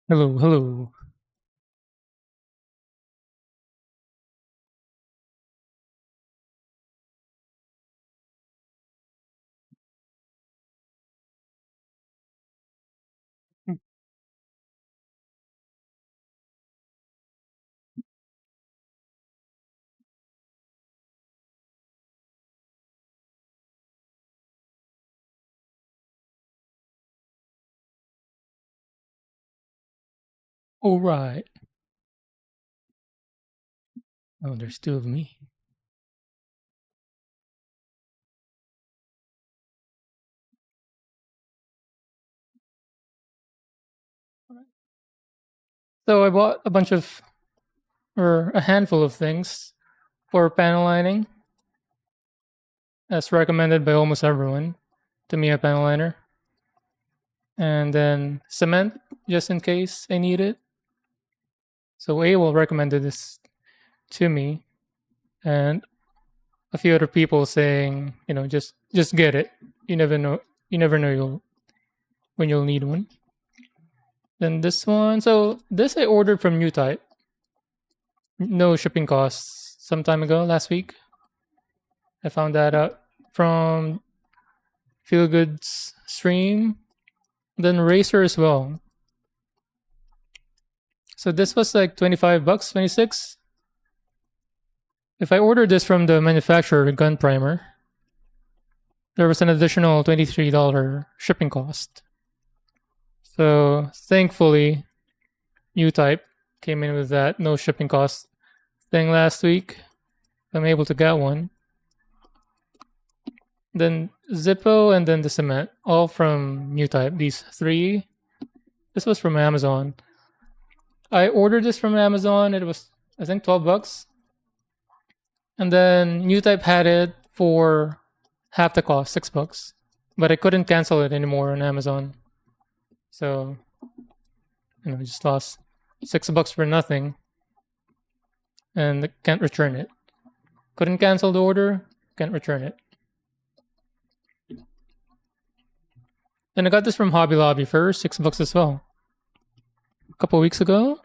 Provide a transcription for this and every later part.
Hello, hello. All right. Oh, there's two of me. So I bought a bunch of, or a handful of things for panel lining, as recommended by almost everyone to me a panel liner, and then cement just in case I need it. So AWOL recommended this to me, and a few other people saying, just get it. You never know. You never know when you'll need one. Then this one. So this I ordered from New Type. No shipping costs some time ago, last week. I found that out from Feelgood's stream, then Racer as well. So this was like 25 bucks, 26. If I ordered this from the manufacturer, Gun Primer, there was an additional $23 shipping cost. So thankfully, U-Type came in with that no shipping cost thing last week. I'm able to get one. Then Zippo and then the cement, all from New Type. These three. This was from Amazon. I ordered this from Amazon. It was, I think, 12 bucks. And then New Type had it for half the cost, 6 bucks. But I couldn't cancel it anymore on Amazon. So, I just lost 6 bucks for nothing. And can't return it. Couldn't cancel the order, can't return it. Then I got this from Hobby Lobby for 6 bucks as well. A couple weeks ago.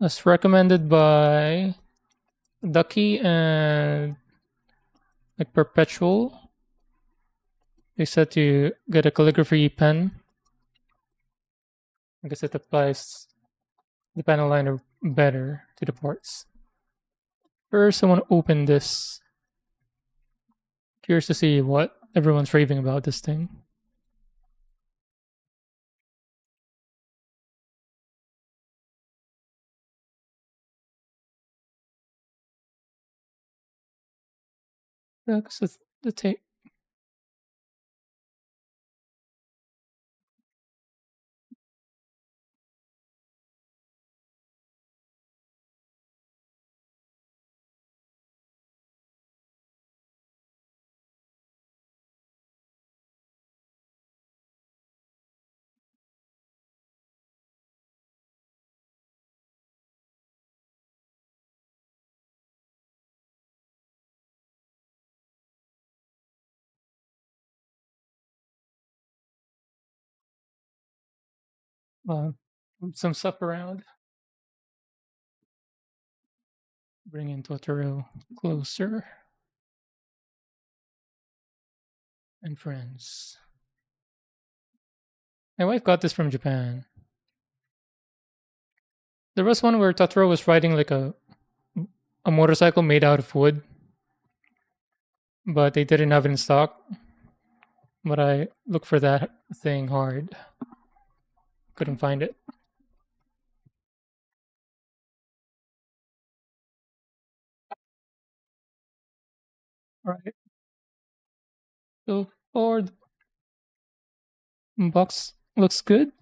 That's recommended by Ducky and like Perpetual. They said to get a calligraphy pen. I guess it applies the panel liner better to the parts. First, I want to open this. Curious to see what everyone's raving about this thing. Yeah, because the tape. Move some stuff around. Bring in Totoro closer. And friends. My wife got this from Japan. There was one where Totoro was riding like a motorcycle made out of wood, but they didn't have it in stock. But I looked for that thing hard. Couldn't find it. Alright. So far, the box looks good.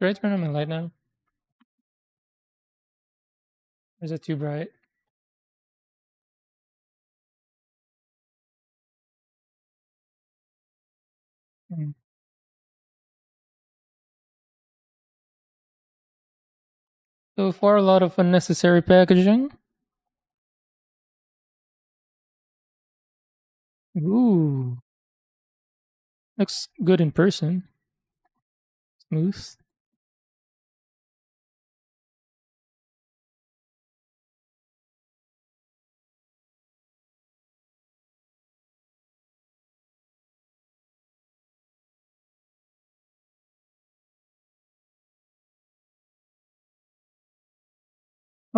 Should I turn on my light now? Or is it too bright? Hmm. So far, a lot of unnecessary packaging. Ooh. Looks good in person. Smooth.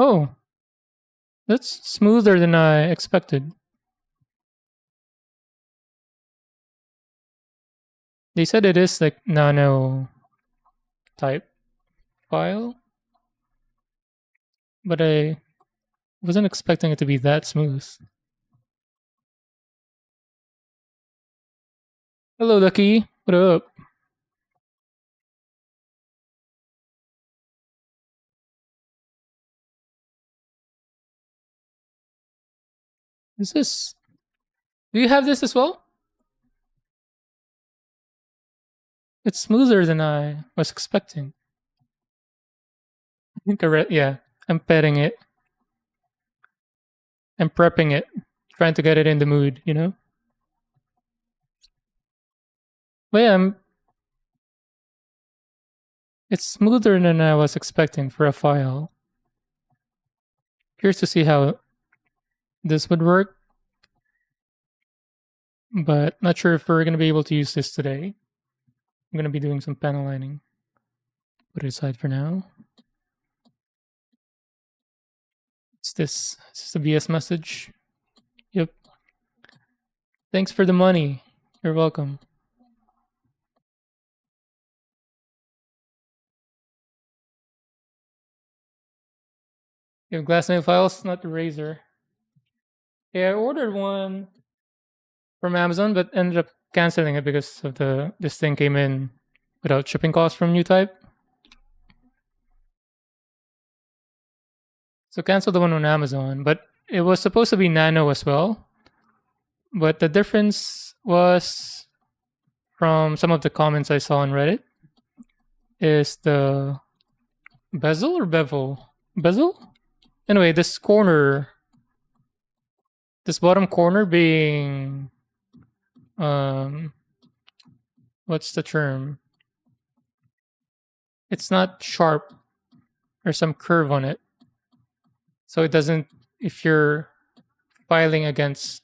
Oh, that's smoother than I expected. They said it is like nano type file, but I wasn't expecting it to be that smooth. Hello, Lucky. What up? Is this? Do you have this as well? It's smoother than I was expecting. I think yeah. I'm petting it. I'm prepping it, trying to get it in the mood, you know? But yeah, it's smoother than I was expecting for a file. Curious to see how this would work, but not sure if we're going to be able to use this today. I'm going to be doing some panel lining. Put it aside for now. It's this. Is this a BS message? Yep. Thanks for the money. You're welcome. You have glass nail files, not the razor. Yeah, I ordered one from Amazon, but ended up canceling it because of this thing came in without shipping costs from NewType. So cancel the one on Amazon, but it was supposed to be nano as well. But the difference was from some of the comments I saw on Reddit is the bezel or bevel? Bezel? Anyway, this corner, this bottom corner being, what's the term? It's not sharp. There's some curve on it. So it doesn't, if you're filing against,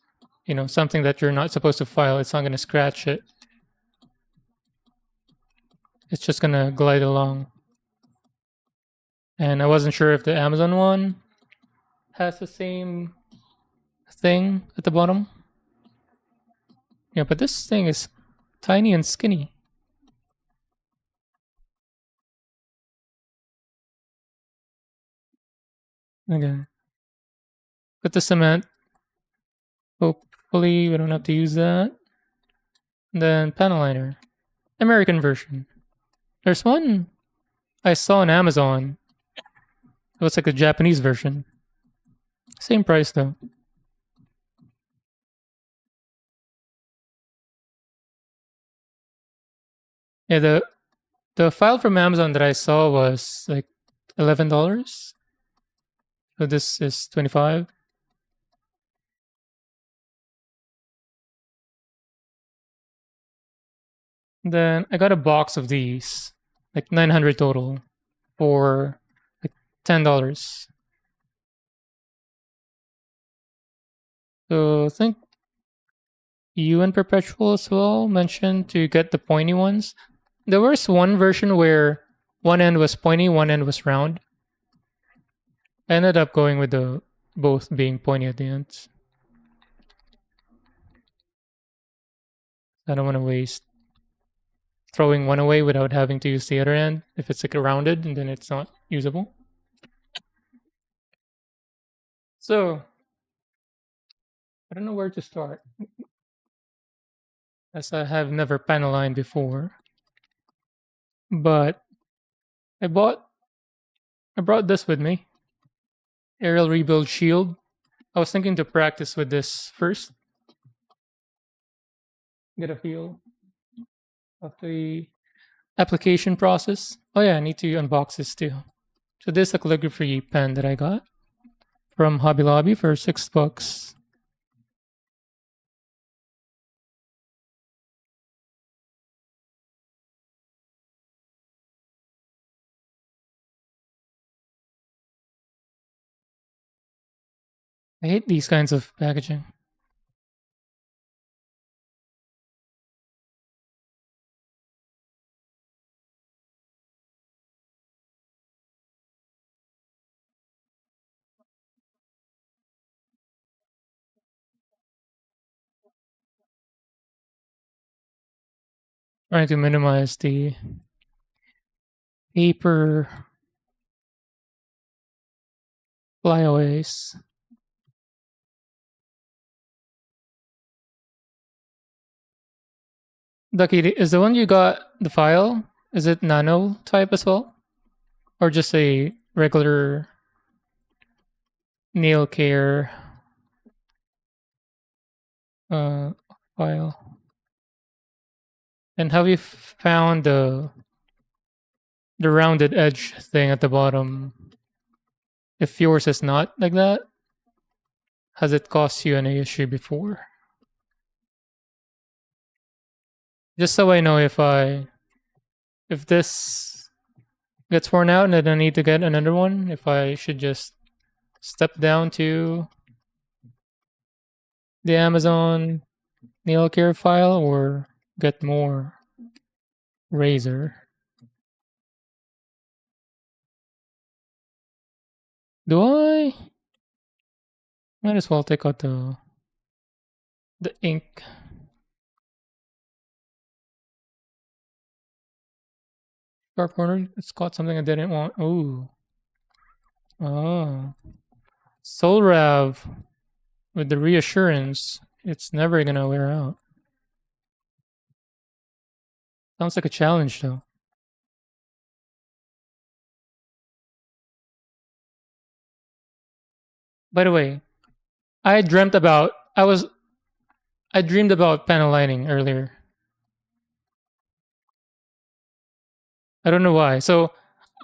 something that you're not supposed to file, it's not going to scratch it. It's just going to glide along. And I wasn't sure if the Amazon one has the same thing at the bottom. Yeah, but this thing is tiny and skinny. Okay. Put the cement. Hopefully we don't have to use that. And then panel liner. American version. There's one I saw on Amazon. It looks like a Japanese version. Same price though. Yeah, the file from Amazon that I saw was like $11. So this is 25. Then I got a box of these, like 900 total, for like $10. So I think you and Perpetual as well mentioned to get the pointy ones. There was one version where one end was pointy, one end was round. I ended up going with the both being pointy at the ends. I don't want to waste throwing one away without having to use the other end if it's like rounded and then it's not usable. So I don't know where to start, as I have never panel lined before. But I brought this with me. Aerial Rebuild Shield. I was thinking to practice with this first. Get a feel of the application process. Oh yeah, I need to unbox this too. So this is a calligraphy pen that I got from Hobby Lobby for $6. I hate these kinds of packaging. Trying to minimize the paper flyaways. Ducky, is the one you got the file? Is it nano type as well? Or just a regular nail care uh, file? And have you found the rounded edge thing at the bottom? If yours is not like that, has it caused you any issue before? Just so I know if this gets worn out and then I need to get another one, if I should just step down to the Amazon nail care file or get more razor. Do I? Might as well take out the ink. Sharp corner. It's caught something I didn't want. Ooh. Oh. Solrav with the reassurance. It's never gonna wear out. Sounds like a challenge though. By the way, I dreamt about I dreamed about panel lining earlier. I don't know why. So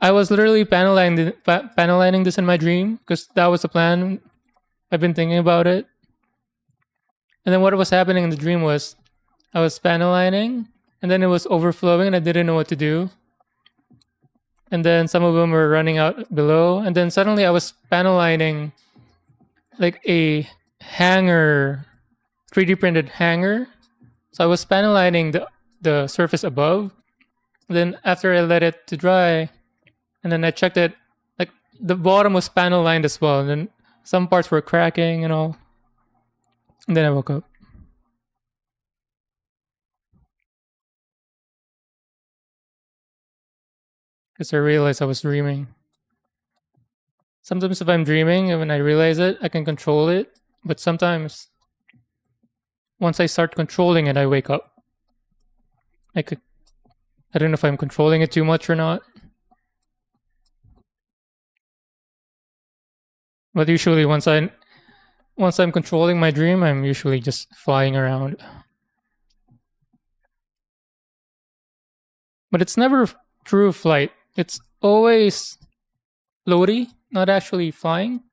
I was literally panel lining this in my dream because that was the plan. I've been thinking about it. And then what was happening in the dream was I was panel lining and then it was overflowing and I didn't know what to do. And then some of them were running out below. And then suddenly I was panel lining like a hanger, 3D printed hanger. So I was panel lining the surface above. Then after I let it to dry, and then I checked it, like the bottom was panel lined as well. And then some parts were cracking and all. And then I woke up. Because I realized I was dreaming. Sometimes if I'm dreaming and when I realize it, I can control it. But sometimes once I start controlling it, I wake up. I don't know if I'm controlling it too much or not. But usually once I'm controlling my dream, I'm usually just flying around. But it's never true flight. It's always floaty, not actually flying.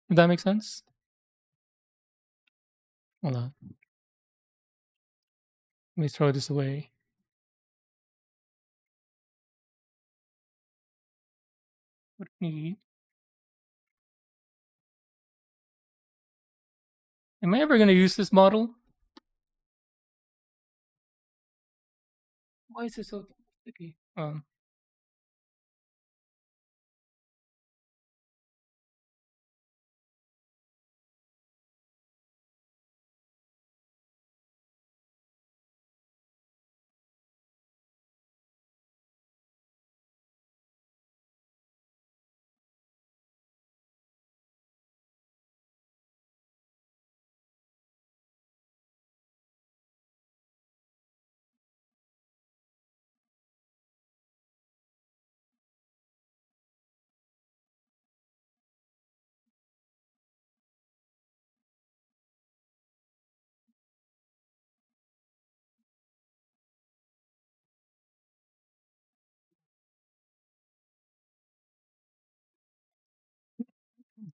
If that makes sense. Hold on. Let me throw this away. What do you need? Am I ever going to use this model? Why is it so sticky?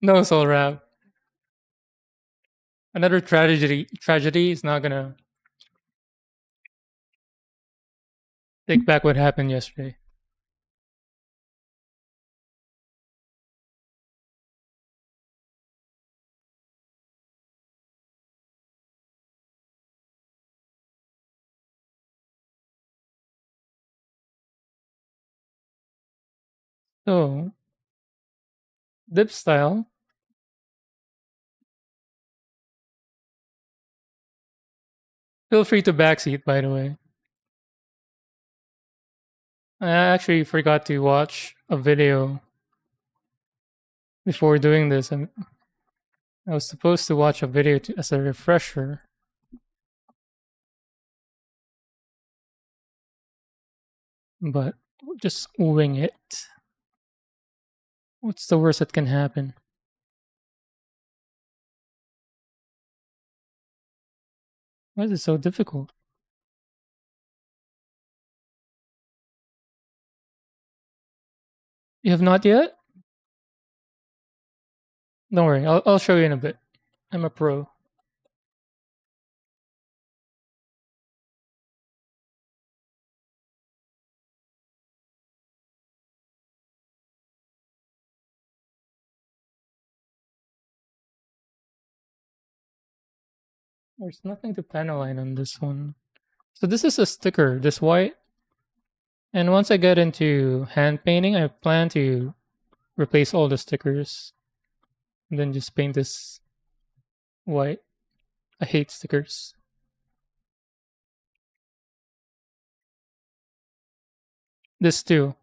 No, Solrav. Another tragedy is not gonna take back what happened yesterday. So, dip style. Feel free to backseat, by the way. I actually forgot to watch a video before doing this. I was supposed to watch a video as a refresher, but just wing it. What's the worst that can happen? Why is it so difficult? You have not yet? Don't worry, I'll show you in a bit. I'm a pro. There's nothing to penalize on this one. So this is a sticker, this white. And once I get into hand painting, I plan to replace all the stickers and then just paint this white. I hate stickers. This too.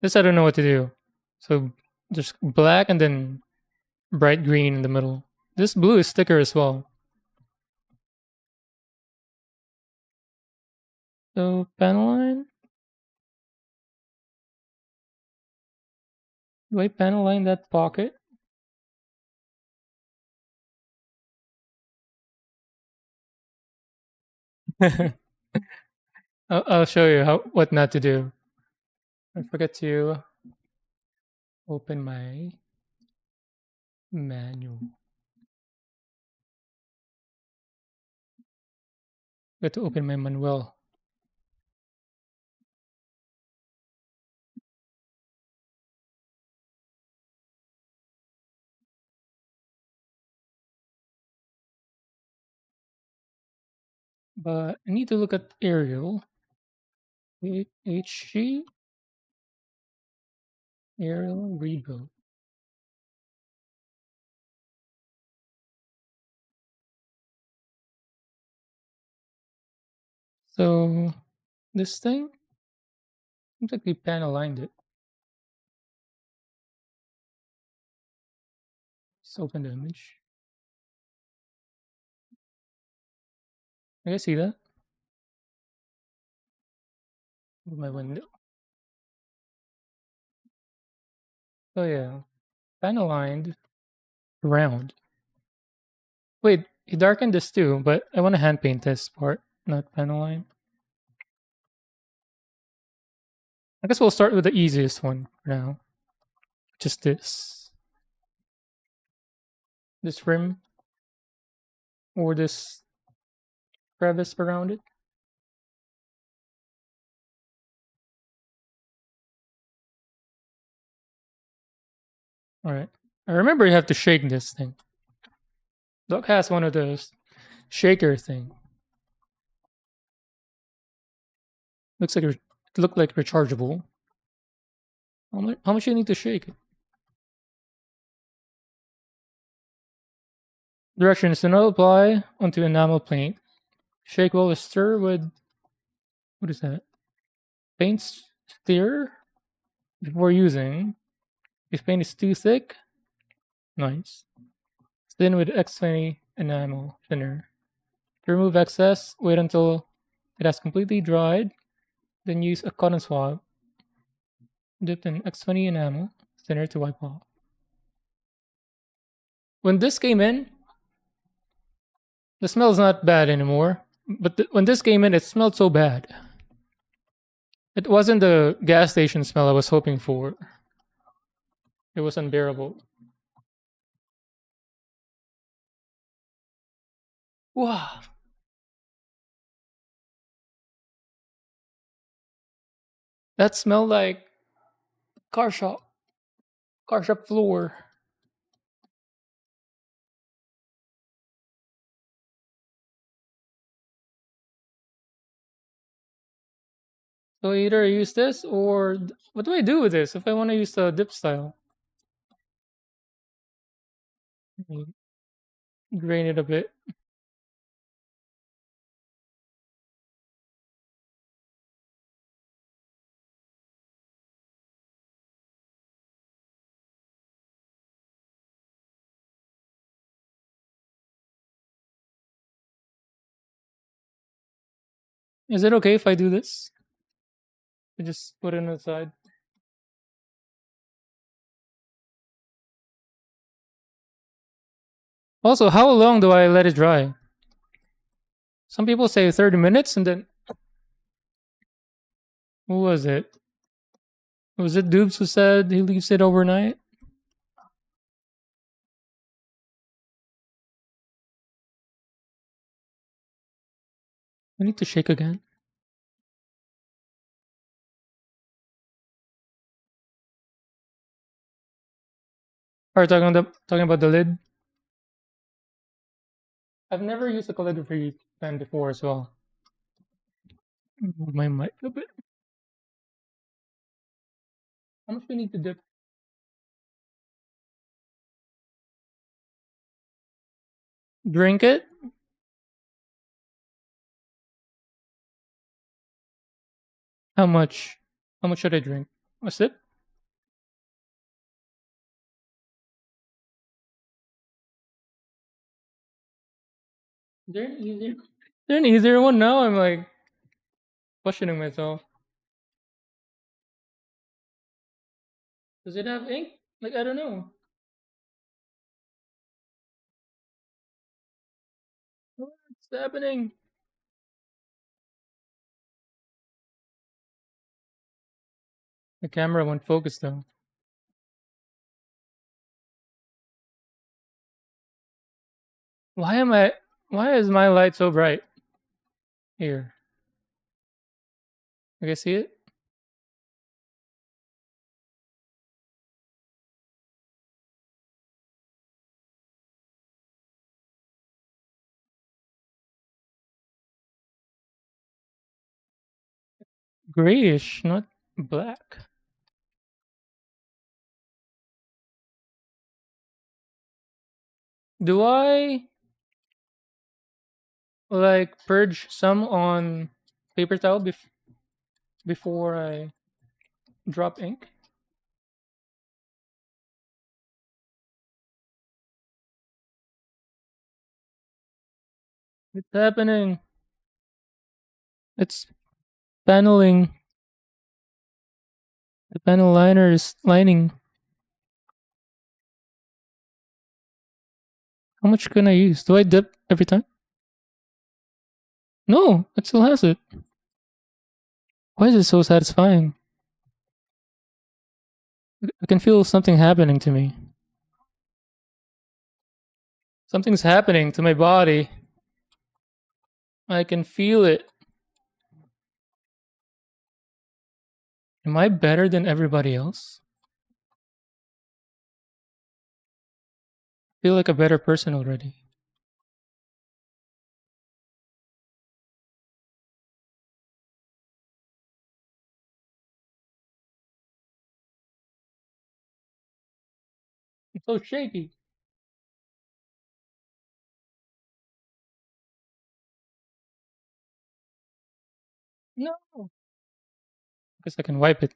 This I don't know what to do. So just black and then bright green in the middle. This blue is sticker as well. So panel line. Do I panel line that pocket? I'll show you what not to do. I forget to open my manual. Got to open my manual. But I need to look at Arial. HG Arial rebuild. So this thing seems like we pan aligned it. Just open the image. I can see that with my window. Oh yeah, pan aligned round. Wait, he darkened this too, but I want to hand paint this part, not pan align. I guess we'll start with the easiest one for now. Just this rim or this crevice around it. All right. I remember you have to shake this thing. Doc has one of those shaker thing. It looked like rechargeable. How much you need to shake it? Directions: do not apply onto enamel paint. Shake well, stir with what is that? Paint stir before using. If paint is too thick, nice. Thin with X20 enamel thinner. To remove excess, wait until it has completely dried. Then use a cotton swab dipped in X20 enamel thinner to wipe off. When this came in, the smell's not bad anymore. But when this came in, it smelled so bad. It wasn't the gas station smell I was hoping for. It was unbearable. Wow. That smelled like car shop. Car shop floor. So either I use this or what do I do with this if I want to use the dip style? Drain it a bit. Is it okay if I do this? I just put it on the side. Also, how long do I let it dry? Some people say 30 minutes and then who was it? Was it Dubes who said he leaves it overnight? I need to shake again. Are talking about the lid? I've never used a calligraphy pen before as well. Move my mic a bit. How much do we need to dip? Drink it? How much? How much should I drink? A sip? Is there an easier? Is there an easier one? Now I'm like questioning myself. Does it have ink? Like I don't know. What's happening? The camera won't focus though. Why am I? Why is my light so bright? Here. You guys see it? Grayish, not black. Do I like purge some on paper towel before I drop ink? It's happening. It's paneling. The panel liner is lining. How much can I use? Do I dip every time? No, it still has it. Why is it so satisfying? I can feel something happening to me. Something's happening to my body. I can feel it. Am I better than everybody else? I feel like a better person already. I'm so shaky. No. Guess I can wipe it.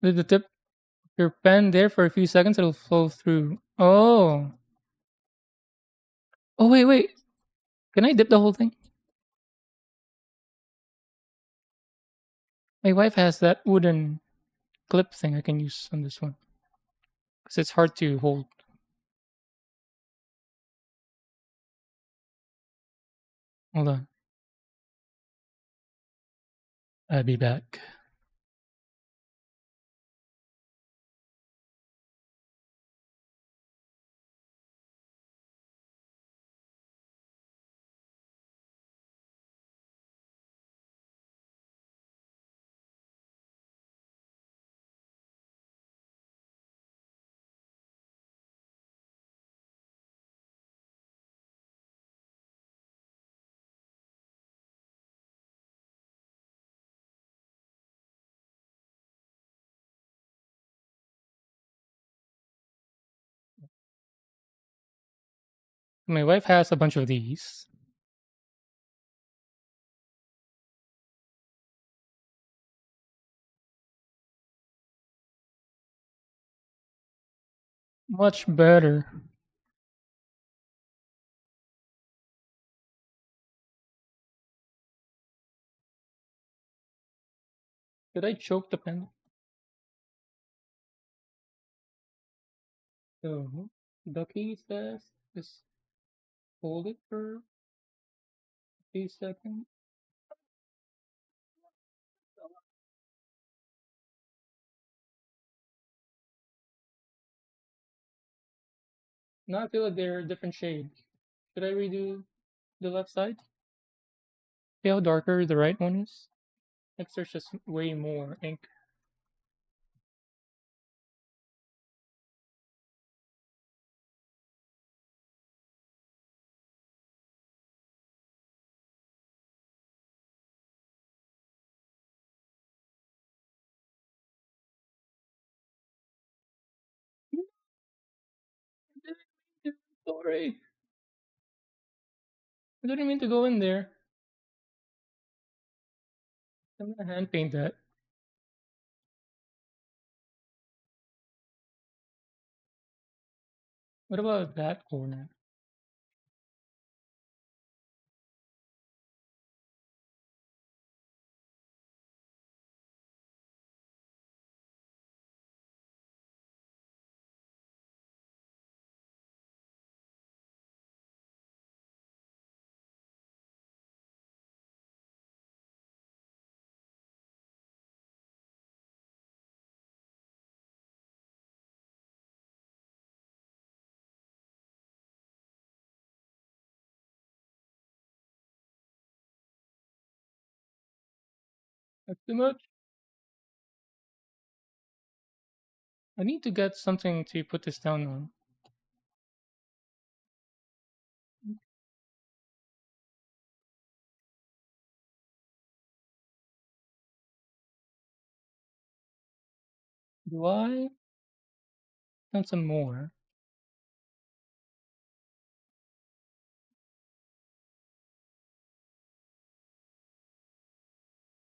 Leave the tip of your pen there for a few seconds, it'll flow through. Oh. Oh, wait, wait. Can I dip the whole thing? My wife has that wooden clip thing I can use on this one. Because it's hard to hold. Hold on. I'll be back. My wife has a bunch of these. Much better. Did I choke the pen? So, the key says just hold it for a few seconds. Now I feel like they're different shades. Should I redo the left side? See how darker the right one is? Like there's just way more ink. Sorry. I didn't mean to go in there. I'm gonna hand paint that. What about that corner? That's too much. I need to get something to put this down on. Do I want some more?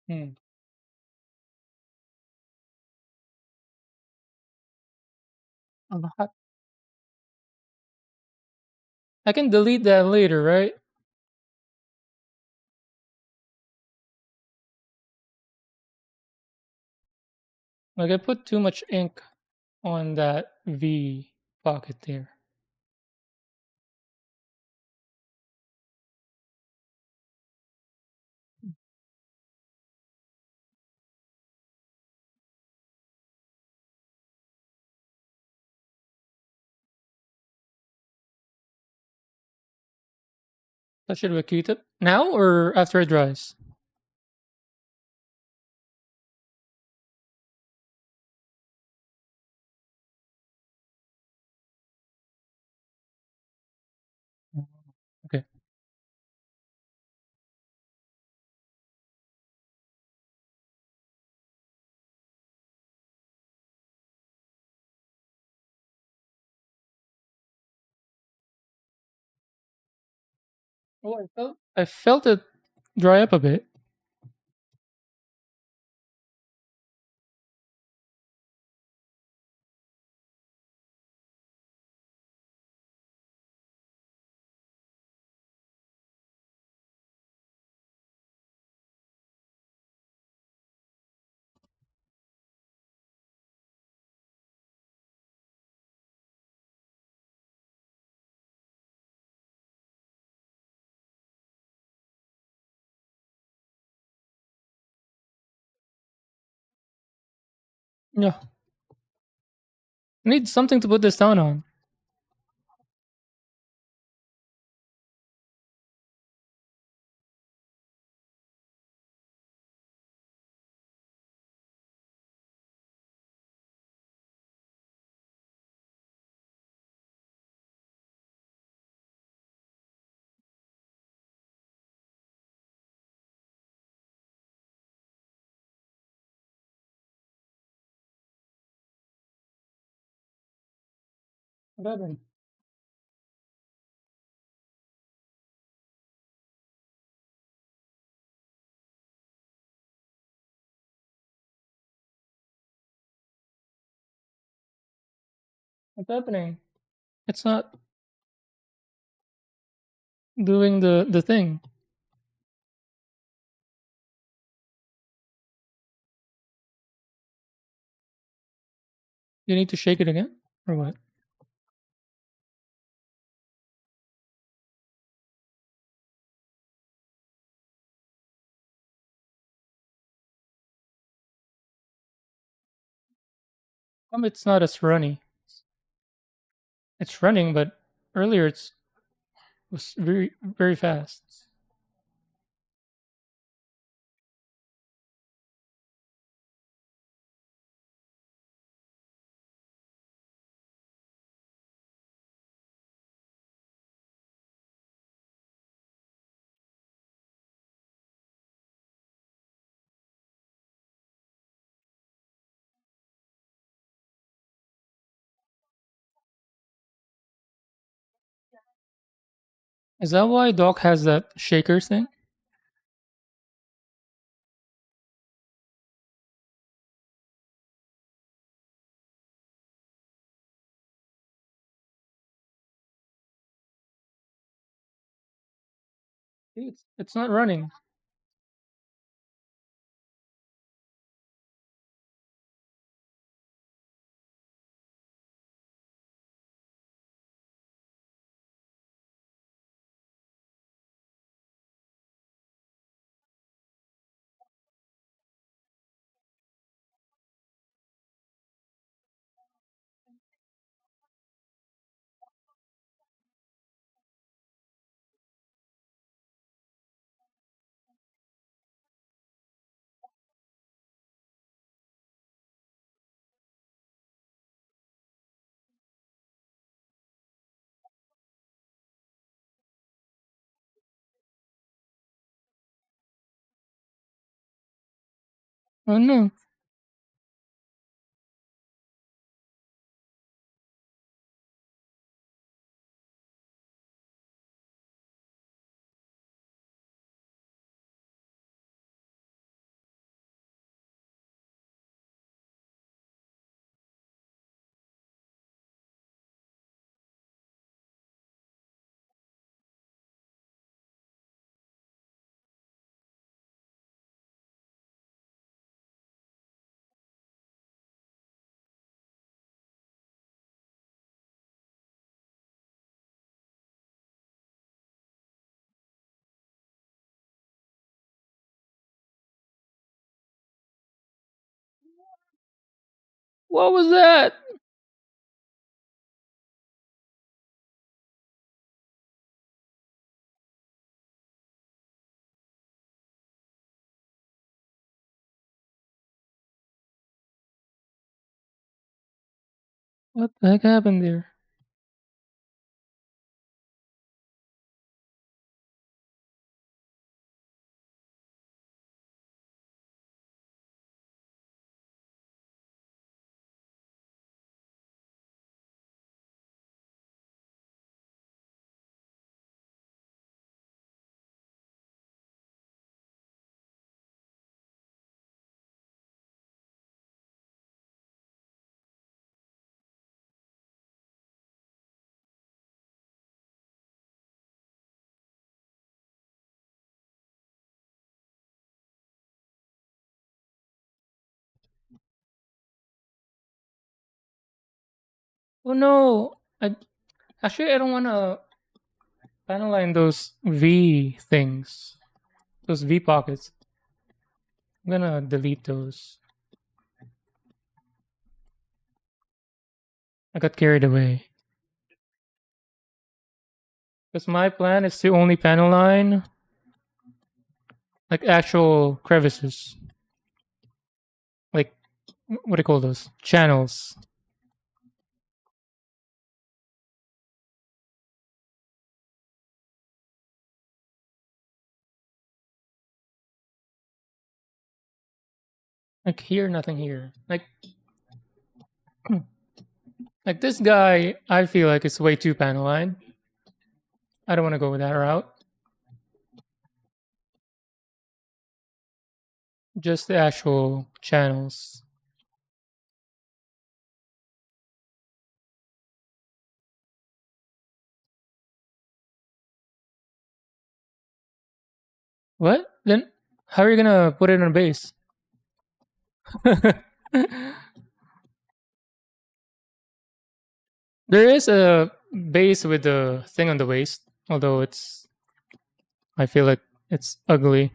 Hmm. A lot. I can delete that later, right? Like I put too much ink on that V pocket there. So should we keep it now or after it dries? Okay. Oh, I felt it dry up a bit. Yeah. I need something to put this down on. What happened? What's happening? It's not doing the thing. You need to shake it again? Or what? It's not as runny. It's running, but earlier it was very fast. Is that why Doc has that shaker thing? See, it's not running. Oh no. What was that? What the heck happened there? Oh no. I don't wanna panel those V things. Those V pockets. I'm gonna delete those. I got carried away. Because my plan is to only panel line like actual crevices. Like what do you call those? Channels. Like here, nothing here. Like this guy, I feel like it's way too panel line. I don't want to go that route. Just the actual channels. What? Then how are you gonna put it on a base? There is a base with the thing on the waist, although I feel like it's ugly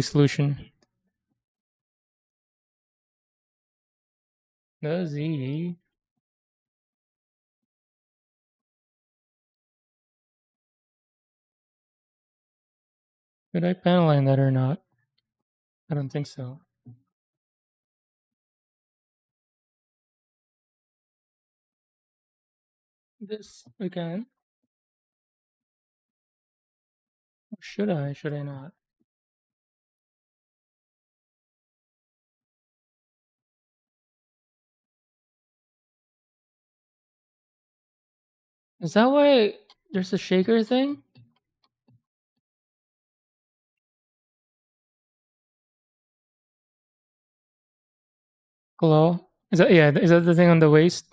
solution. Does he? Did I panel line that or not? I don't think so. This we can. Or should I? Should I not? Is that why there's a shaker thing? Glow? Is that yeah? Is that the thing on the waist?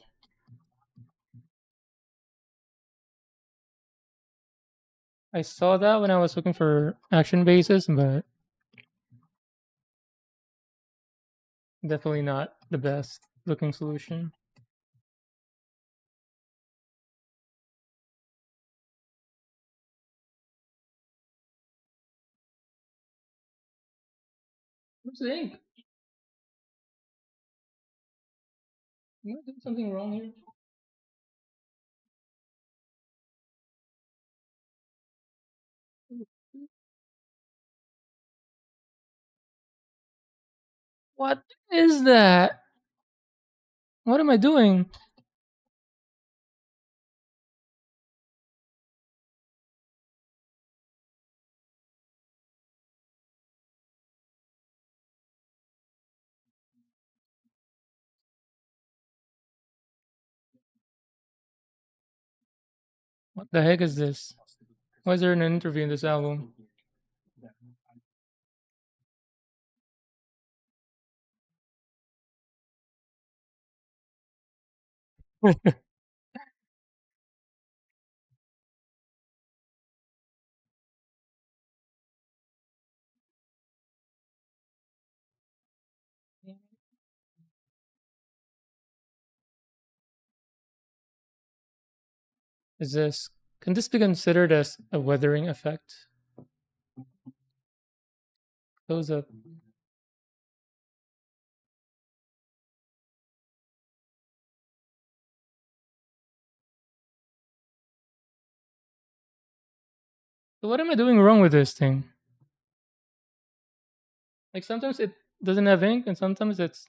I saw that when I was looking for action bases, but definitely not the best looking solution. What's the ink? Am I doing something wrong here? What is that? What am I doing? What the heck is this? Why is there an interview in this album? Is this can this be considered as a weathering effect? Close up. So what am I doing wrong with this thing? Like sometimes it doesn't have ink and sometimes it's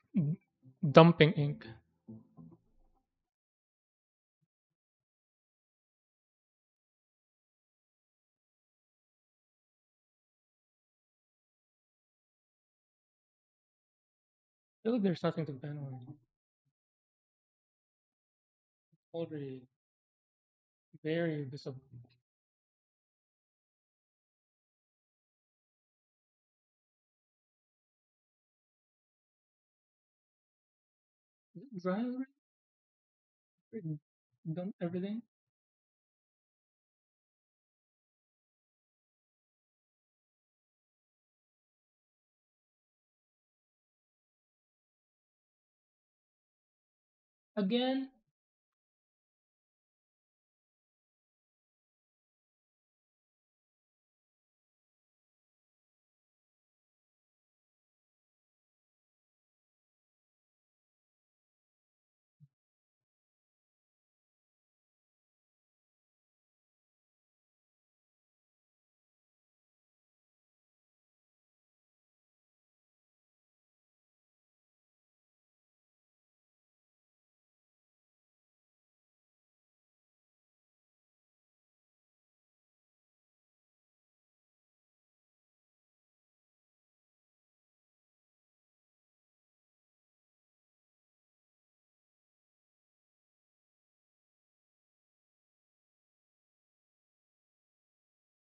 dumping ink. I feel like there's nothing to ban on. Already very visible. Is it dry already? Dump everything? Again?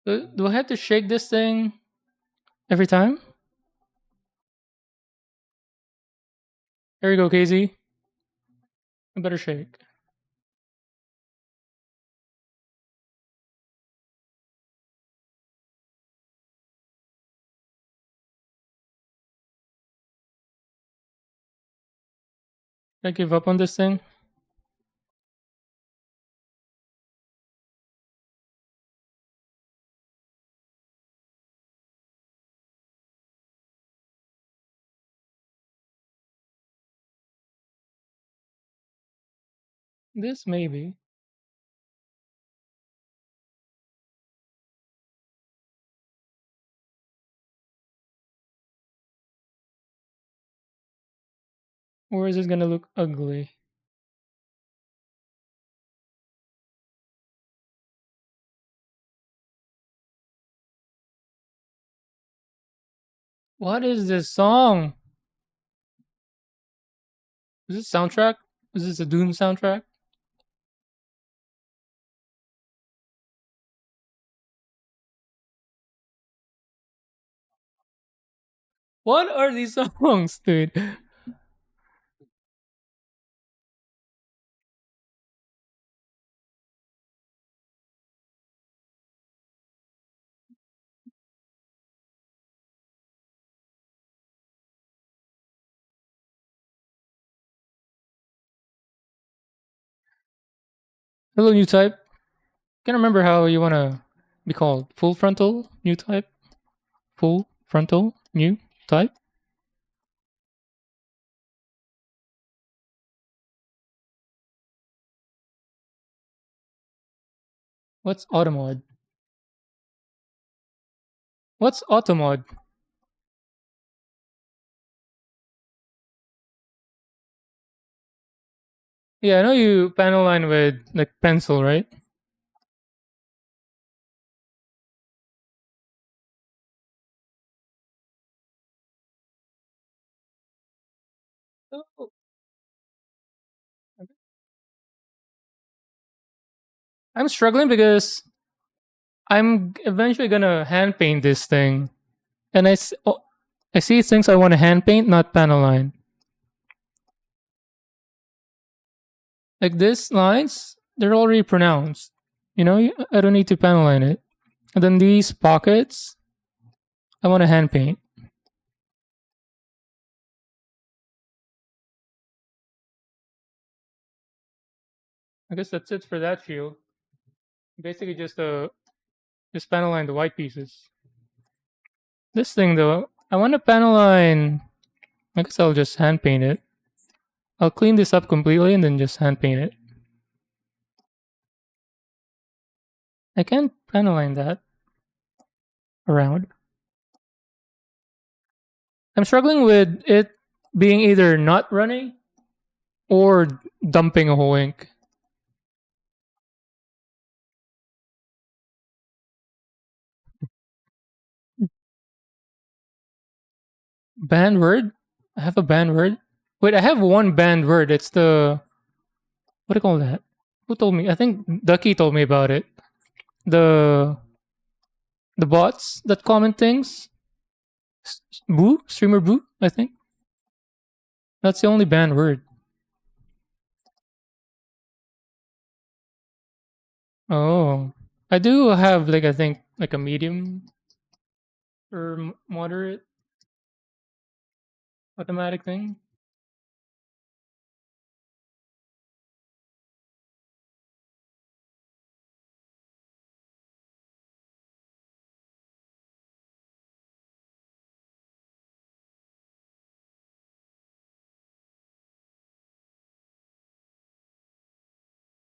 Do I have to shake this thing every time? Here you go, KZ. I better shake. I give up on this thing. This maybe. Or is it gonna look ugly? What is this song? Is this soundtrack? Is this a Doom soundtrack? What are these songs, dude? Hello, new type. Can't remember how you wanna be called. Full frontal, new type. Full frontal, new type. What's automod? What's automod? Yeah, I know you panel line with like pencil, right? Oh, I'm struggling because I'm eventually gonna hand paint this thing, and I see things I want to hand paint, not panel line. Like this lines, they're already pronounced. You know, I don't need to panel line it. And then these pockets, I want to hand paint. I guess that's it for that field. Basically, just panel line the white pieces. This thing though, I want to panel line. I guess I'll just hand paint it. I'll clean this up completely and then just hand paint it. I can't panel line that around. I'm struggling with it being either not running or dumping a whole ink. Banned word? I have a banned word? Wait, I have one banned word. It's the what do you call that? Who told me? I think Ducky told me about it. The the bots that comment things. Boo? Streamer Boo, I think. That's the only banned word. Oh. I do have like I think like a medium or moderate automatic thing.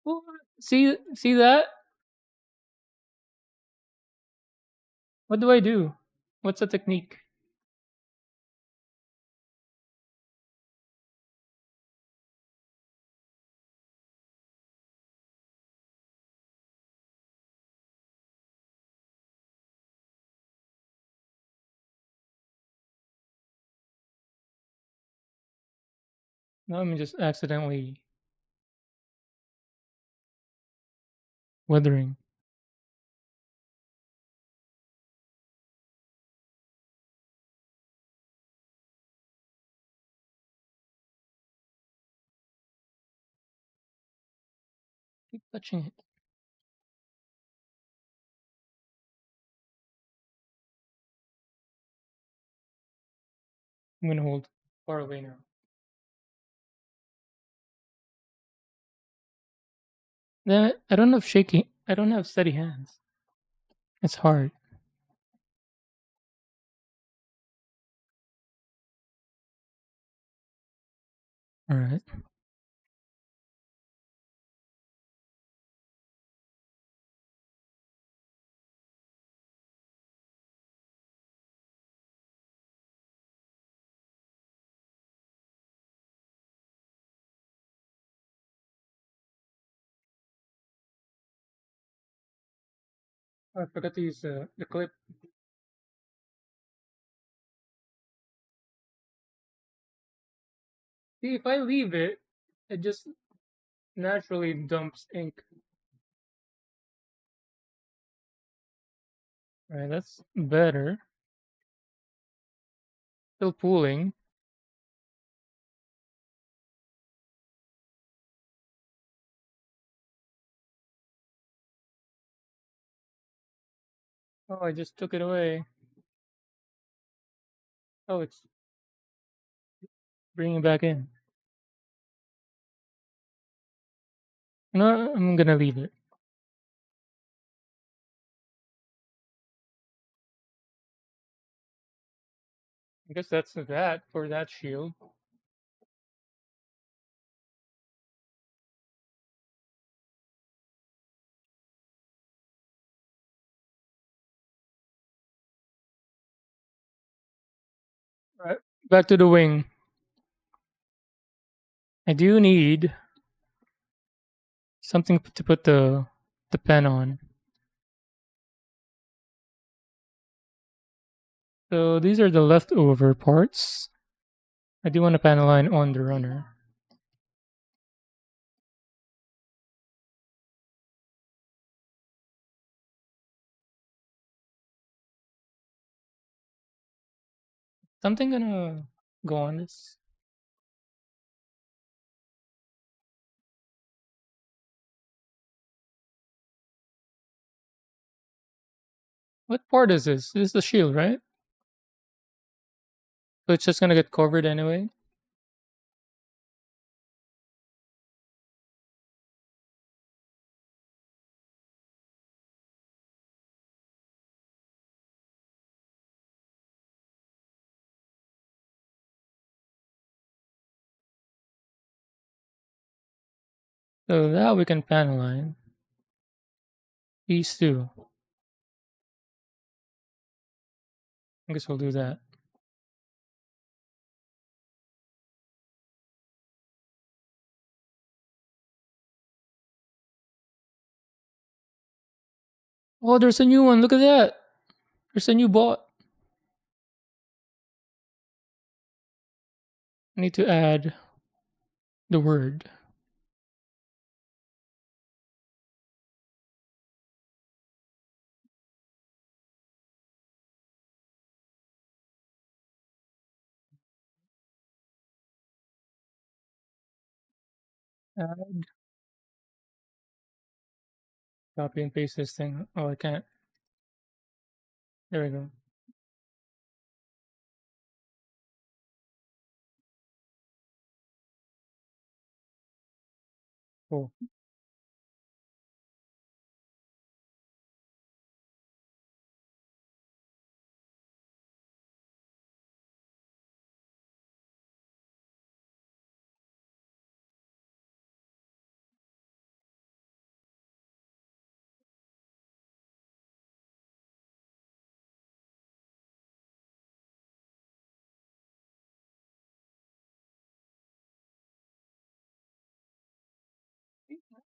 Well, see that? What do I do? What's the technique? Now I'm just accidentally weathering. Keep touching it. I'm gonna hold far away now. Then I don't have shaky. I don't have steady hands. It's hard. All right. I forgot to use the clip. See, if I leave it, it just naturally dumps ink. All right, that's better. Still pooling. Oh, I just took it away. Oh, it's bringing it back in. No, I'm gonna leave it. I guess that's that for that shield. All right, back to the wing. I do need something to put the pen on. So these are the leftover parts. I do want a panel line on the runner. Something gonna go on this. What part is this? This is the shield, right? So it's just gonna get covered anyway. So now we can panel line these two. I guess we'll do that. Oh, there's a new one. Look at that. There's a new bot. I need to add the word. Add, copy and paste this thing. Oh, I can't. There we go. Cool.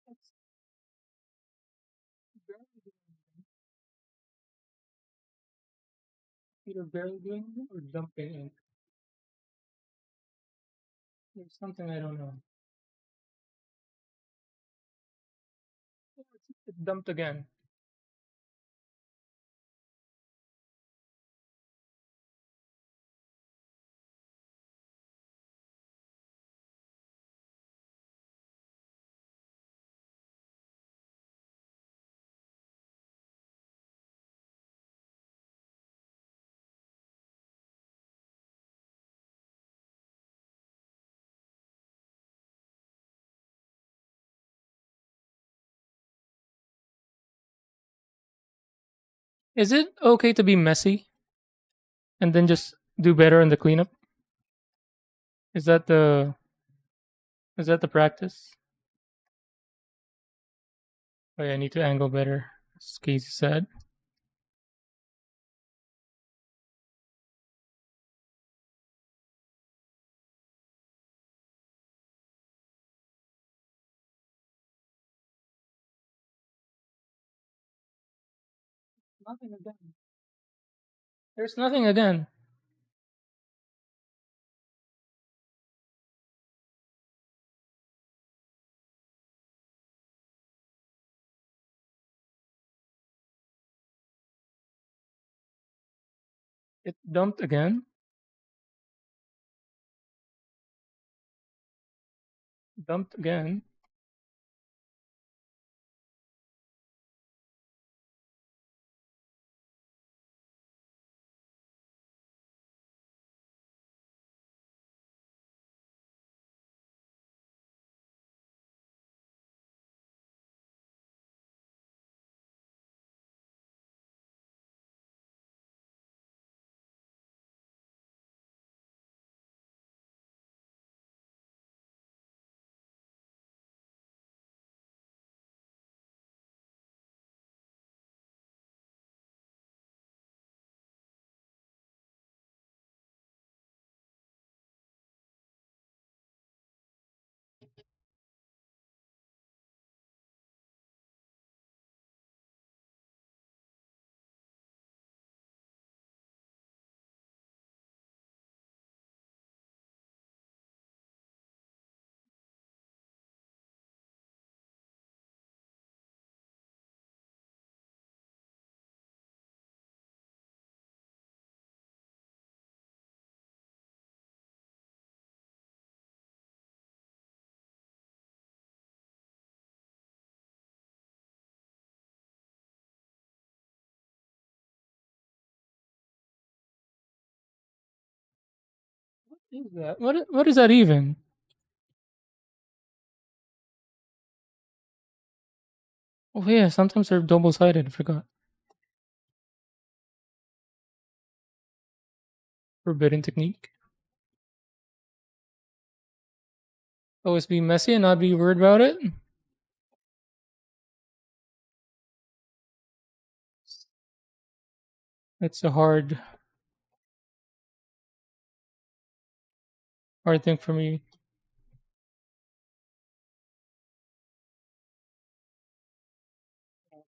That's either barely doing it or dumping ink. There's something I don't know. Oh, it's dumped again. Is it okay to be messy and then just do better in the cleanup? Is that the practice? Oh yeah, I need to angle better. As Casey said. Nothing again. There's nothing again. It dumped again. Dumped again. What is that? What is that even? Oh yeah, sometimes they're double sided. I forgot. Forbidden technique. Always be messy and not be worried about it. That's a hard thing for me.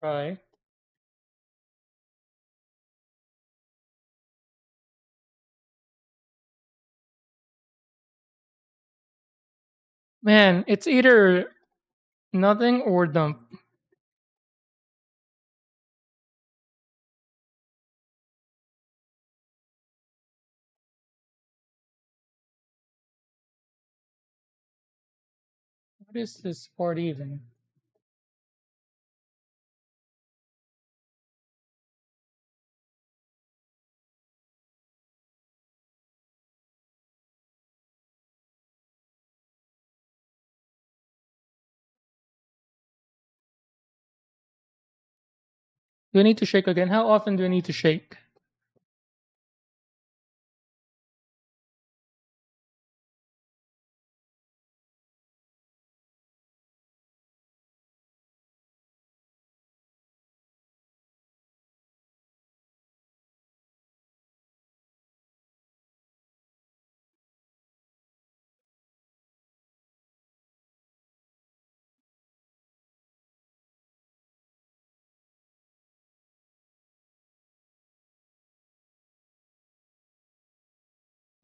Try. Man, it's either nothing or dump. What is this part even? Do I need to shake again? How often do I need to shake?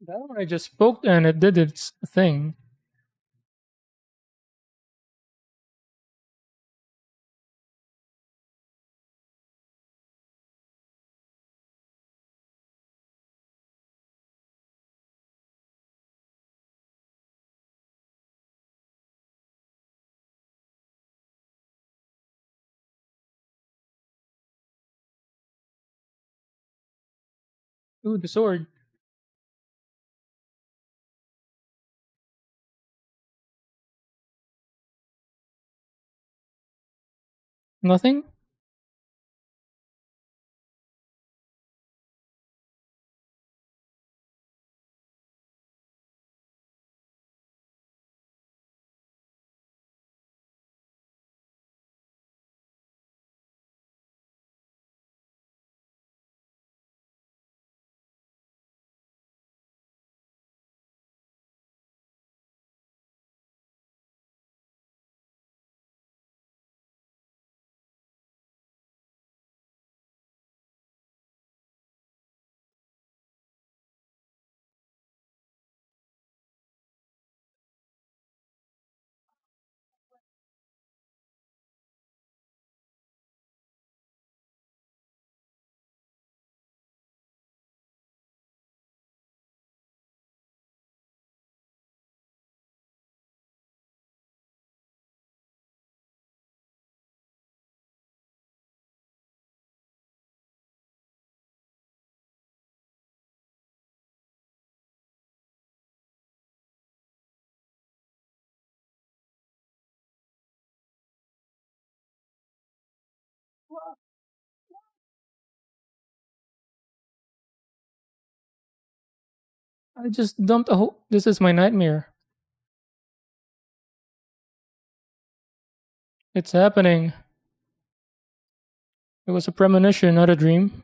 That one I just poked and it did its thing. Ooh, the sword. Nothing? I just dumped a whole. This is my nightmare. It's happening. It was a premonition, not a dream.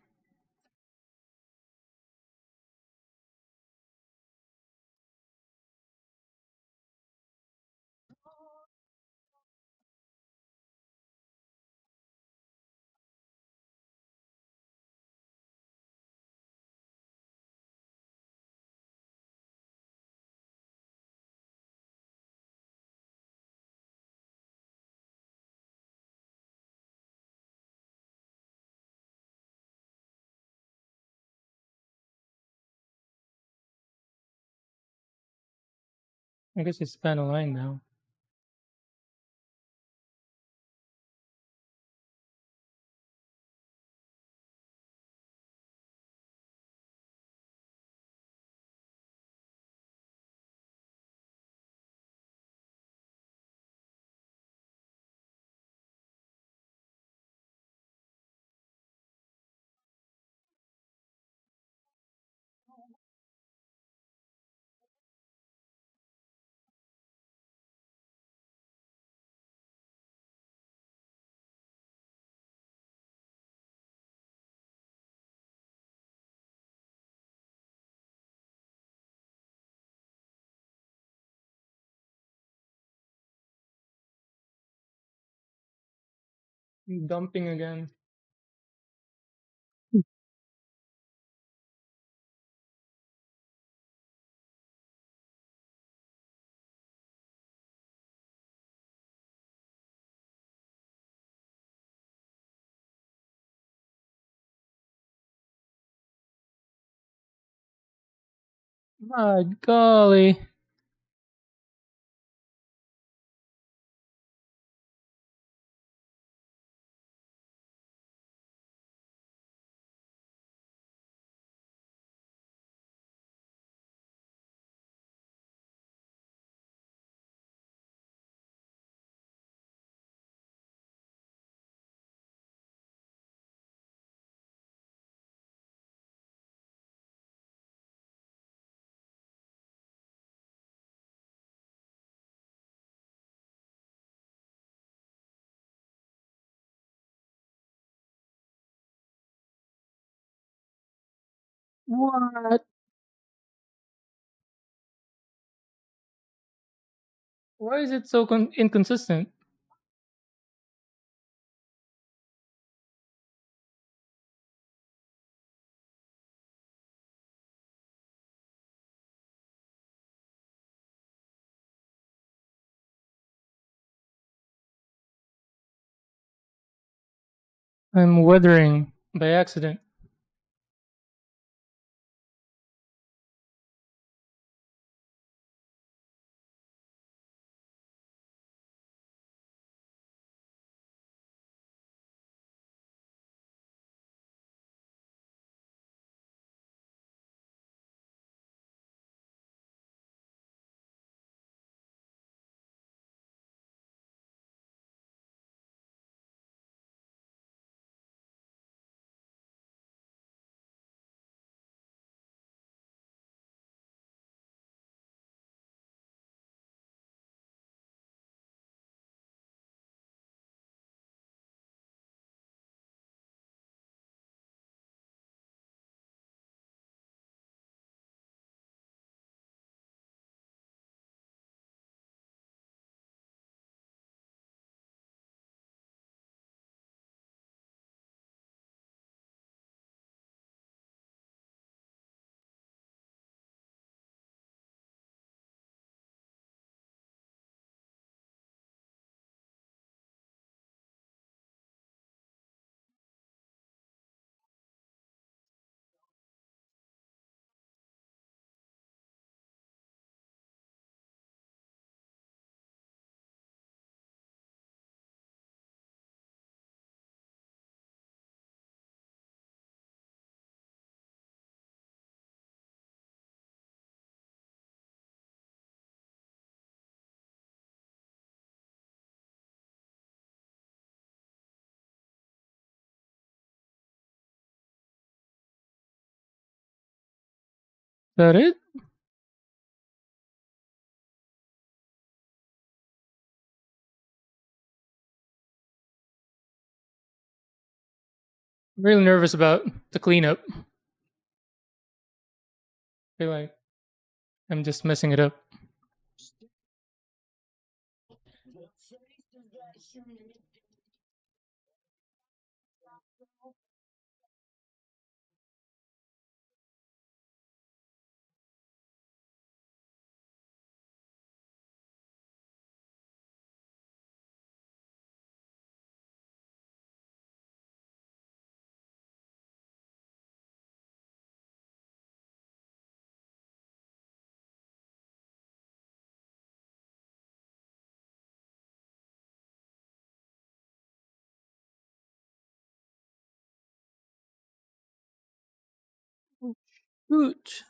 I guess it's span a line now. Dumping again. My golly. What? Why is it so inconsistent? I'm weathering by accident. That it? really nervous about the cleanup. I feel like I'm just messing it up. Shoot.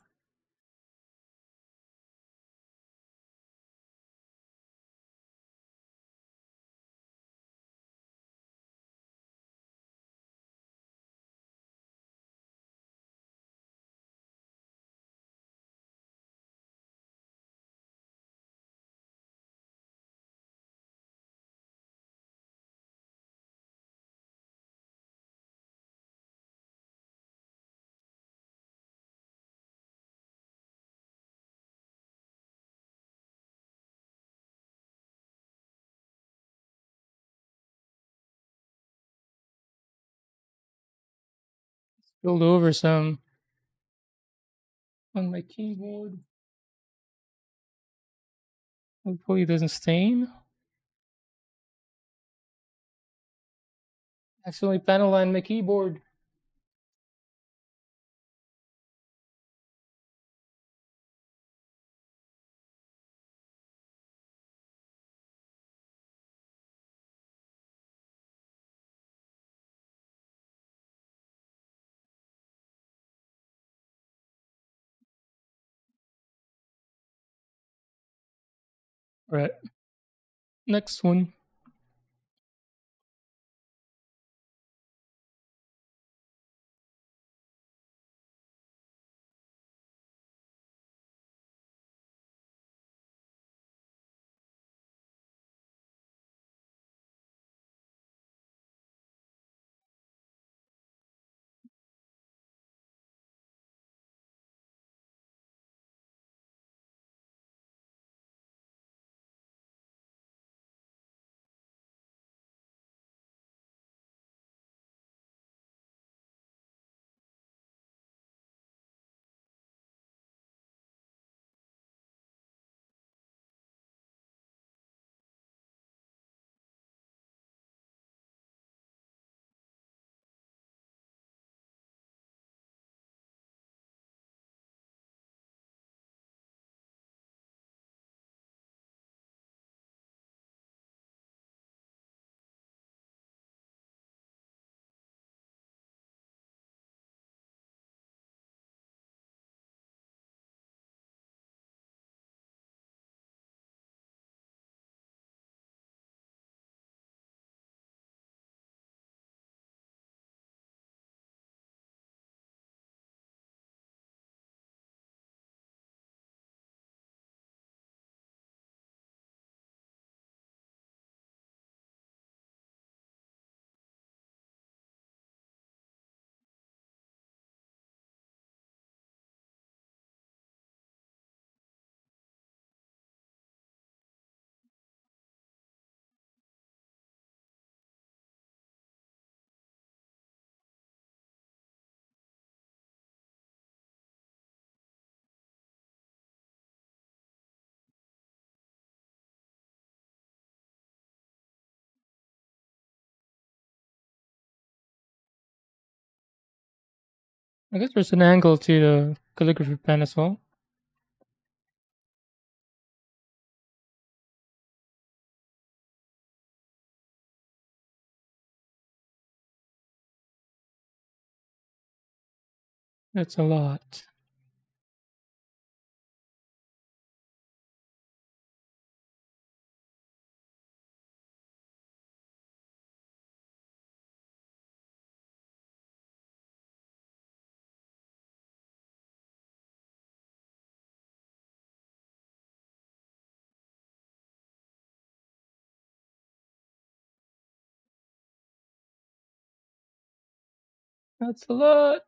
Spilled over some on my keyboard. Hopefully it doesn't stain. Accidentally panel lined my keyboard. Right. Next one. I guess there's an angle to the calligraphy pen as well. That's a lot. That's a lot.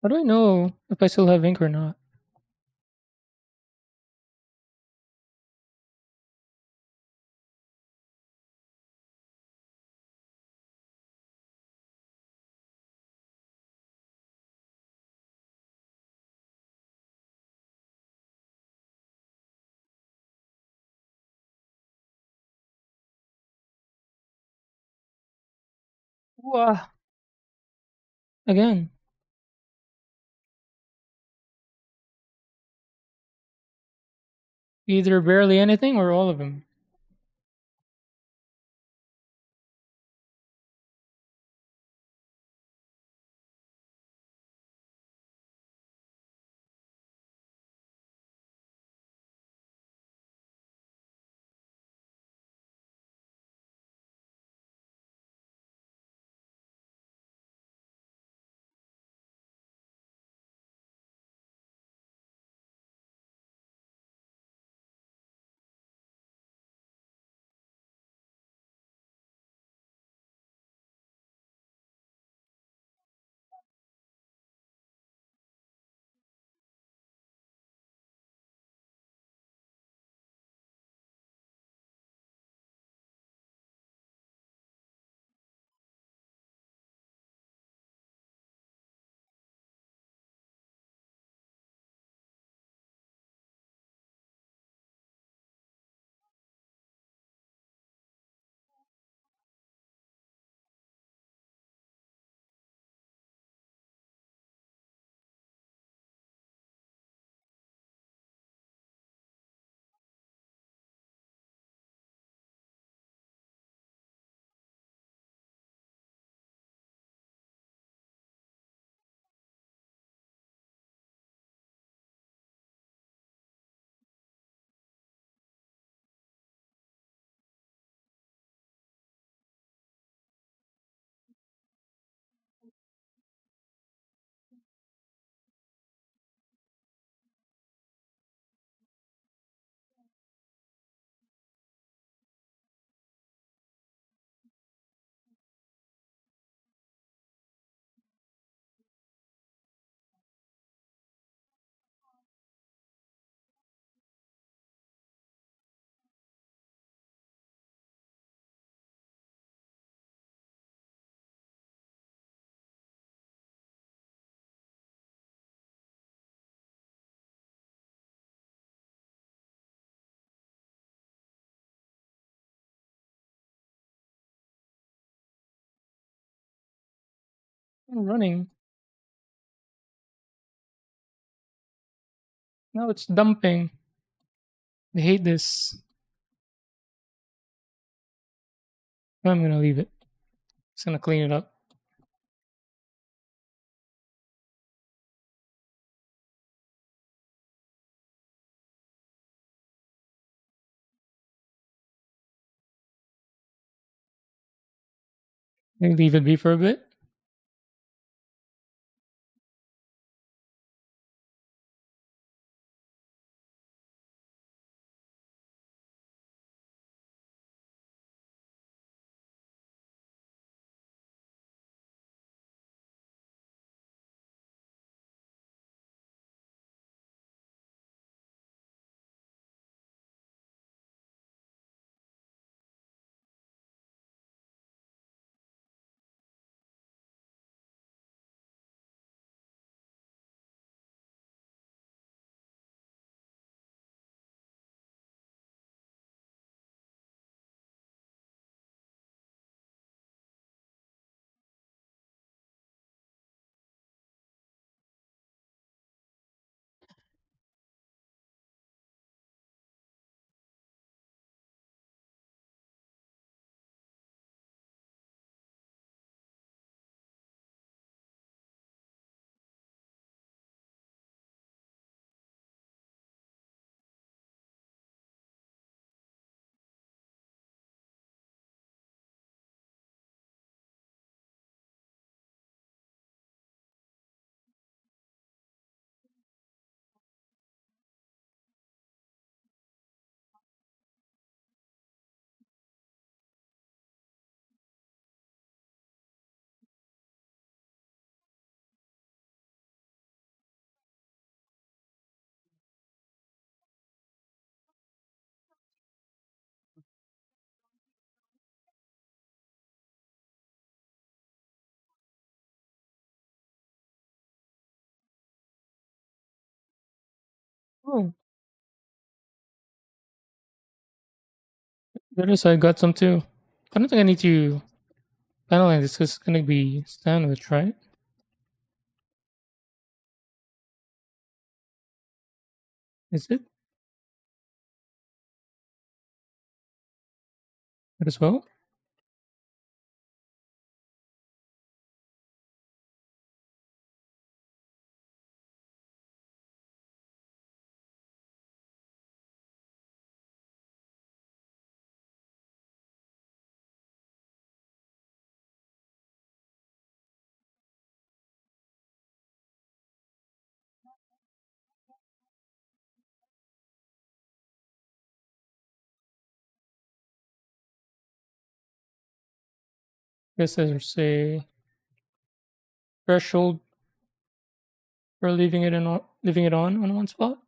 How do I know if I still have ink or not? Wow. Again, either barely anything or all of them. I'm running. Now it's dumping. I hate this. I'm gonna leave it. Just gonna clean it up. Maybe leave it be for a bit. Oh, there is. I got some too. I don't think I need to panel line this 'cause it's gonna be sandwich, right? Is it? That as well? Guess there's a threshold for leaving it on one spot.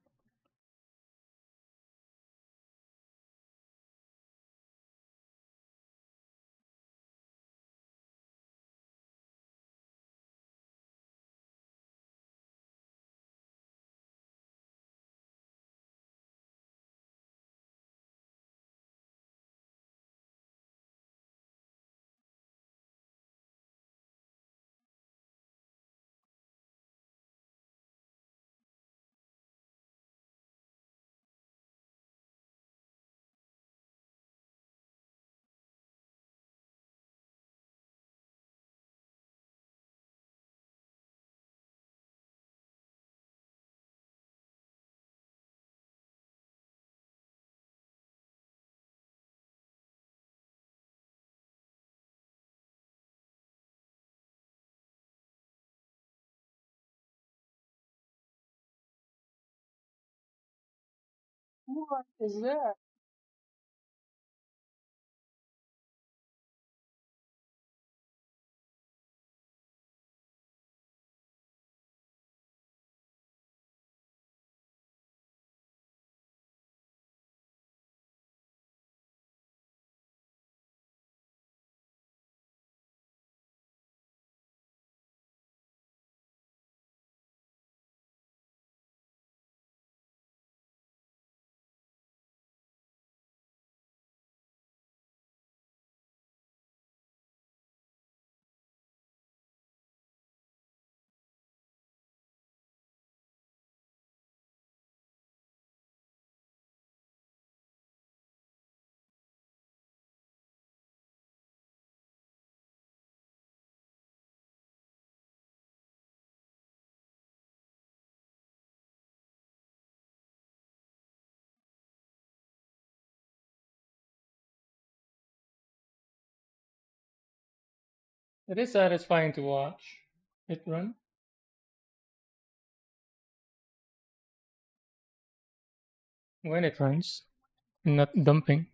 What is that? It is satisfying to watch it run when it runs, and not dumping.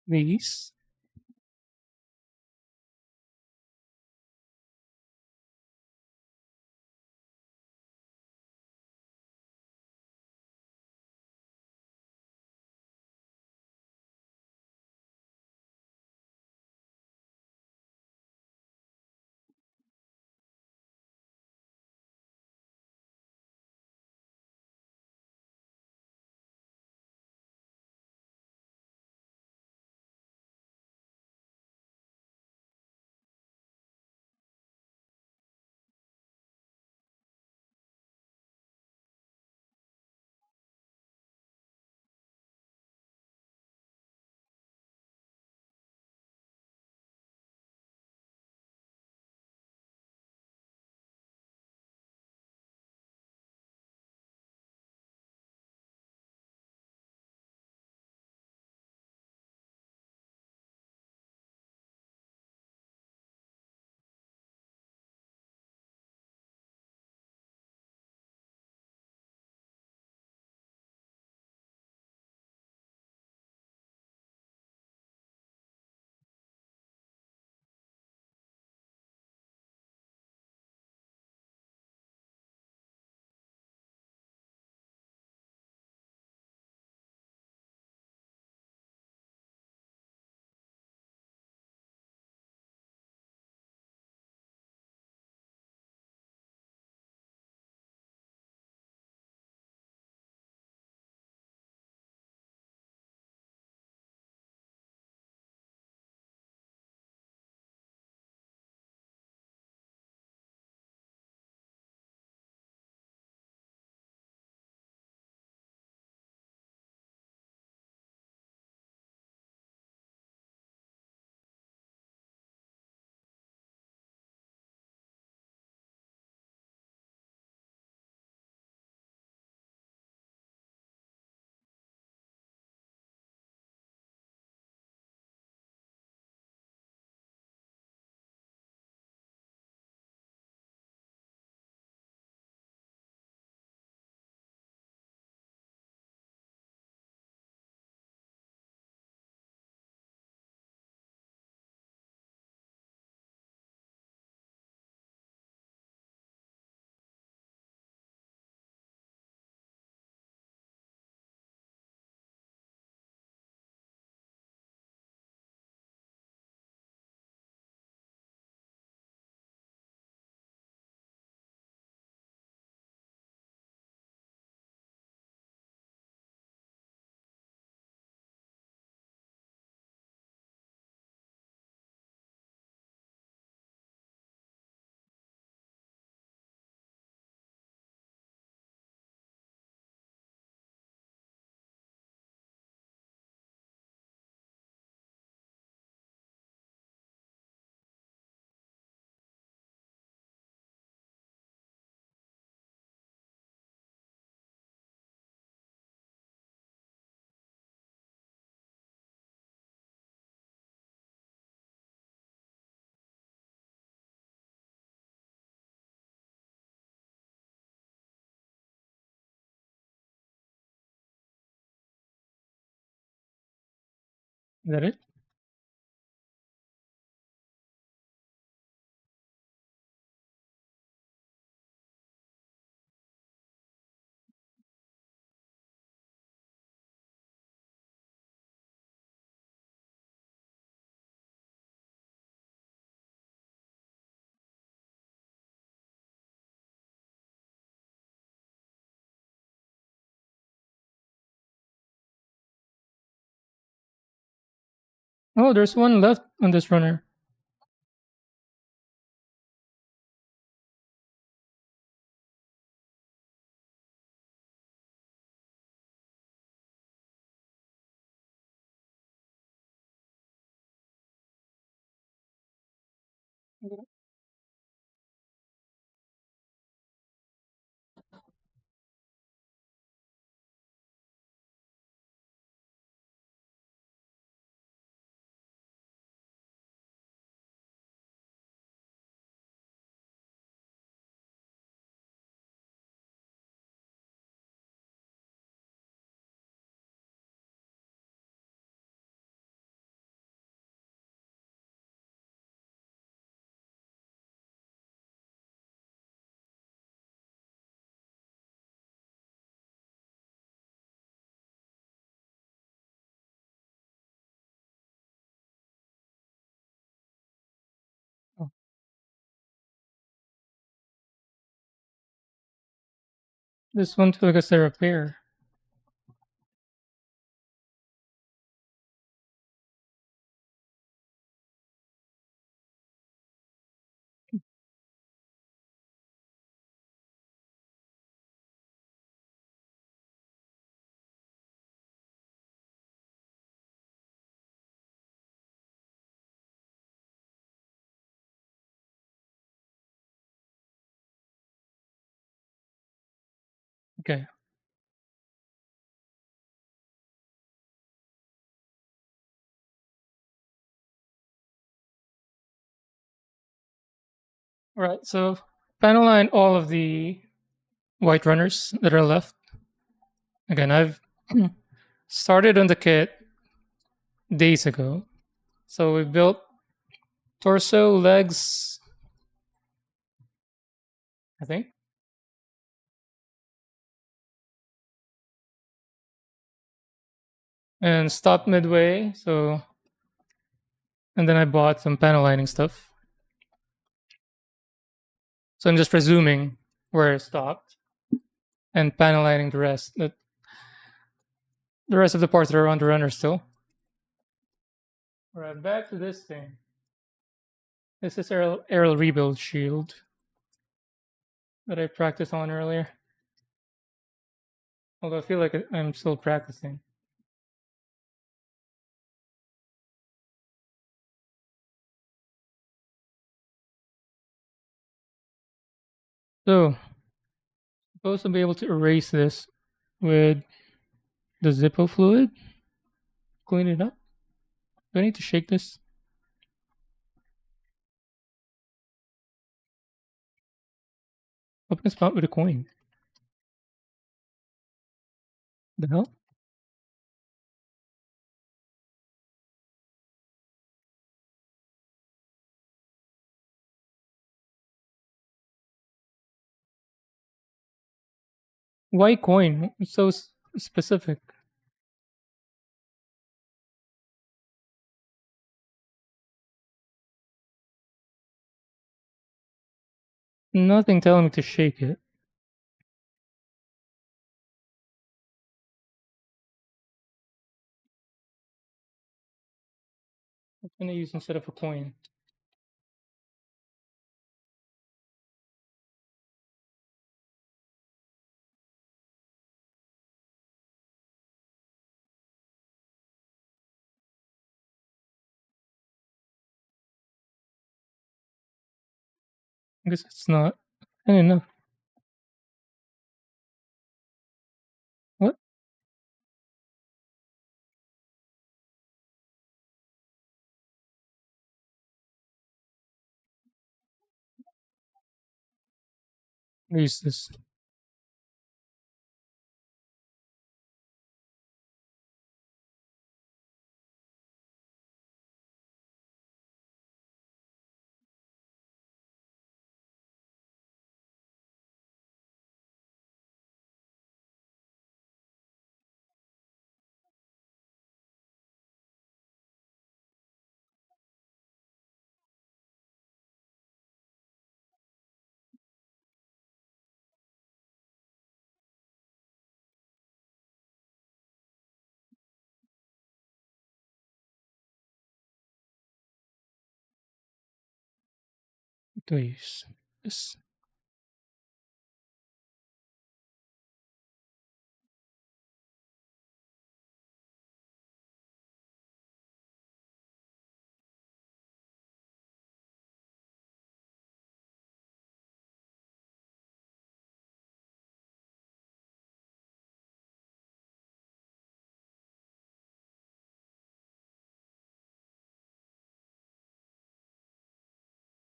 These. Is that it? Oh, there's one left on this runner. Oh, this one took us a repair. Okay. All right. So panel line all of the white runners that are left. Again, I've started on the kit days ago. So we built torso, legs, I think, and stopped midway. So, and then I bought some panel lining stuff. So I'm just presuming where it stopped and panel lining the rest. The rest of the parts that are on the runner still. All right, back to this thing. This is Aerial Rebuild Shield that I practiced on earlier. Although I feel like I'm still practicing. So, supposed to be able to erase this with the Zippo fluid. Clean it up. Do I need to shake this? Open a spot with a coin. The hell? Why coin? It's so specific. Nothing telling me to shake it. What can I use instead of a coin? I guess it's not. I don't know. What? Use this. Do I use this?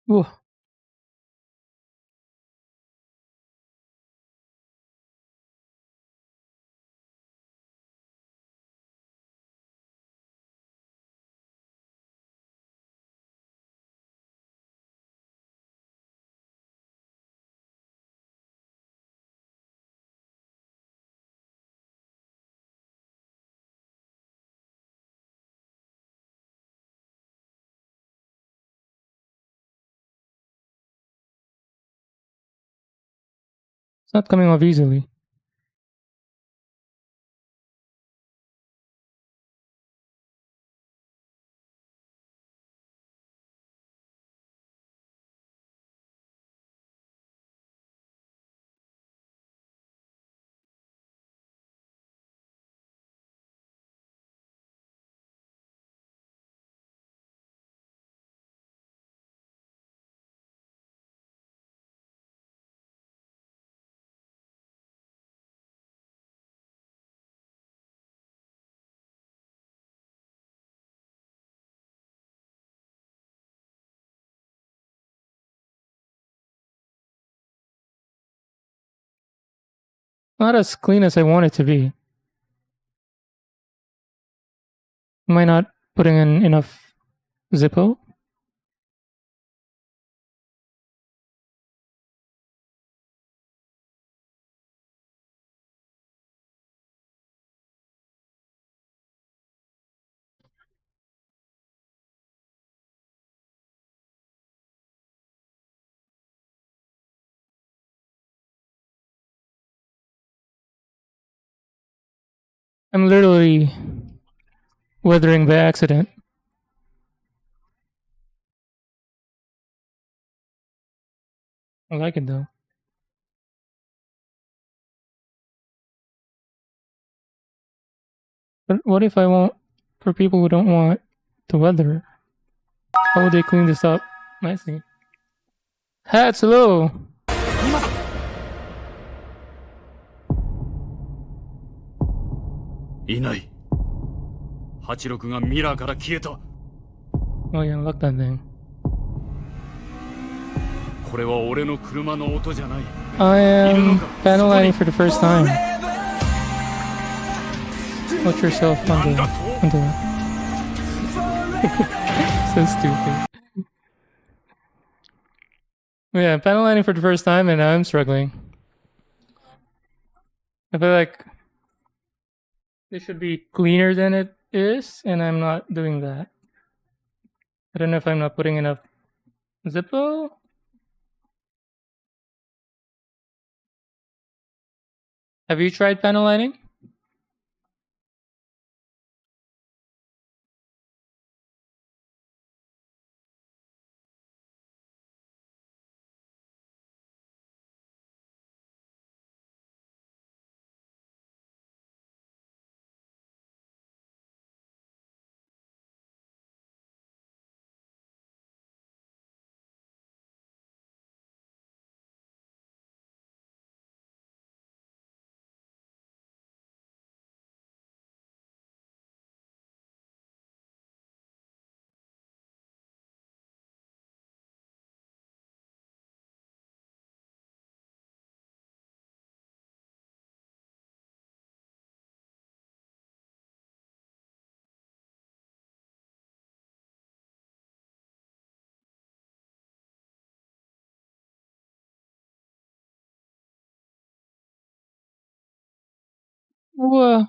Ooh. It's not coming off easily. Not as clean as I want it to be. Am I not putting in enough Zippo? I'm literally weathering by accident. I like it though. But what if I want, for people who don't want the weather, how would they clean this up nicely? Hats, hello! いない。86がミラーから消えた。 Oh yeah, look that thing. これは俺の車の音じゃない。 I am panel lighting for the first time. Put yourself on the so stupid. Yeah, panel lighting for the first time and I'm struggling. I feel like it should be cleaner than it is, and I'm not doing that. I don't know if I'm not putting enough Zippo. Have you tried panel lighting? Whoa.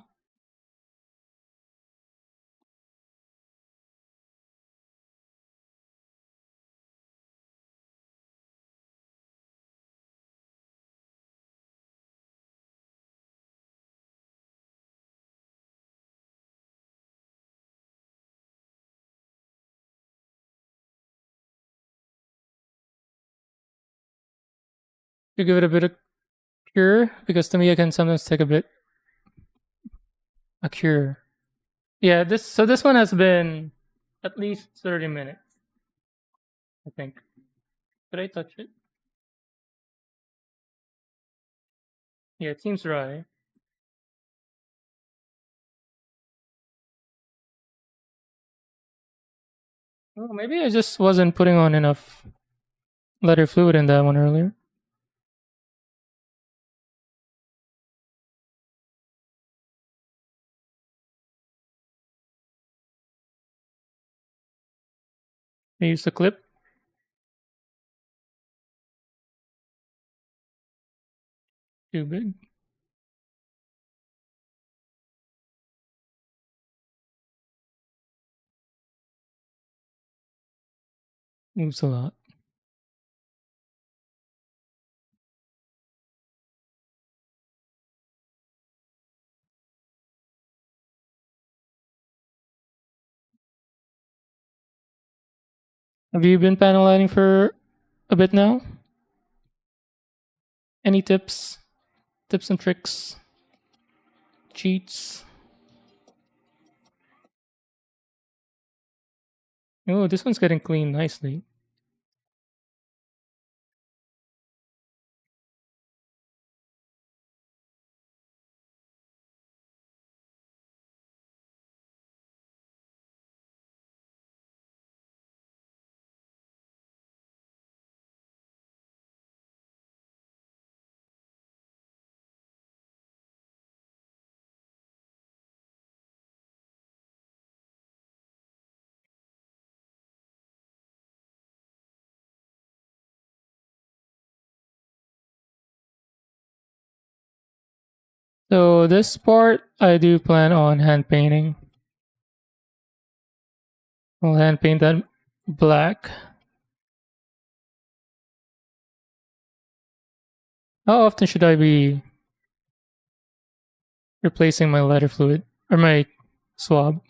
to give it a bit of cure because Tamiya can sometimes take a cure. Yeah, this one has been at least 30 minutes, I think. Did I touch it? Yeah, it seems dry. Oh, maybe I just wasn't putting on enough letter fluid in that one earlier. I used a clip. Too big. Moves a lot. Have you been panel lighting for a bit now? Any tips? Tips and tricks? Cheats? Oh, this one's getting clean nicely. So this part, I do plan on hand painting. I'll hand paint that black. How often should I be replacing my letter fluid or my swab?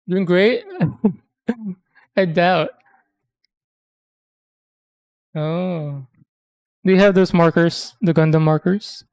Doing great? I doubt. Oh. Do you have those markers? The Gundam markers?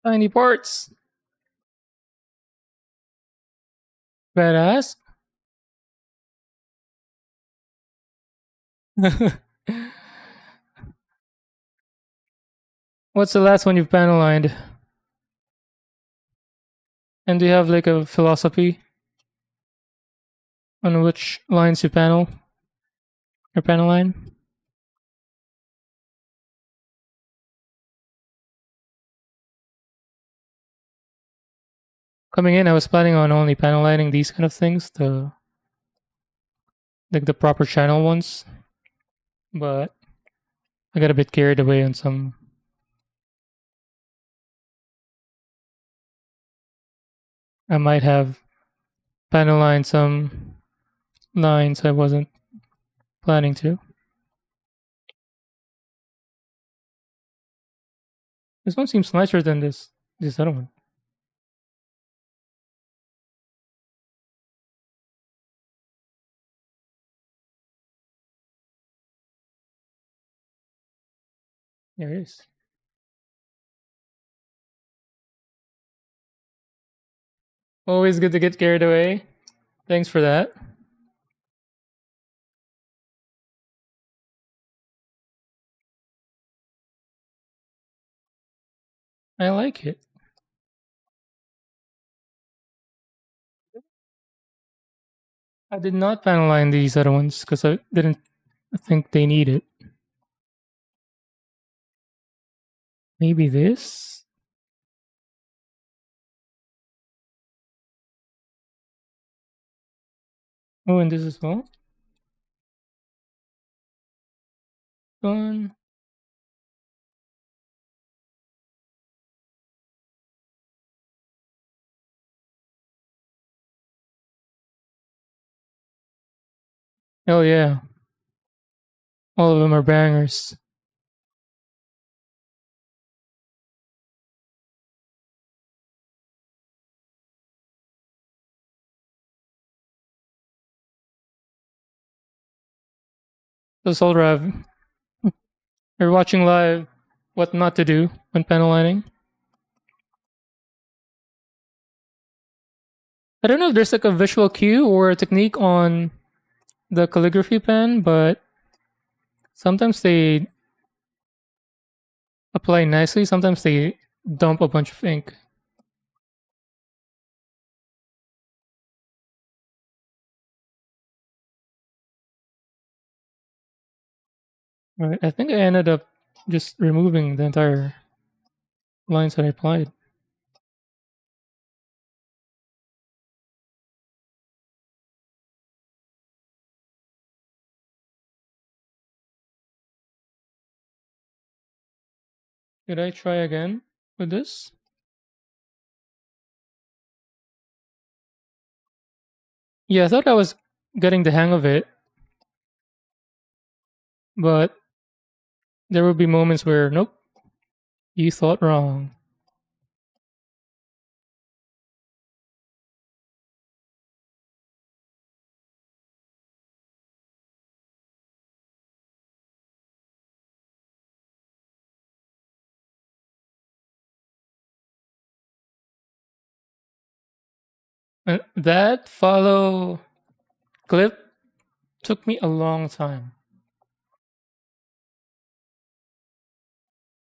Tiny parts. Badass. What's the last one you've panel lined? And do you have like a philosophy on which lines you panel or panel line? Coming in, I was planning on only panel lining these kind of things, the proper channel ones, but I got a bit carried away on some. I might have panel lined some lines I wasn't planning to. This one seems nicer than this other one. There it is. Always good to get carried away. Thanks for that. I like it. I did not panel line these other ones because I didn't think they need it. Maybe this? Oh, and this as well? Fun. Oh yeah. All of them are bangers. So Solrav, you're watching live. What not to do when panel lining? I don't know if there's like a visual cue or a technique on the calligraphy pen, but sometimes they apply nicely. Sometimes they dump a bunch of ink. Right. I think I ended up just removing the entire lines that I applied. Should I try again with this? Yeah, I thought I was getting the hang of it, but there will be moments where, nope, you thought wrong. And that follow clip took me a long time.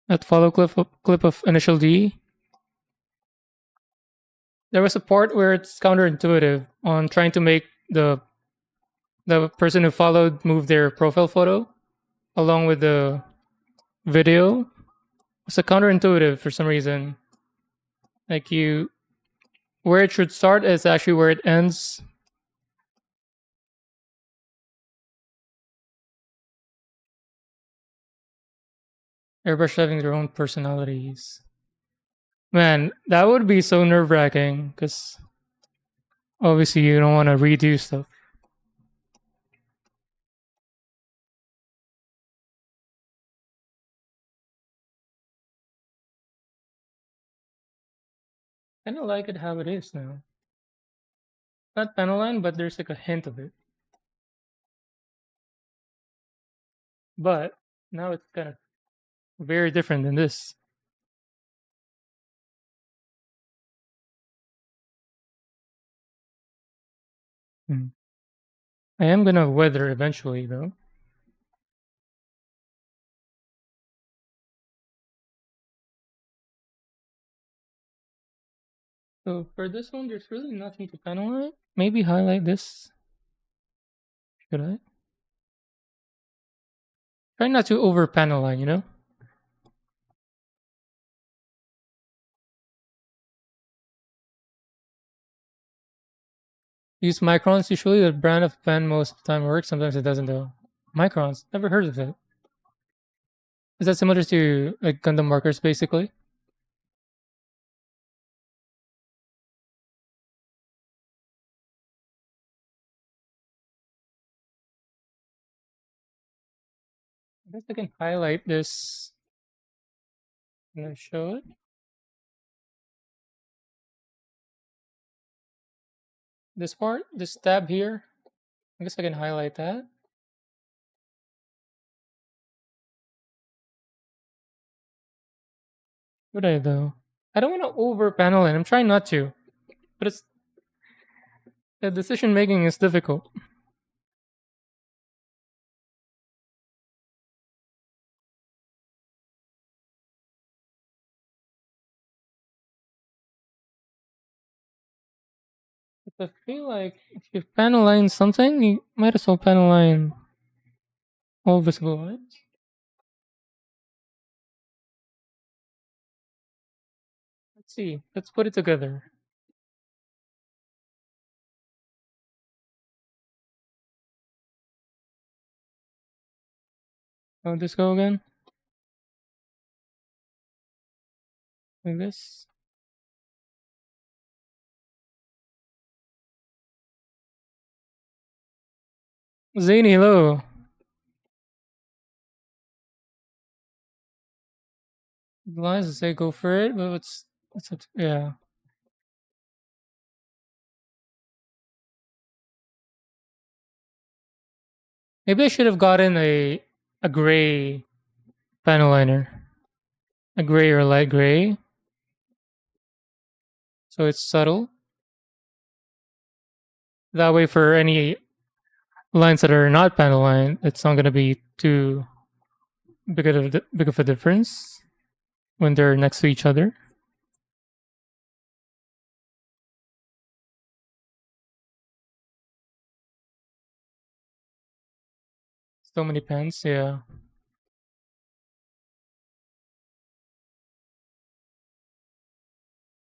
That follow clip of Initial D. There was a part where it's counterintuitive on trying to make the person who followed move their profile photo along with the video. It's a counterintuitive for some reason. Like you, where it should start is actually where it ends. Airbrush having their own personalities. Man, that would be so nerve wracking because obviously you don't want to redo stuff. I kind of like it how it is now. Not panel line, but there's like a hint of it. But now it's kind of very different than this. Hmm. I am gonna weather eventually though. So for this one, there's really nothing to panelize. Maybe highlight this. Should I? Try not to over panelize, you know? Use microns. Usually the brand of pen most of the time works. Sometimes it doesn't though. Microns. Never heard of it. Is that similar to like Gundam markers basically? I guess I can highlight this. I'm gonna show it. This part, this tab here. I guess I can highlight that. Would I though? I don't want to over panel it. I'm trying not to, but it's the decision making is difficult. But I feel like if you panel line something, you might as well panel line all visible lines. Let's see. Let's put it together. How this go again? Like this. Zany, hello. The lines say go for it, but what's up? Yeah. Maybe I should have gotten a gray panel liner, a gray or light gray, so it's subtle. That way, for any lines that are not panel line, it's not going to be too big of a difference when they're next to each other. So many pens, yeah.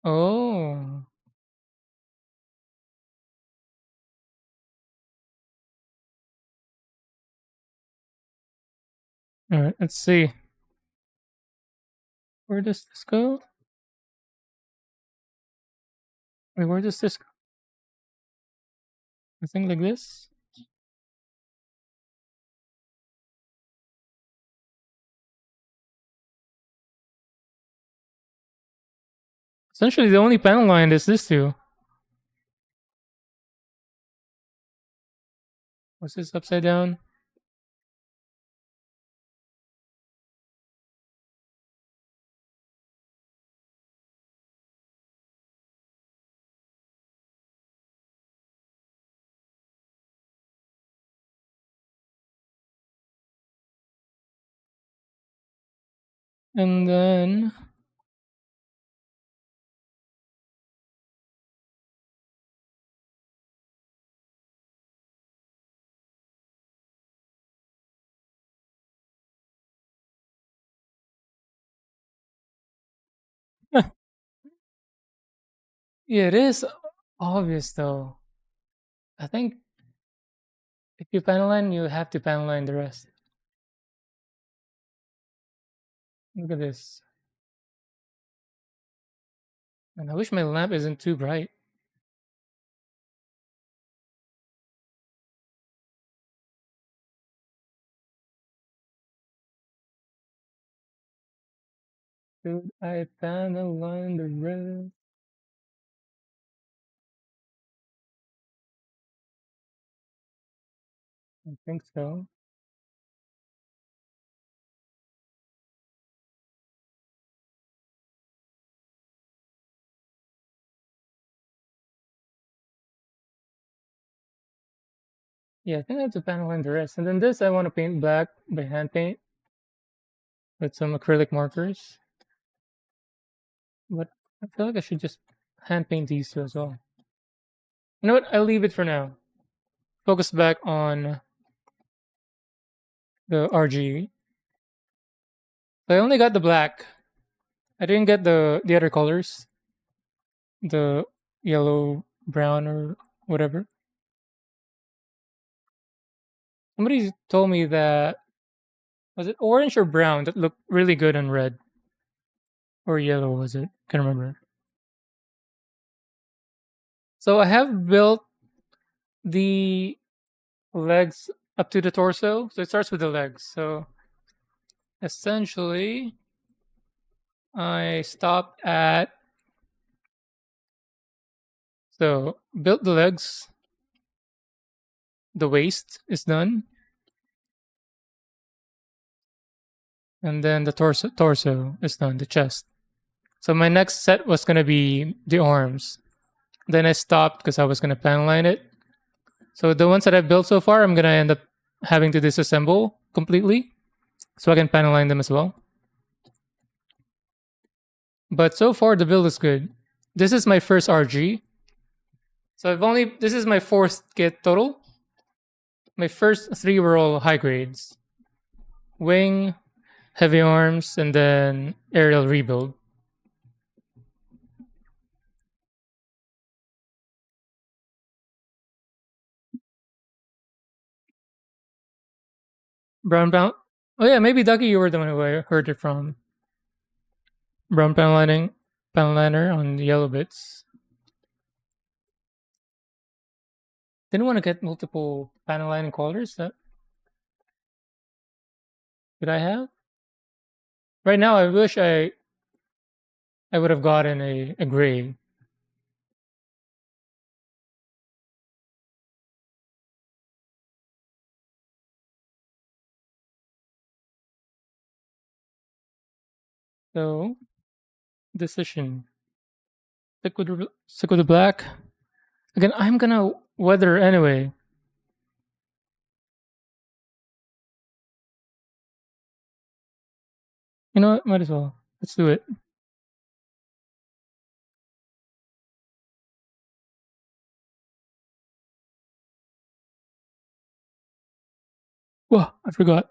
Oh, all right. Let's see. Where does this go? Wait, where does this go? I think like this. Essentially, the only panel line is this two. What's this upside down? And then yeah, it is obvious though. I think if you panel line, you have to panel line the rest. Look at this. And I wish my lamp isn't too bright. Should I panel line the rest? I think so. Yeah, I think I have to panel line the rest. And then this I want to paint black by hand paint with some acrylic markers. But I feel like I should just hand paint these two as well. You know what? I'll leave it for now. Focus back on the RG. I only got the black. I didn't get the other colors. The yellow, brown, or whatever. Somebody told me that was it orange or brown that looked really good on red, or yellow was it? Can't remember. So I have built the legs up to the torso. So it starts with the legs. So essentially, I stopped at so built the legs. The waist is done, and then the torso is done. The chest. So my next set was gonna be the arms. Then I stopped because I was gonna panel line it. So the ones that I've built so far, I'm gonna end up having to disassemble completely, so I can panel line them as well. But so far the build is good. This is my first RG. So this is my fourth kit total. My first three were all high grades. Wing, heavy arms, and then aerial rebuild. Brown bound. Oh yeah, maybe Ducky, you were the one who I heard it from. Brown panel liner on the yellow bits. Didn't want to get multiple panel lining colors. That did I have? Right now, I wish I would have gotten a gray. So, decision. Stick with the black. Again, I'm gonna weather anyway. You know what? Might as well. Let's do it. Whoa, I forgot.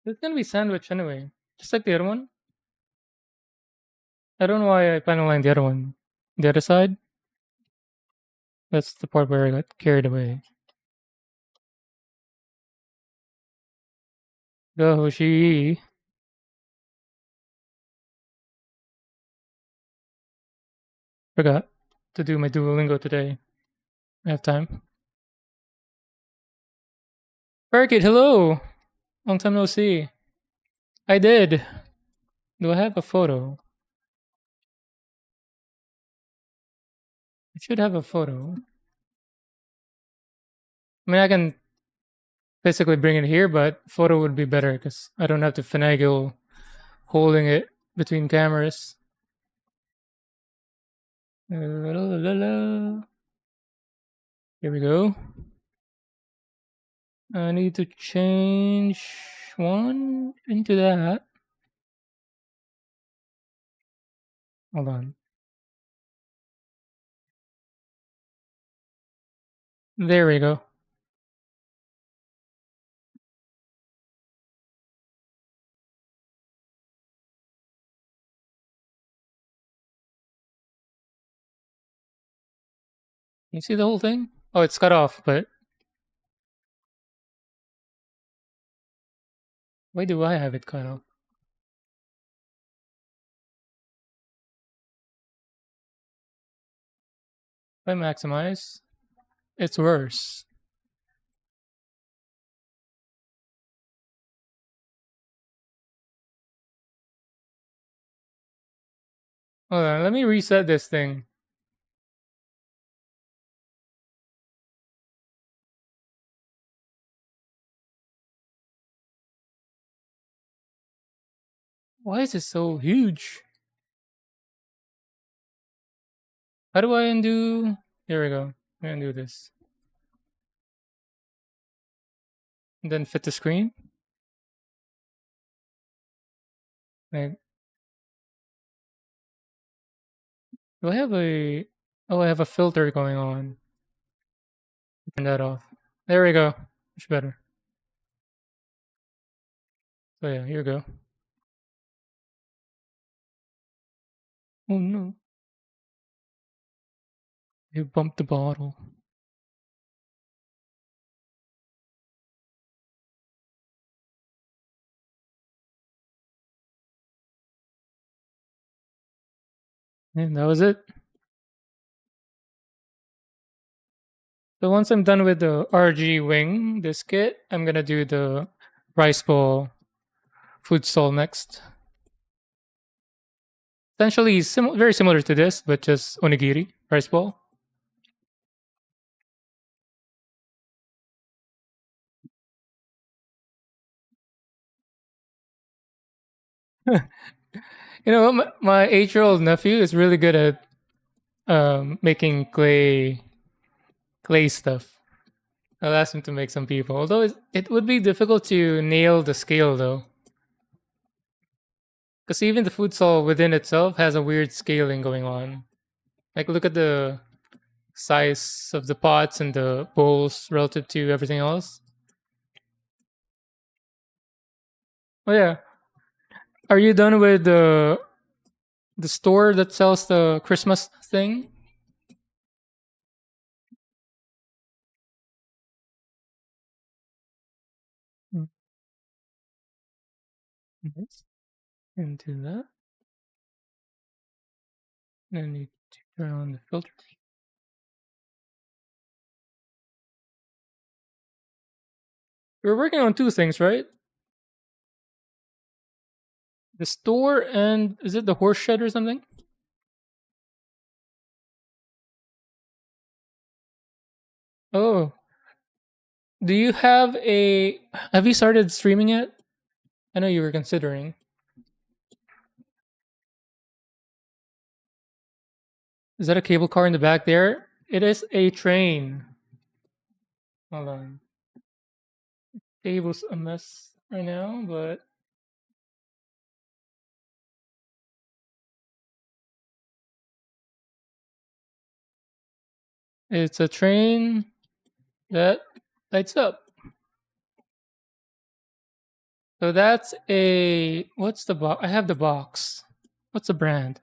It's gonna be sandwich anyway, just like the other one. I don't know why I panel line the other one. The other side. That's the part where I got carried away. Go Hoshi. Forgot to do my Duolingo today. I have time. Barricade, hello! Long time no see. I did. Do I have a photo? I should have a photo. I mean, I can physically bring it here, but photo would be better because I don't have to finagle holding it between cameras. Here we go. I need to change one into that. Hold on. There we go. You see the whole thing? Oh, it's cut off, but why do I have it cut off? If I maximize, it's worse. Hold on, let me reset this thing. Why is it so huge? How do I undo? There we go. I undo this. And then fit the screen. Like, do I have a? Oh, I have a filter going on. Turn that off. There we go. Much better. So yeah, here we go. Oh no! You bumped the bottle. And that was it. So once I'm done with the RG wing, this kit, I'm gonna do the rice ball food stall next. Essentially, very similar to this, but just onigiri rice ball. You know, my 8-year-old nephew is really good at making clay stuff. I'll ask him to make some people. Although it would be difficult to nail the scale though, because even the food stall within itself has a weird scaling going on. Like look at the size of the pots and the bowls relative to everything else. Oh yeah, are you done with the store that sells the Christmas thing? Mm, yes. Into that. Then you turn on the filter. We're working on two things, right? The store and is it the horse shed or something? Oh, do you have a? Have you started streaming yet? I know you were considering. Is that a cable car in the back there? It is a train. Hold on. Cable's a mess right now, but it's a train that lights up. So that's a what's the box? I have the box. What's the brand?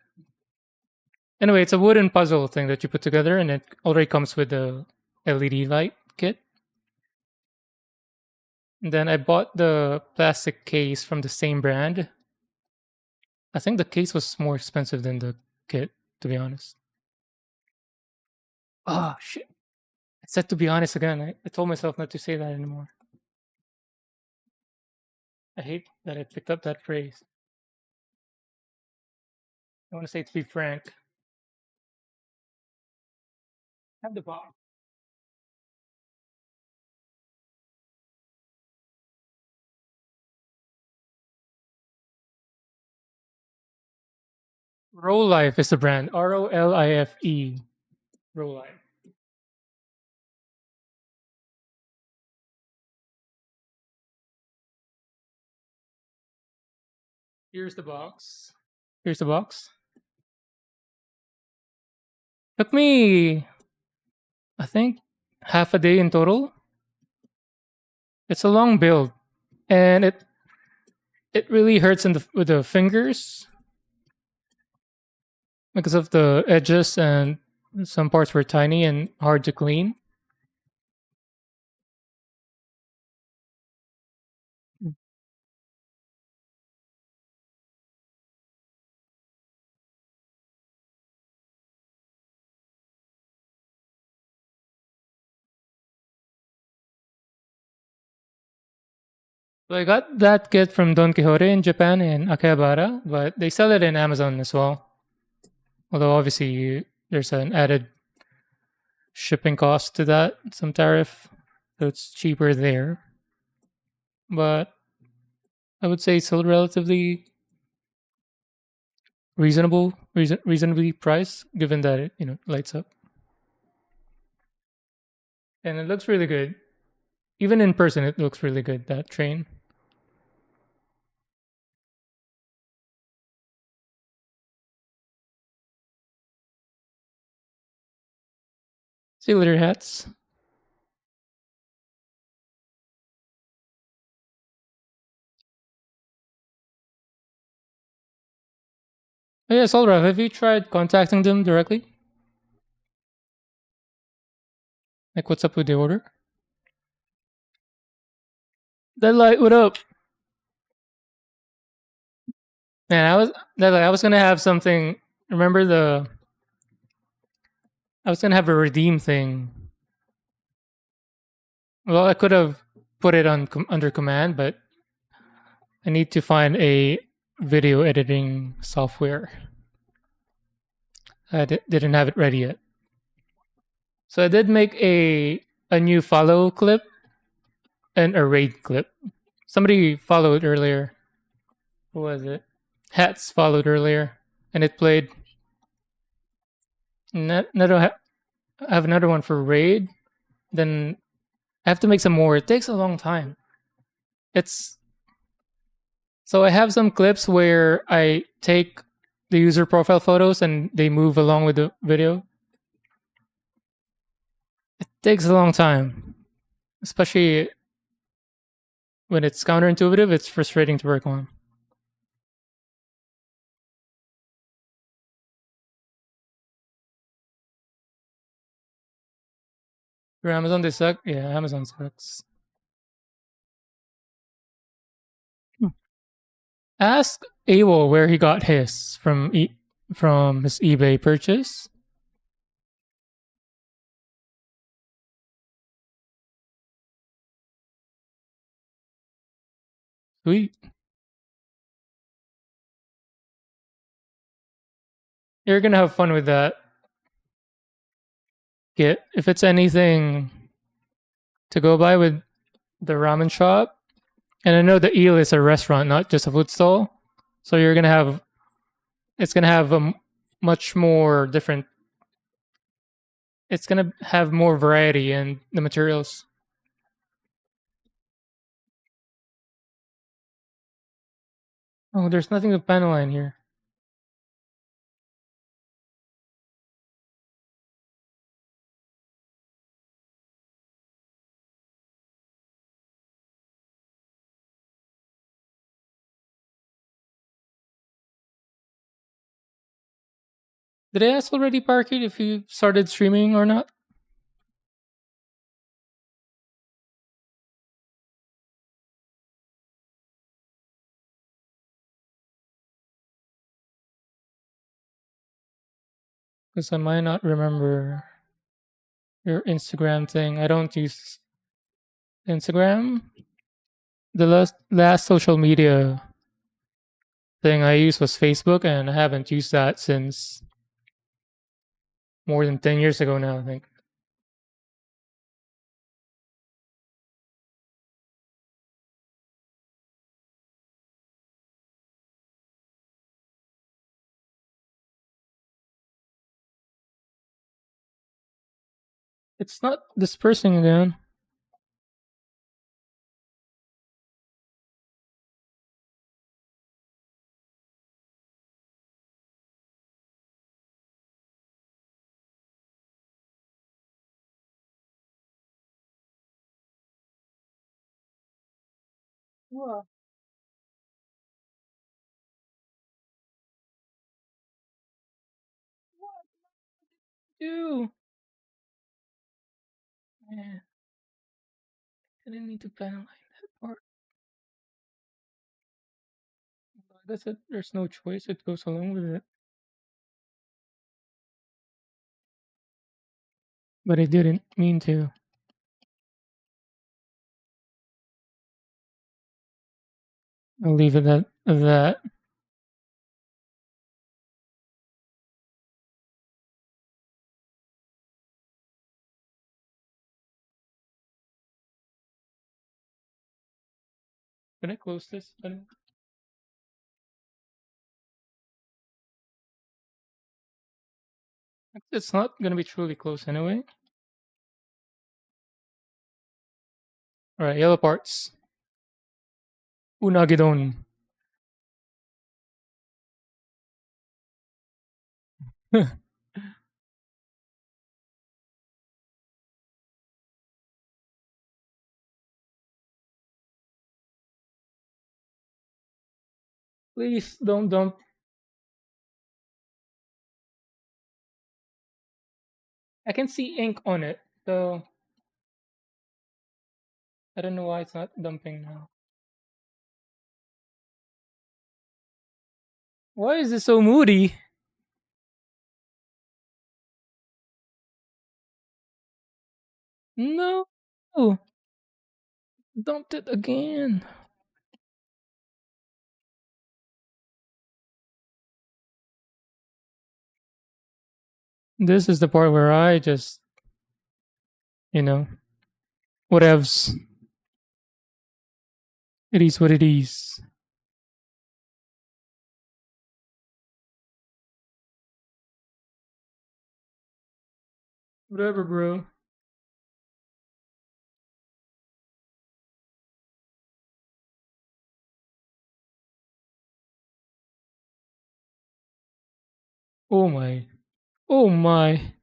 Anyway, it's a wooden puzzle thing that you put together, and it already comes with the LED light kit. And then I bought the plastic case from the same brand. I think the case was more expensive than the kit, to be honest. Oh shit! I said to be honest again. I told myself not to say that anymore. I hate that I picked up that phrase. I want to say to be frank. Have the box. Rolife is the brand. ROLIFE. Rolife. Here's the box. Here's the box. Took me, I think, half a day in total. It's a long build, and it really hurts with the fingers because of the edges, and some parts were tiny and hard to clean. So I got that kit from Don Quixote in Japan in Akihabara, but they sell it in Amazon as well. Although obviously there's an added shipping cost to that, some tariff, so it's cheaper there. But I would say still relatively reasonably priced, given that it lights up and it looks really good. Even in person, it looks really good. That train. See you later, hats. Oh yeah, Solrav, have you tried contacting them directly? Like, what's up with the order? Deadlight, what up? Man, I was gonna have something. Remember I was gonna have a redeem thing. Well, I could have put it on under command, but I need to find a video editing software. I didn't have it ready yet. So I did make a new follow clip and a raid clip. Somebody followed earlier. Who was it? Hats followed earlier, and it played. I have another one for raid. Then I have to make some more. It takes a long time. It's so I have some clips where I take the user profile photos and they move along with the video. It takes a long time, especially when it's counterintuitive. It's frustrating to work on. For Amazon, they suck. Yeah, Amazon sucks. Ask AWOL where he got his from his eBay purchase. Sweet. You're gonna have fun with that. Get if it's anything to go by with the ramen shop, and I know the eel is a restaurant, not just a food stall. So you're gonna have it's gonna have a much more different. It's gonna have more variety in the materials. Oh, there's nothing to Panaline here. Did I ask already, Parkit, if you started streaming or not? Because I might not remember your Instagram thing. I don't use Instagram. The last social media thing I used was Facebook, and I haven't used that since more than 10 years ago now, I think. It's not dispersing again. What? What do? Man, I didn't need to penalize that part. That's it. There's no choice. It goes along with it. But I didn't mean to. I'll leave it at that. Can I close this? It's not gonna be truly close anyway. Alright, yellow parts. Unagidon. Please don't dump. I can see ink on it, so I don't know why it's not dumping now. Why is it so moody? No! Dumped it again. This is the part where I just, whatevs. It is what it is. Whatever, bro. Oh my. Oh my.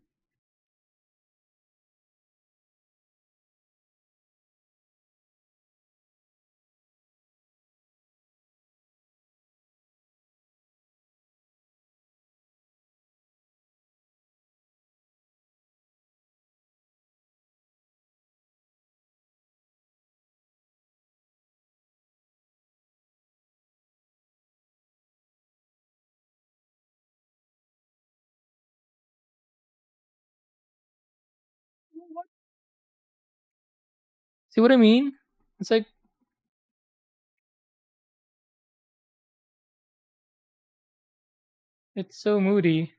What? See what I mean? It's like it's so moody.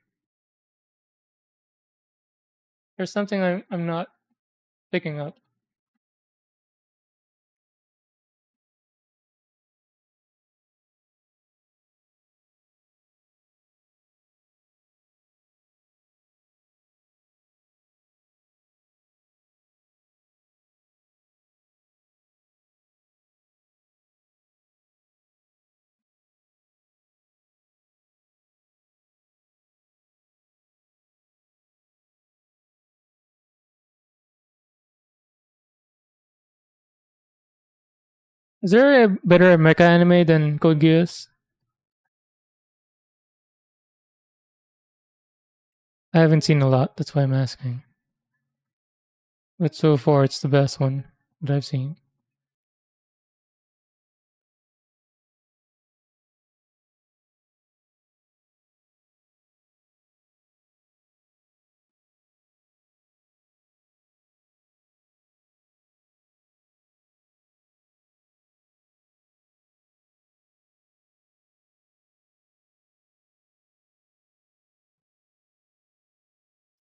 There's something I'm not picking up. Is there a better mecha anime than Code Geass? I haven't seen a lot, that's why I'm asking. But so far, it's the best one that I've seen.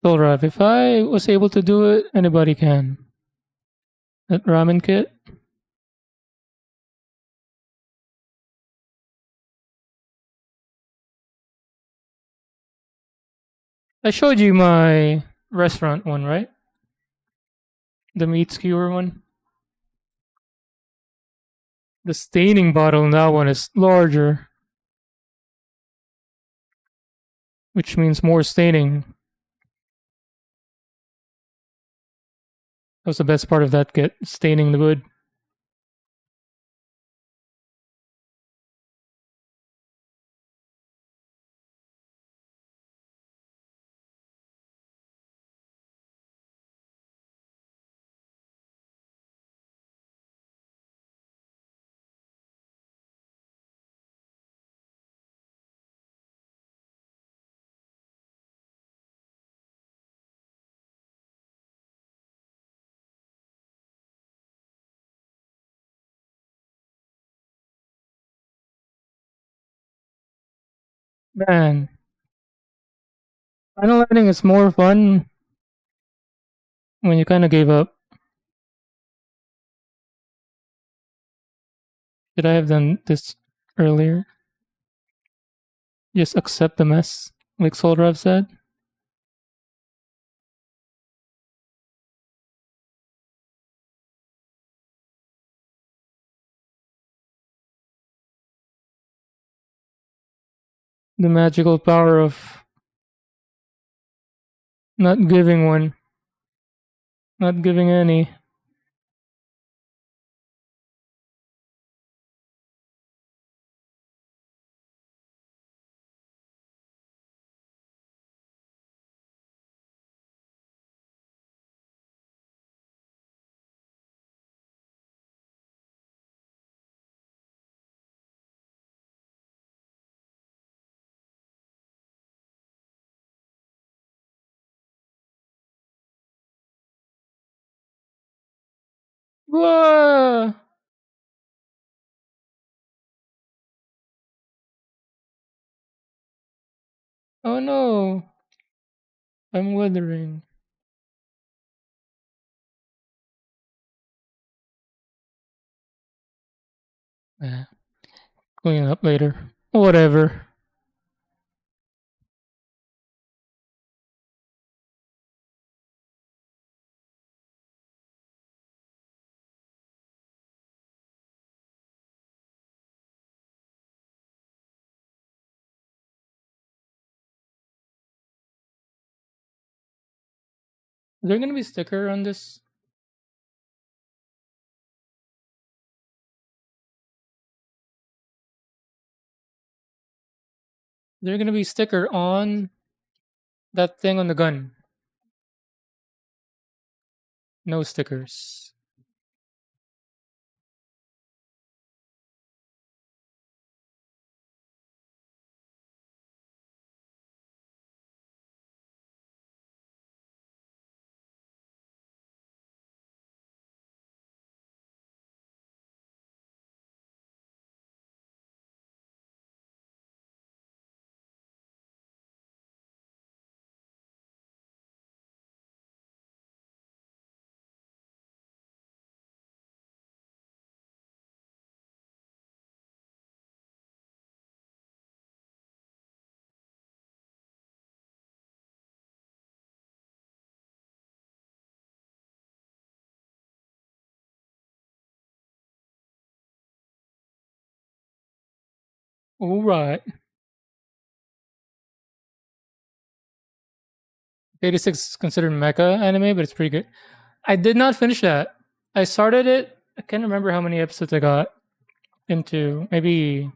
Soul Rev, if I was able to do it, anybody can. That ramen kit? I showed you my restaurant one, right? The meat skewer one. The staining bottle in that one is larger, which means more staining. That was the best part of that kit, staining the wood. Man, final ending is more fun when you kind of gave up. Should I have done this earlier? Just accept the mess, like Soldrav said. The magical power of not giving one, not giving any. Whoa! Oh no! I'm withering. Eh, clean up later. Whatever. Is there gonna be a sticker on this? Is there gonna be a sticker on that thing on the gun? No stickers. Alright. 86 is considered mecha anime, but it's pretty good. I did not finish that. I started it. I can't remember how many episodes I got into. Maybe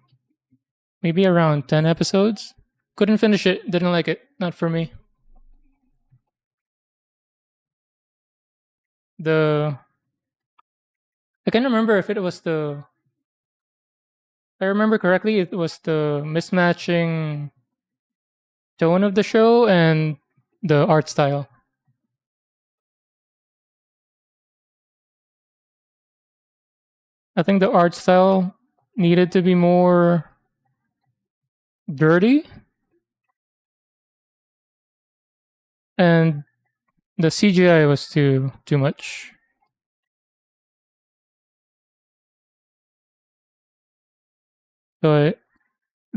around 10 episodes. Couldn't finish it. Didn't like it. Not for me. The I can't remember if it was the. If I remember correctly, it was the mismatching tone of the show and the art style. I think the art style needed to be more dirty, and the CGI was too much. So I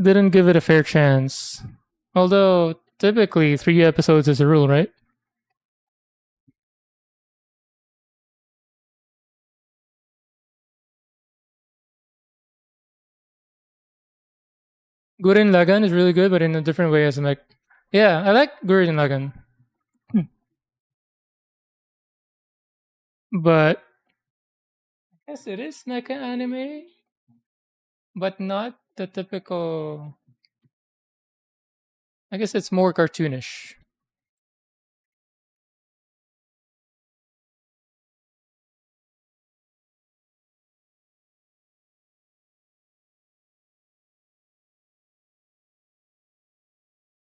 didn't give it a fair chance. Although typically 3 episodes is a rule, right? Gurren Lagann is really good, but in a different way. As I'm like, yeah, I like Gurren Lagann, but I guess it is mecha anime, but not the typical. I guess it's more cartoonish.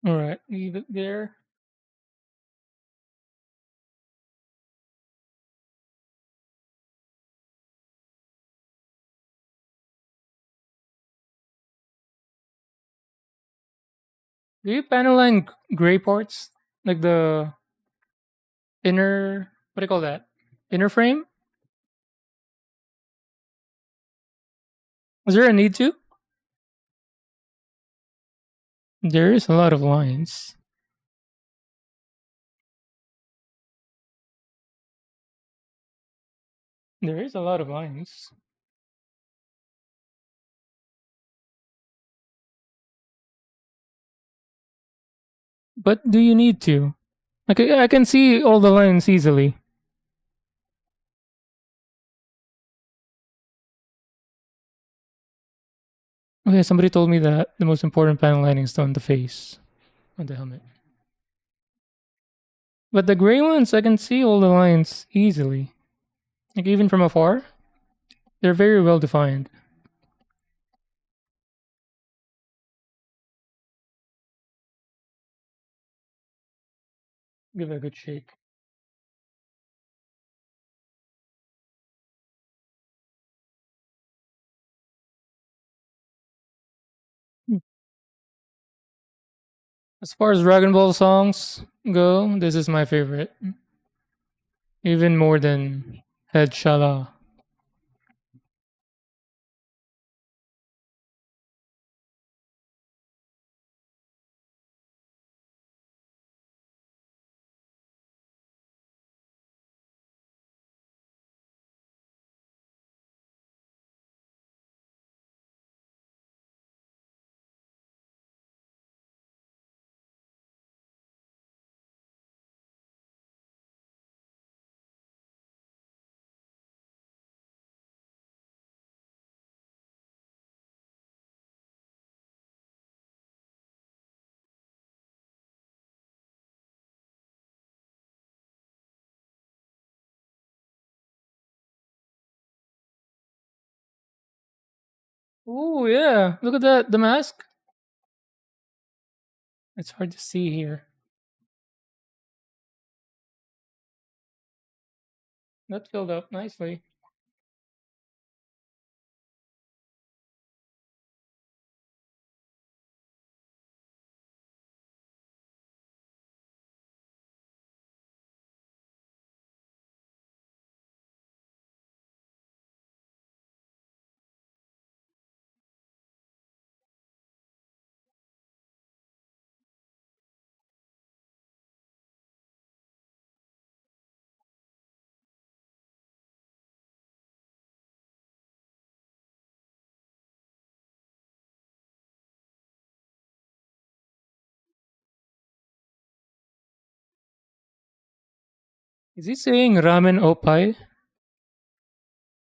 All right, leave it there. Do you panel line gray parts? Like the inner, what do you call that? Inner frame? Is there a need to? There is a lot of lines. There is a lot of lines. But do you need to? Like I can see all the lines easily. Okay, somebody told me that the most important panel lining is on the face, on the helmet. But the gray ones, I can see all the lines easily. Like even from afar, they're very well defined. Give it a good shake. Hmm. As far as Dragon Ball songs go, this is my favorite. Even more than Head Shala. Oh yeah, look at that, the mask. It's hard to see here. That filled up nicely. Is he saying ramen opai?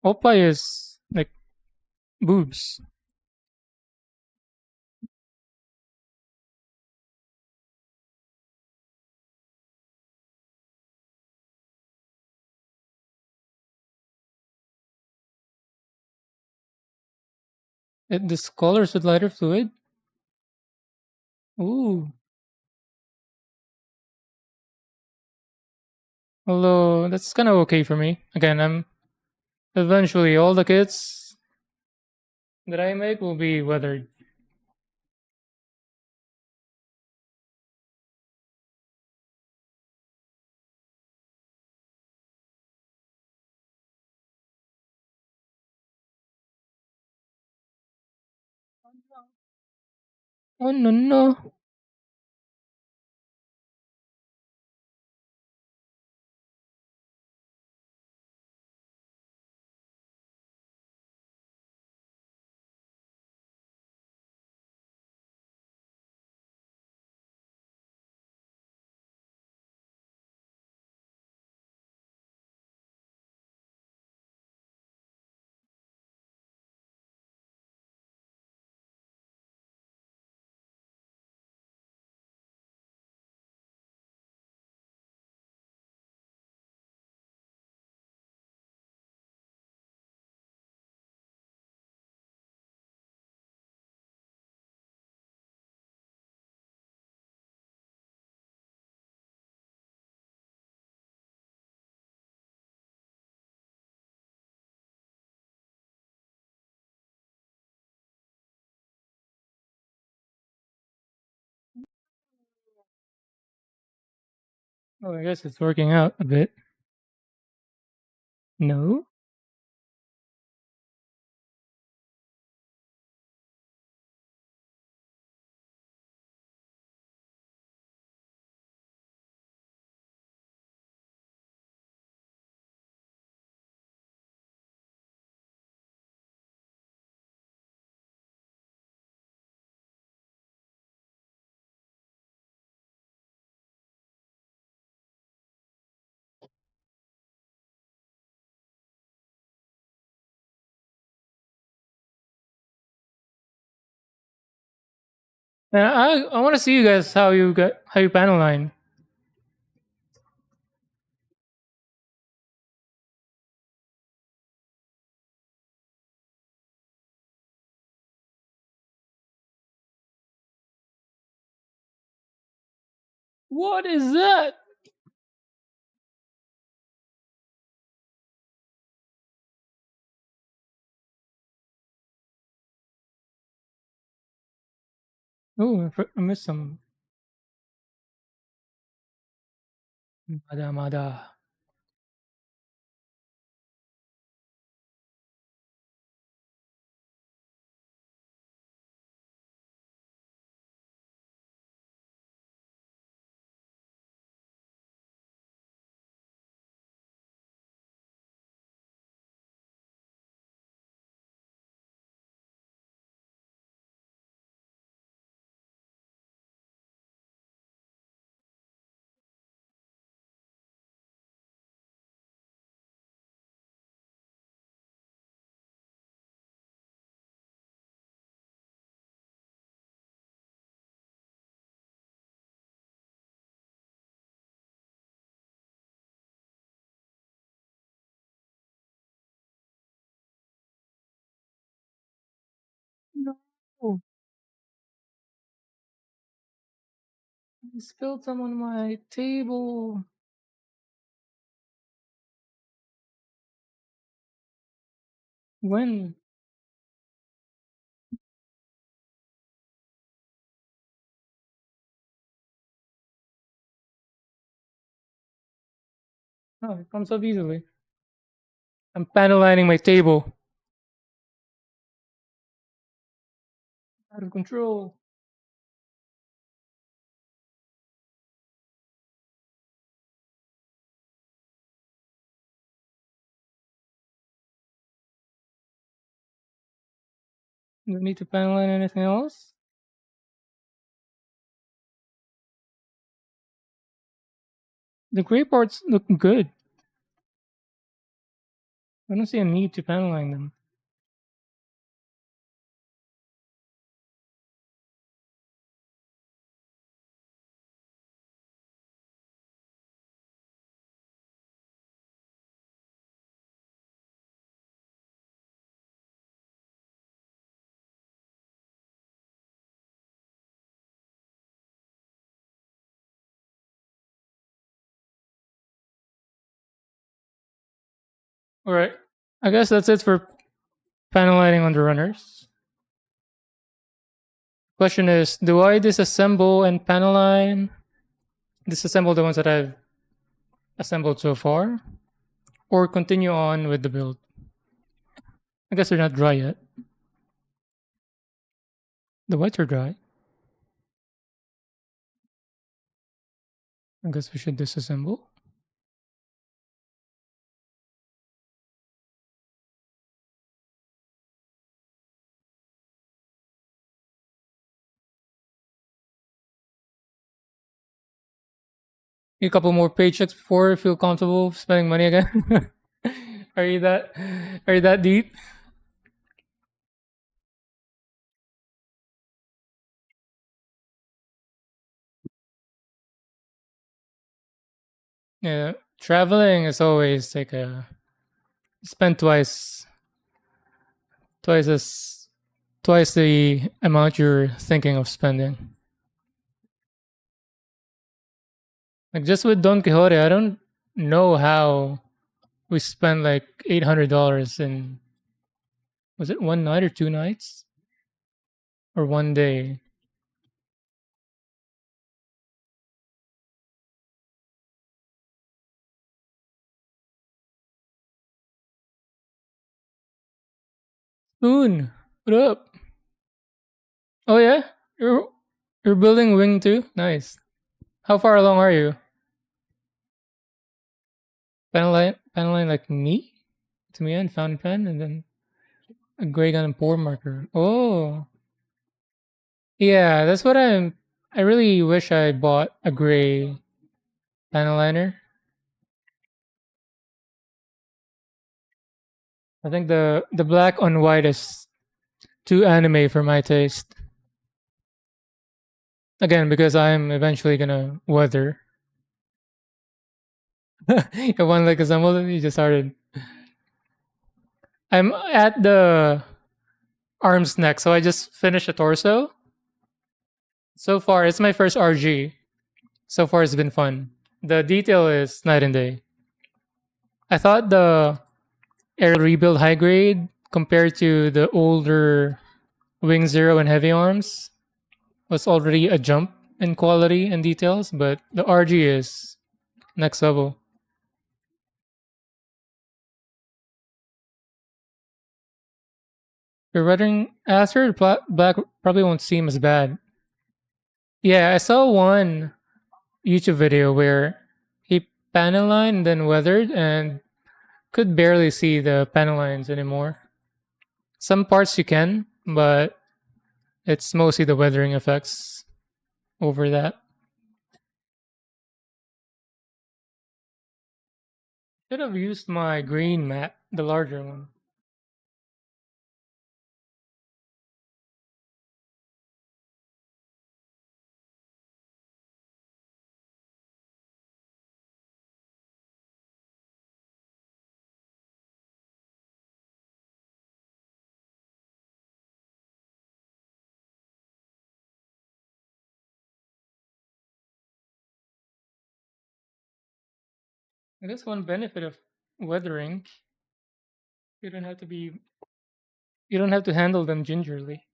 Opai is like boobs. It discolors with lighter fluid. Ooh. Although that's kind of okay for me. Again, I'm eventually all the kits that I make will be weathered. Oh no no. Oh, I guess it's working out a bit. No? And I want to see you guys how you panel line. What is that? Oh, I missed some. Mada mada. No. I spilled some on my table. When? Oh, it comes up easily. I'm panel lining my table. Out of control. Do I need to panel line anything else? The gray parts look good. I don't see a need to panel line them. Alright. I guess that's it for panel lighting on the runners. Question is, do I disassemble and panel line? Disassemble the ones that I've assembled so far? Or continue on with the build? I guess they're not dry yet. The whites are dry. I guess we should disassemble. A couple more paychecks before I feel comfortable spending money again. Are you that? Are you that deep? Yeah, traveling is always like a spend twice as twice the amount you're thinking of spending. Like just with Don Quixote, I don't know how we spent like $800 in, was it one night or 2 nights or one day? Spoon, what up? Oh yeah, you're building wing too. Nice. How far along are you? Panel line like me, to me, and fountain pen, and then a gray gun and pour marker. Oh, yeah, that's what I'm. I really wish I bought a gray panel liner. I think the black on white is too anime for my taste. Again, because I'm eventually gonna weather. You one like assembled it, you just started. I'm at the arms neck, so I just finished a torso. So far, it's my first RG. So far, it's been fun. The detail is night and day. I thought the aerial rebuild high grade compared to the older Wing Zero and Heavy Arms was already a jump in quality and details, but the RG is next level. Your weathering after black probably won't seem as bad. Yeah, I saw one YouTube video where he panel lined and then weathered and could barely see the panel lines anymore. Some parts you can, but it's mostly the weathering effects over that. Should have used my green mat, the larger one. I guess one benefit of weathering, you don't have to be you don't have to handle them gingerly.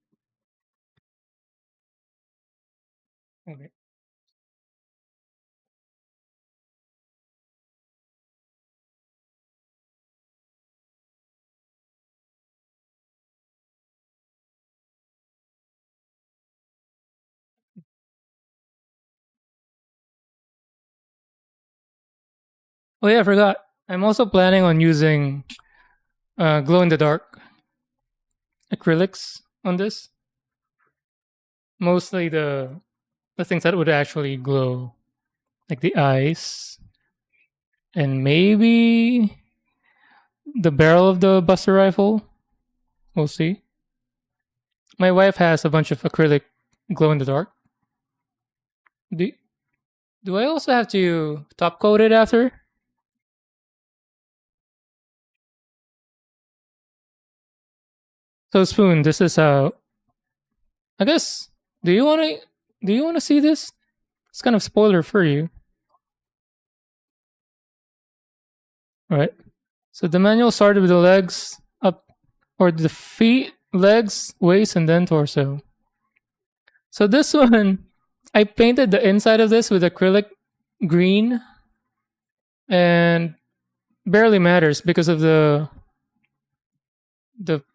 Okay. Oh yeah, I forgot. I'm also planning on using glow in the dark acrylics on this. Mostly the things that would actually glow, like the eyes and maybe the barrel of the Buster rifle. We'll see. My wife has a bunch of acrylic glow in the dark. Do, do I also have to top coat it after? So Spoon, this is how. I guess. Do you want to? Do you want to see this? It's kind of spoiler for you. All right. So the manual started with the legs up, or the feet, legs, waist, and then torso. So this one, I painted the inside of this with acrylic green, and barely matters because of the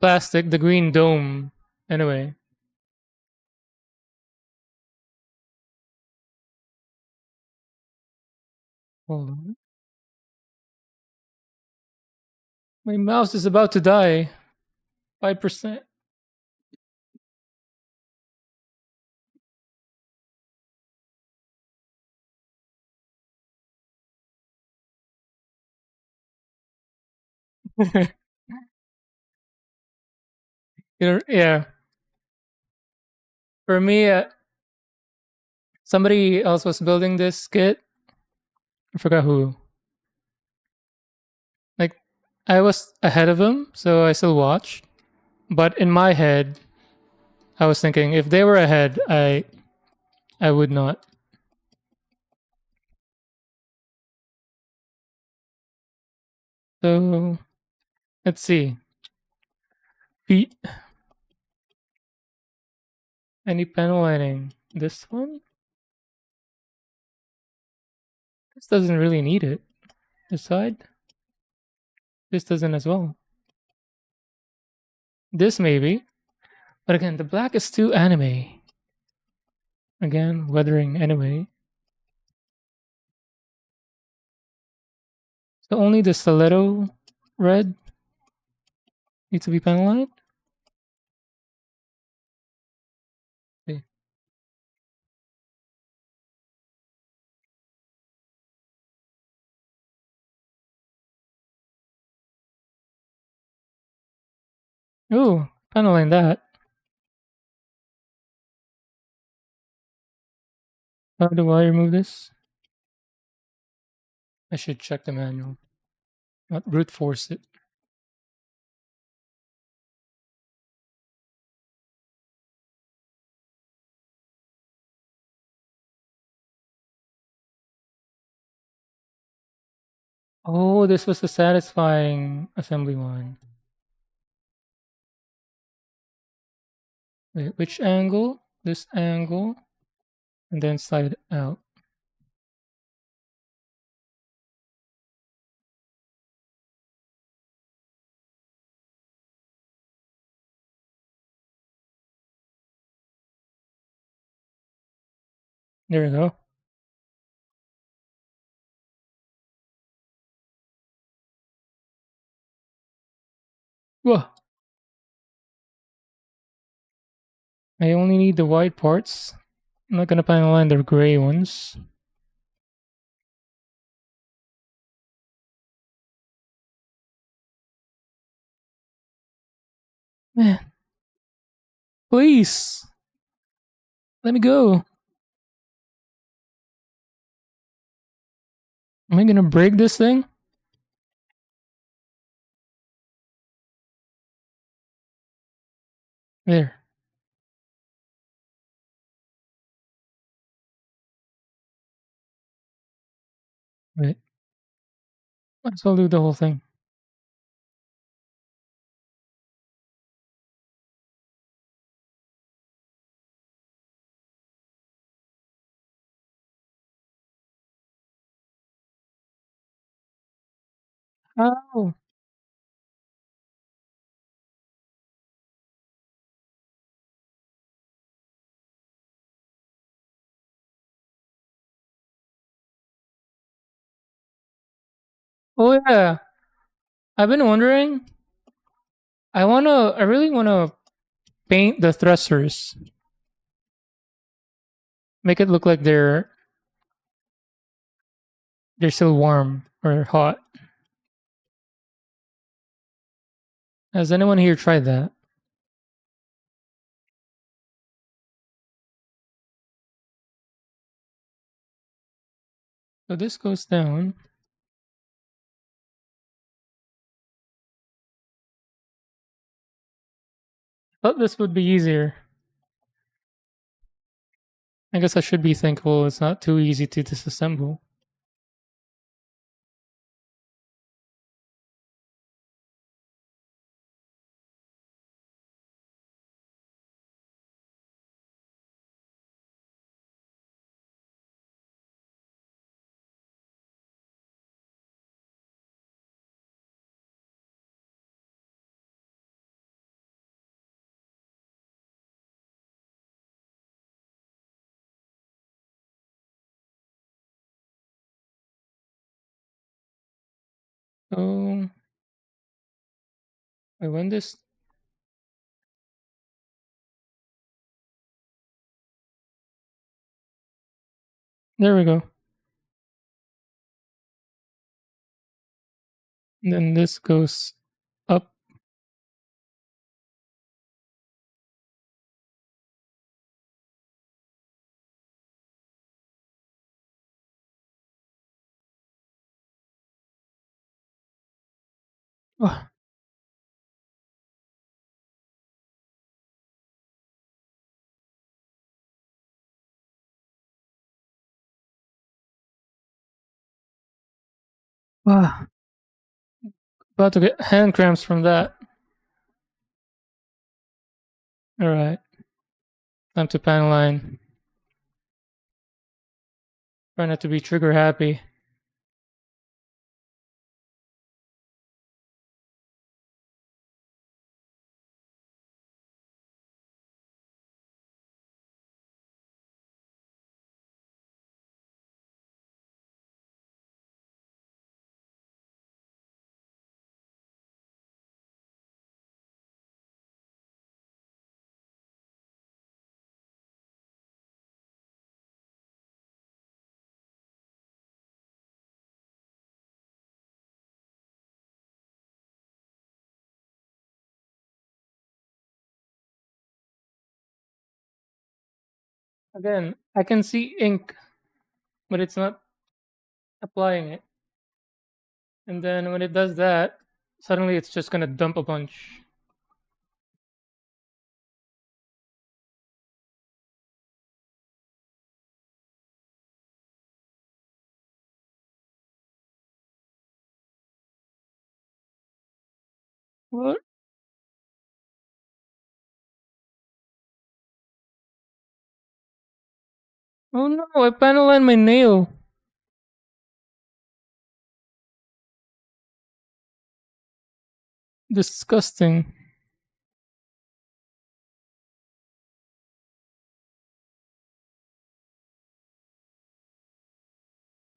plastic, the green dome. Anyway, hold on. My mouse is about to die. 5%. Yeah. For me, somebody else was building this kit. I forgot who. Like, I was ahead of him, so I still watched. But in my head, I was thinking if they were ahead, I would not. So let's see. Feet. Any panel lining? This one? This doesn't really need it. This side? This doesn't as well. This maybe. But again, the black is too anime. Again, weathering anyway. So only the stiletto red needs to be penalized? Okay. Ooh, penalizing that. How do I remove this? I should check the manual. Not brute force it. Oh, this was the satisfying assembly one. Wait, which angle? This angle. And then slide it out. There we go. Whoa. I only need the white parts. I'm not gonna penalize the gray ones. Man. Please. Let me go. Am I gonna break this thing? There. Wait. Might as well do the whole thing. Oh. Oh yeah. I've been wondering. I really wanna paint the thrusters. Make it look like they're still warm or hot. Has anyone here tried that? So this goes down. Thought this would be easier. I guess I should be thankful it's not too easy to disassemble. So when this there we go. And then this goes up. Oh, ah, about to get hand cramps from that. Alright. Time to pan line. Try not to be trigger happy. Again, I can see ink, but it's not applying it. And then when it does that, suddenly it's just gonna dump a bunch. What? Oh no, I panel on my nail. Disgusting.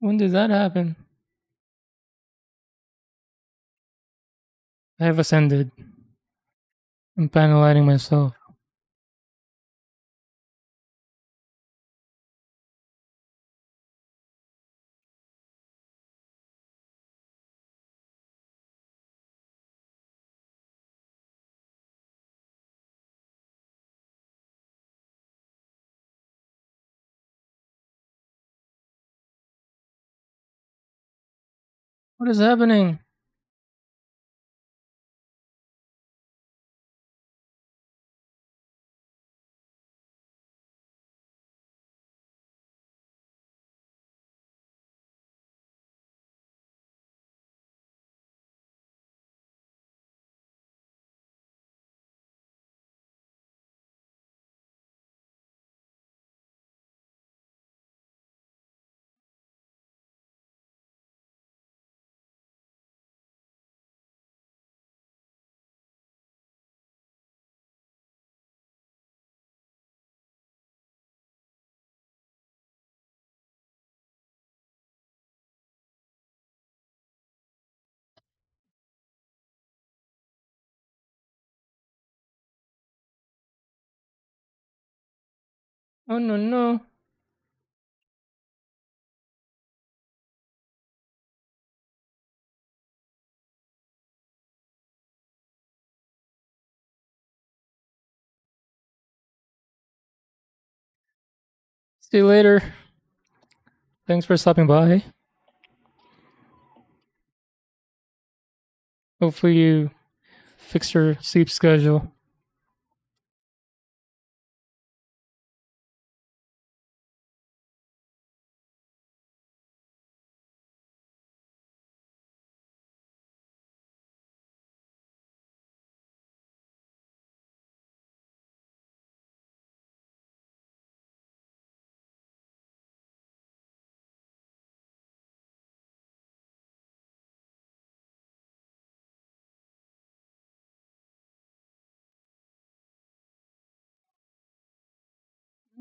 When did that happen? I have ascended. I'm panelighting myself. What is happening? Oh no no. See you later. Thanks for stopping by. Hopefully you fix your sleep schedule.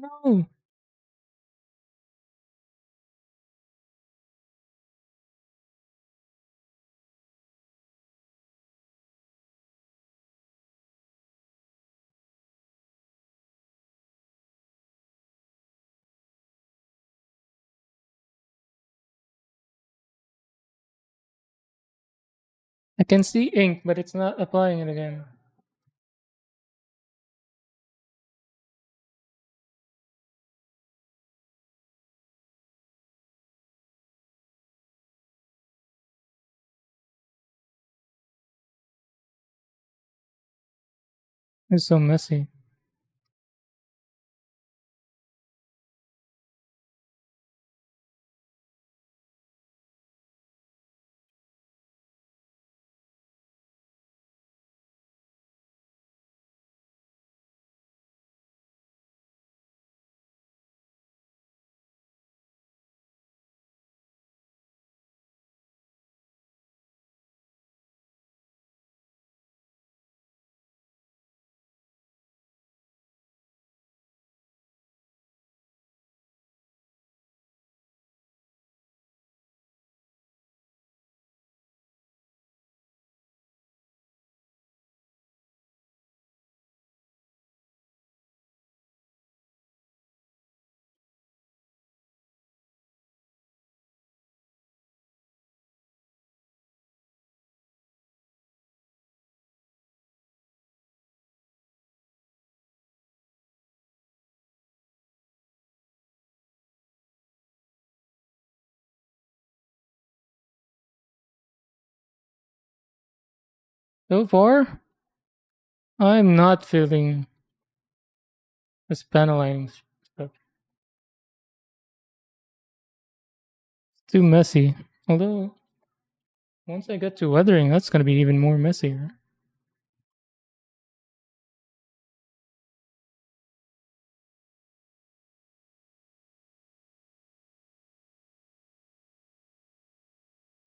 No. I can see ink, but it's not applying it again. It's so messy. So far, I'm not feeling this panelining stuff. It's too messy. Although, once I get to weathering, that's going to be even more messier.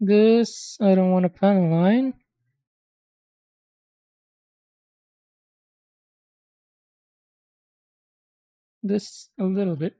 This, I don't want to panel line. This a little bit.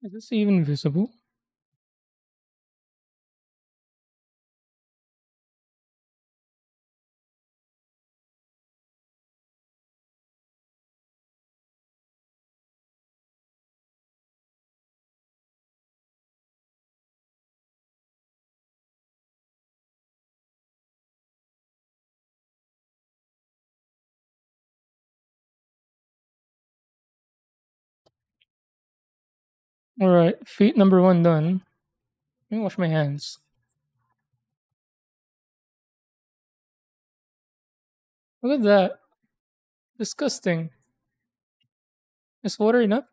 Is this even visible? Alright, feet number one done. Let me wash my hands. Look at that. Disgusting. Is water enough?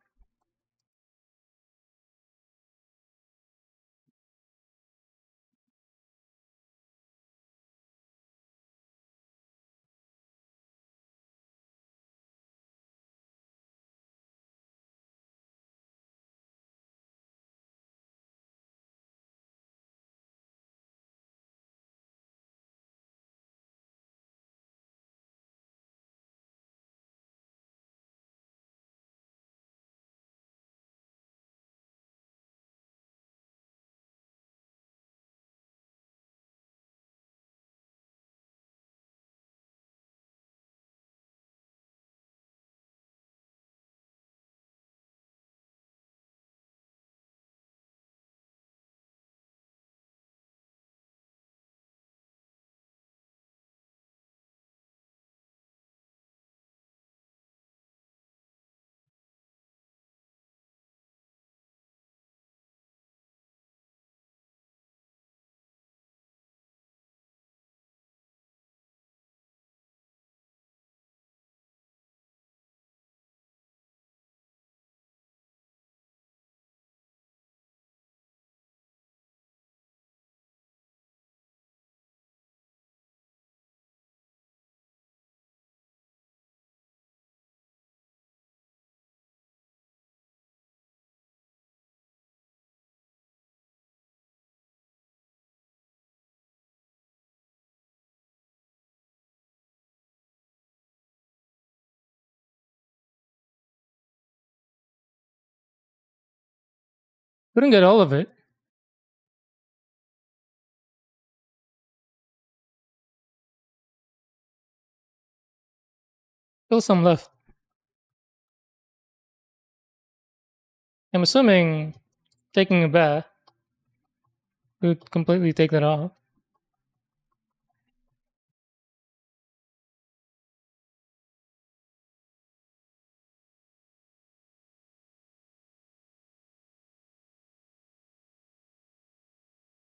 Couldn't get all of it. Still some left. I'm assuming taking a bath would completely take that off.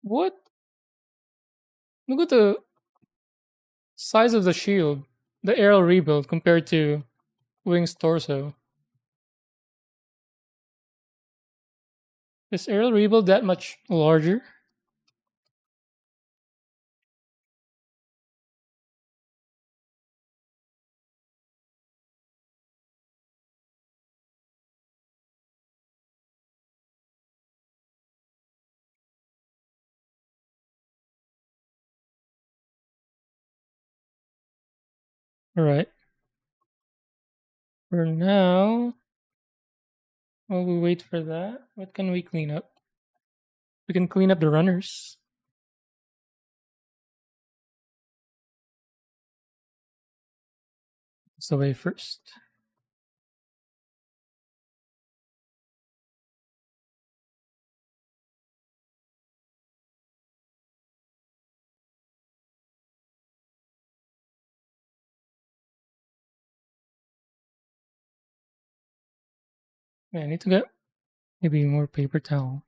What? Look at the size of the shield, the aerial rebuild compared to Wing's torso. Is aerial rebuild that much larger? Alright. For now, while we wait for that, what can we clean up? We can clean up the runners. So away first. Yeah, I need to get maybe more paper towel.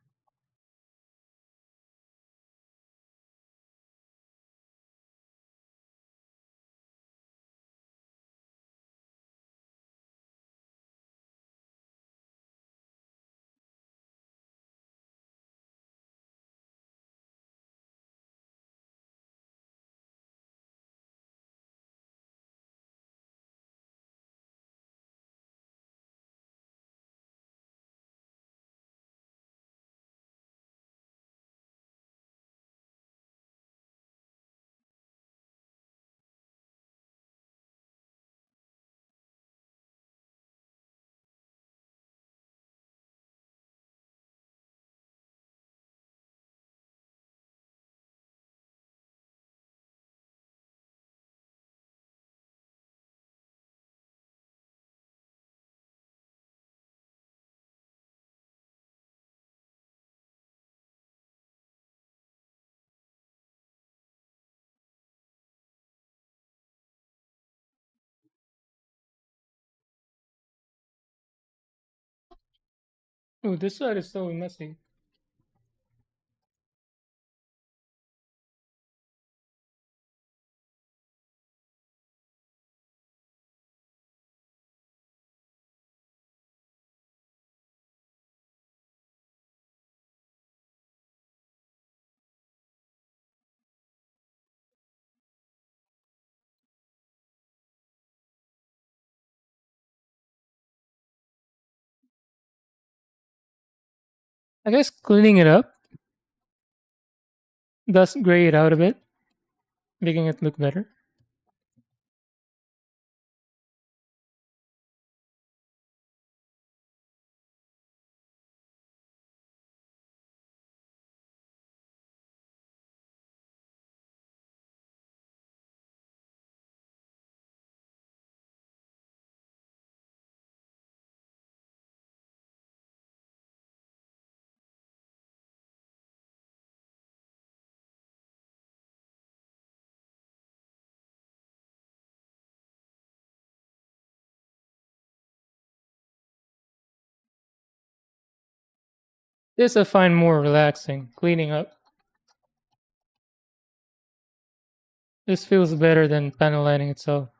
Oh, this side is so messy. I guess cleaning it up does gray it out a bit, making it look better. This I find more relaxing, cleaning up. This feels better than panel lining itself.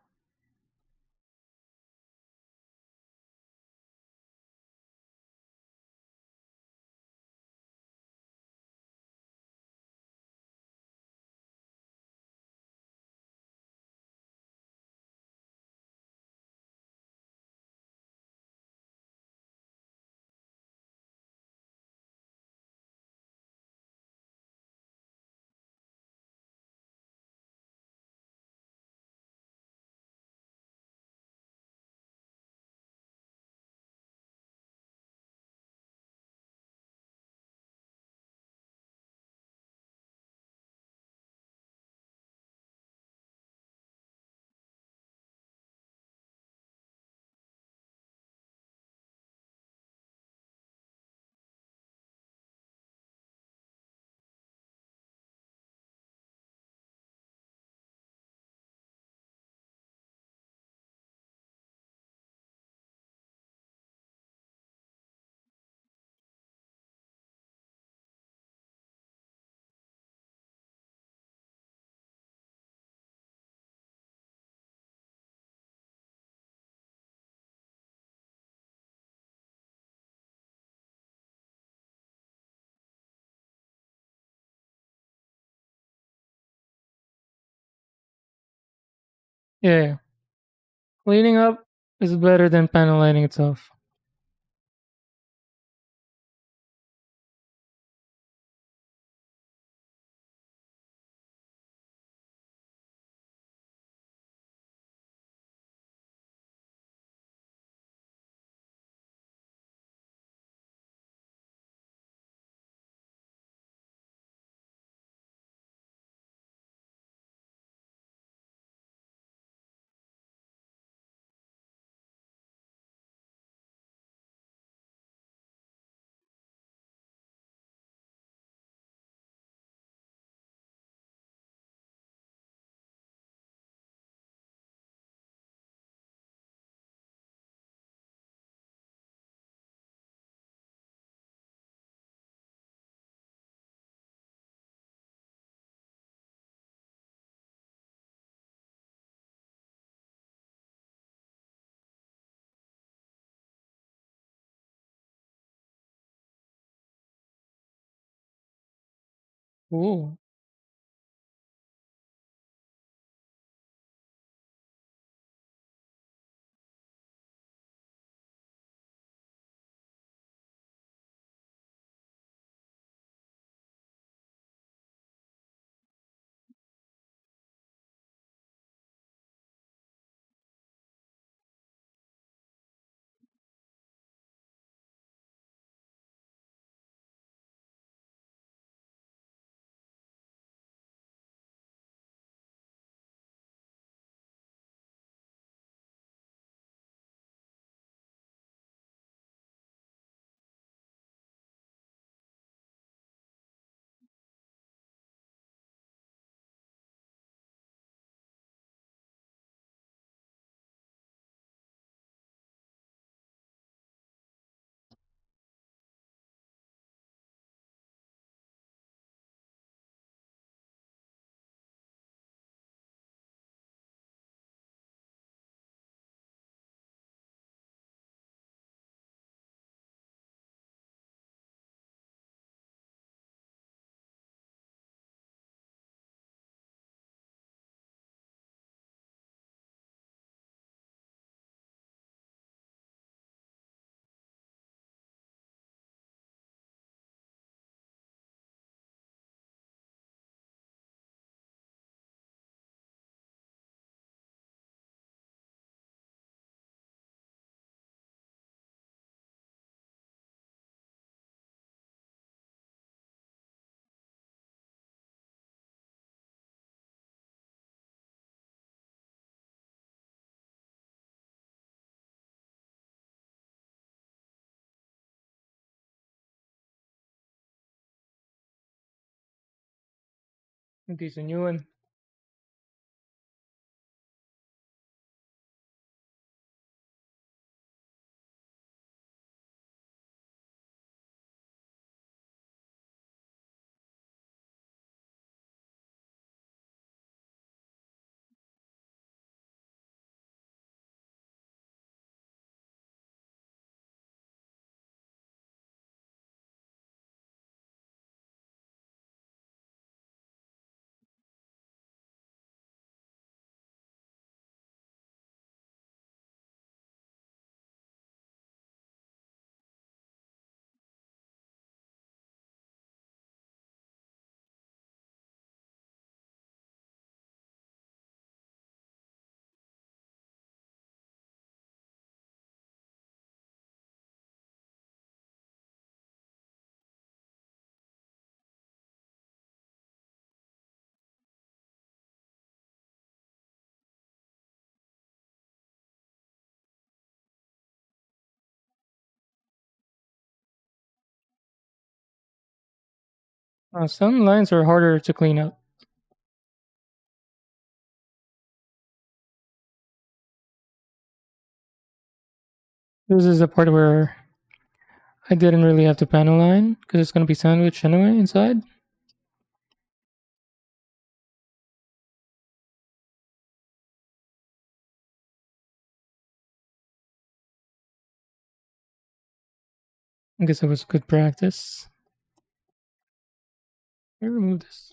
Yeah, cleaning up is better than panel lining itself. Ooh. This is a new one. Some lines are harder to clean up. This is the part where I didn't really have to panel line because it's going to be sandwiched anyway inside. I guess it was good practice. Let me remove this.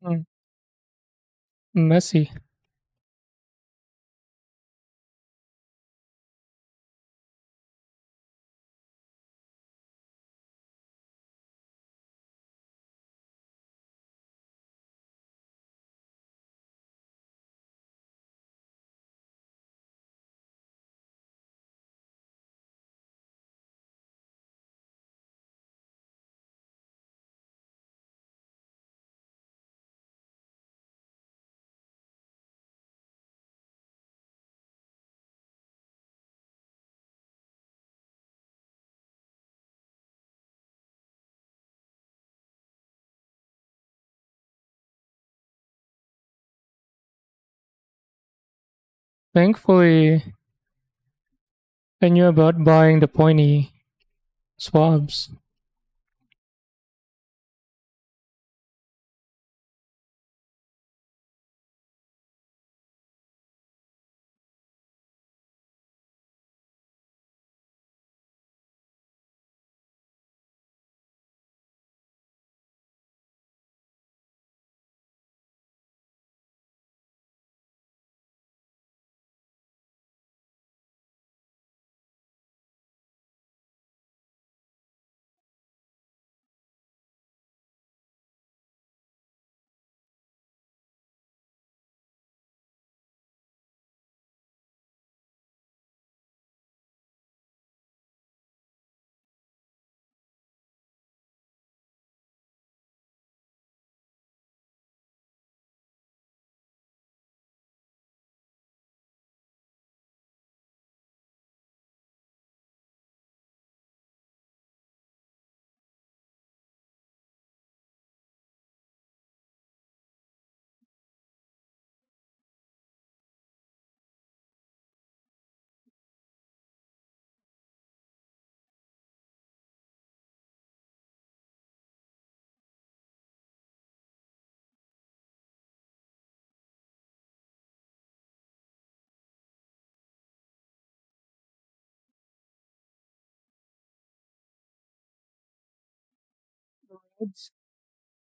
Hmm. Messy. Thankfully, I knew about buying the pointy swabs.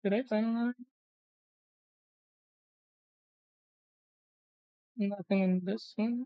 Did I finalize? Nothing in this one.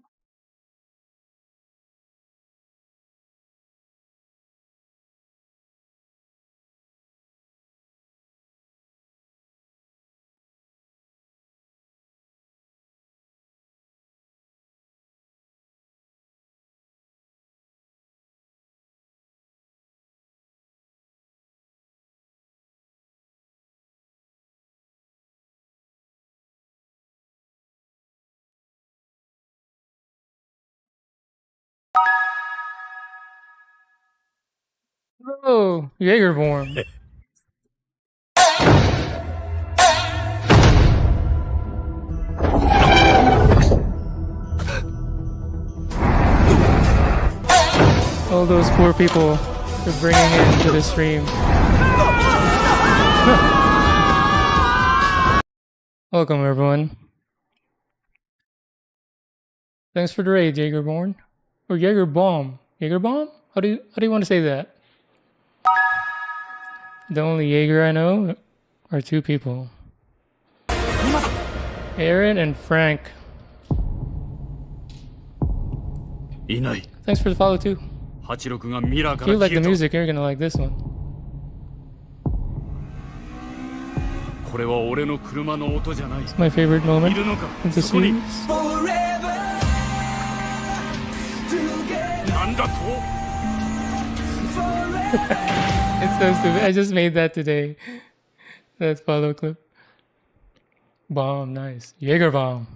Oh, Jaegerborn. All those poor people you're bringing into the stream. Welcome, everyone. Thanks for the raid, Jaegerborn. Or Jaegerbomb. Jaegerbomb? How do you want to say that? The only Jaeger I know are two people. Aaron and Frank. いない Thanks for the follow too. 86がミラーか If you ら like 消 the えた music, you're gonna like this one. これは俺の車の音じゃない。 It's my favorite い moment るのか of the そこに。 series. なんだと。 It's so stupid. I just made that today. That follow clip. Bomb, nice. Jaeger bomb.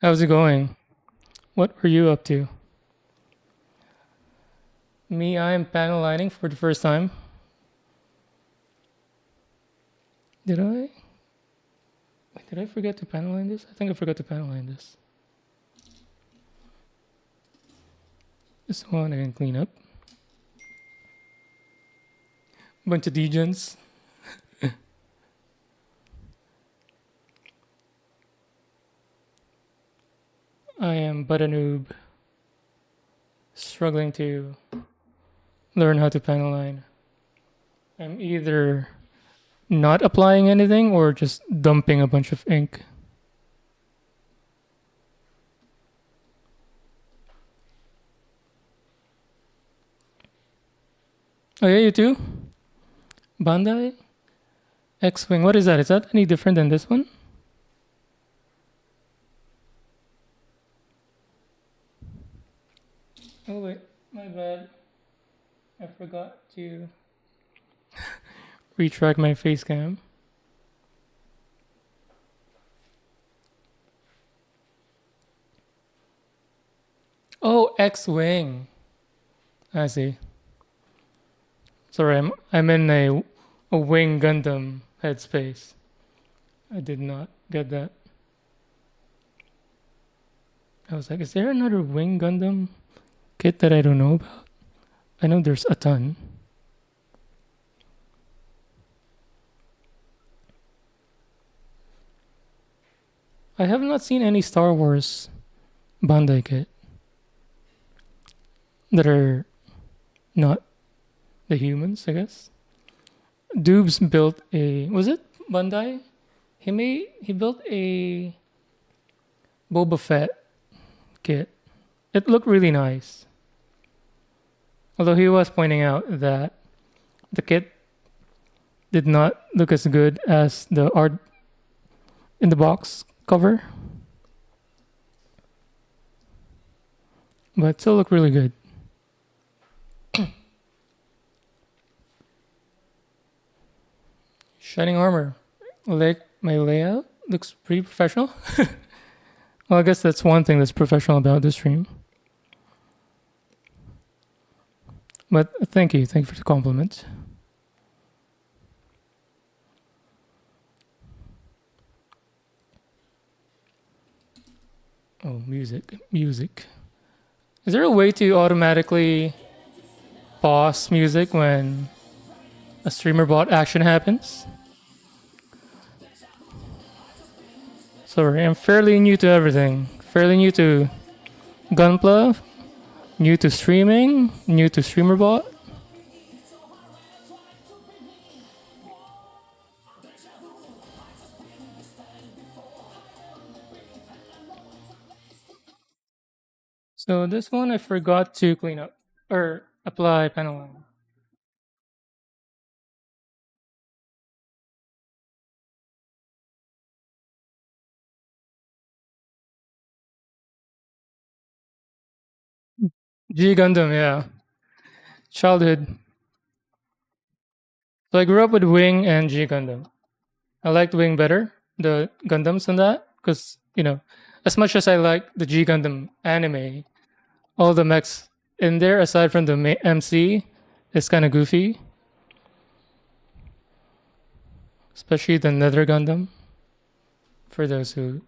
How's it going? What were you up to? Me, I am panel lining for the first time. Did I? Wait, did I forget to panel line this? I think I forgot to panel line this. This one I can clean up. Bunch of degens. I am but a noob. Struggling to learn how to panel line. I'm either not applying anything or just dumping a bunch of ink. Oh yeah, you too? Bandai? X-Wing, what is that? Is that any different than this one? Oh wait, my bad. I forgot to retract my face cam. Oh, X-Wing. I see. Sorry, I'm in a Wing Gundam headspace. I did not get that. I was like, is there another Wing Gundam kit that I don't know about? I know there's a ton. I have not seen any Star Wars Bandai kit that are not the humans, I guess. Dubes built a, was it Bandai? He built a Boba Fett kit. It looked really nice. Although he was pointing out that the kit did not look as good as the art in the box cover. But it still looked really good. Shining armor. Like my layout looks pretty professional. Well, I guess that's one thing that's professional about this stream. But thank you for the compliment. Oh, music. Is there a way to automatically pause music when a streamer bot action happens? Sorry, I'm fairly new to everything. Fairly new to Gunpla, new to streaming, new to StreamerBot. So this one I forgot to clean up or apply panel line. G Gundam, yeah. Childhood. So I grew up with Wing and G Gundam. I liked Wing better, the Gundams than that, because, you know, as much as I like the G Gundam anime, all the mechs in there, aside from the MC, is kind of goofy. Especially the Nether Gundam. For those who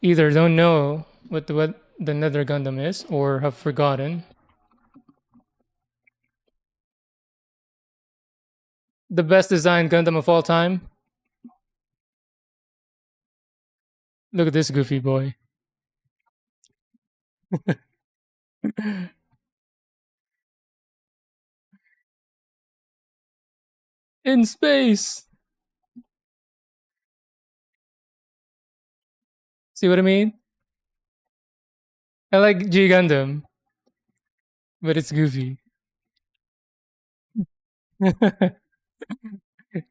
either don't know what the Nether Gundam is or have forgotten. The best designed Gundam of all time. Look at this goofy boy. In space. See what I mean? I like G Gundam, but it's goofy.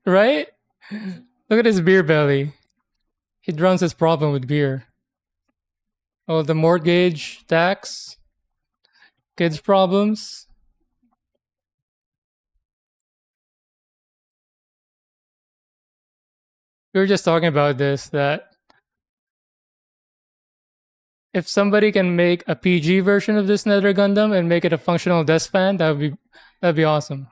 Right? Look at his beer belly. He drowns his problem with beer. Oh, the mortgage, tax, kids' problems. We were just talking about this that if somebody can make a PG version of this Nether Gundam and make it a functional desk fan, that'd be awesome.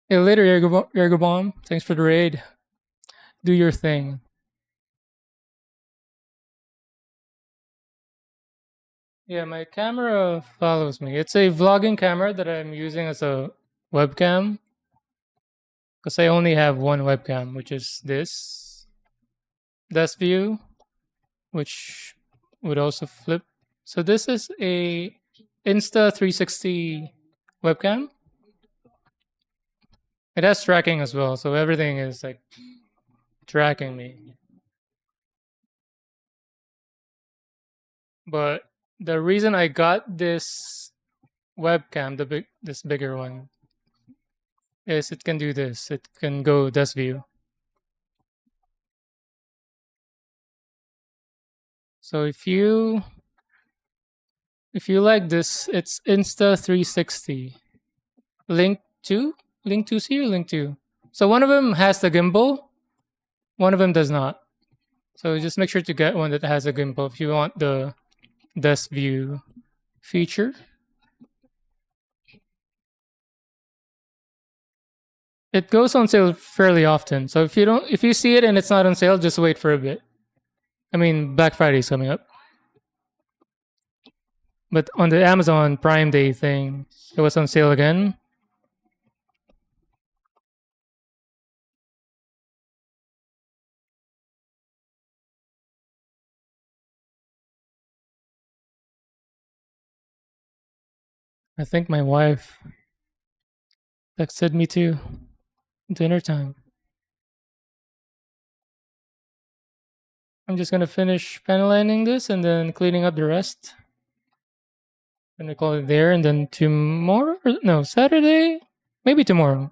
Hey, later, Yergo Bomb. Thanks for the raid. Do your thing. Yeah, my camera follows me. It's a vlogging camera that I'm using as a webcam because I only have one webcam, which is this desk view, which would also flip. So this is a Insta360 webcam. It has tracking as well, so everything is like tracking me. But the reason I got this webcam, this bigger one, is it can do this. It can go desk view. So if you like this, it's Insta360. Link 2? Link 2C or Link 2? So one of them has the gimbal, one of them does not. So just make sure to get one that has a gimbal if you want the desk view feature. It goes on sale fairly often. So if you see it and it's not on sale, just wait for a bit. I mean, Black Friday is coming up. But on the Amazon Prime Day thing, it was on sale again. I think my wife texted me too. Dinner time. I'm just gonna finish panel lining this and then cleaning up the rest. Gonna call it there, and then tomorrow, no, Saturday, maybe tomorrow.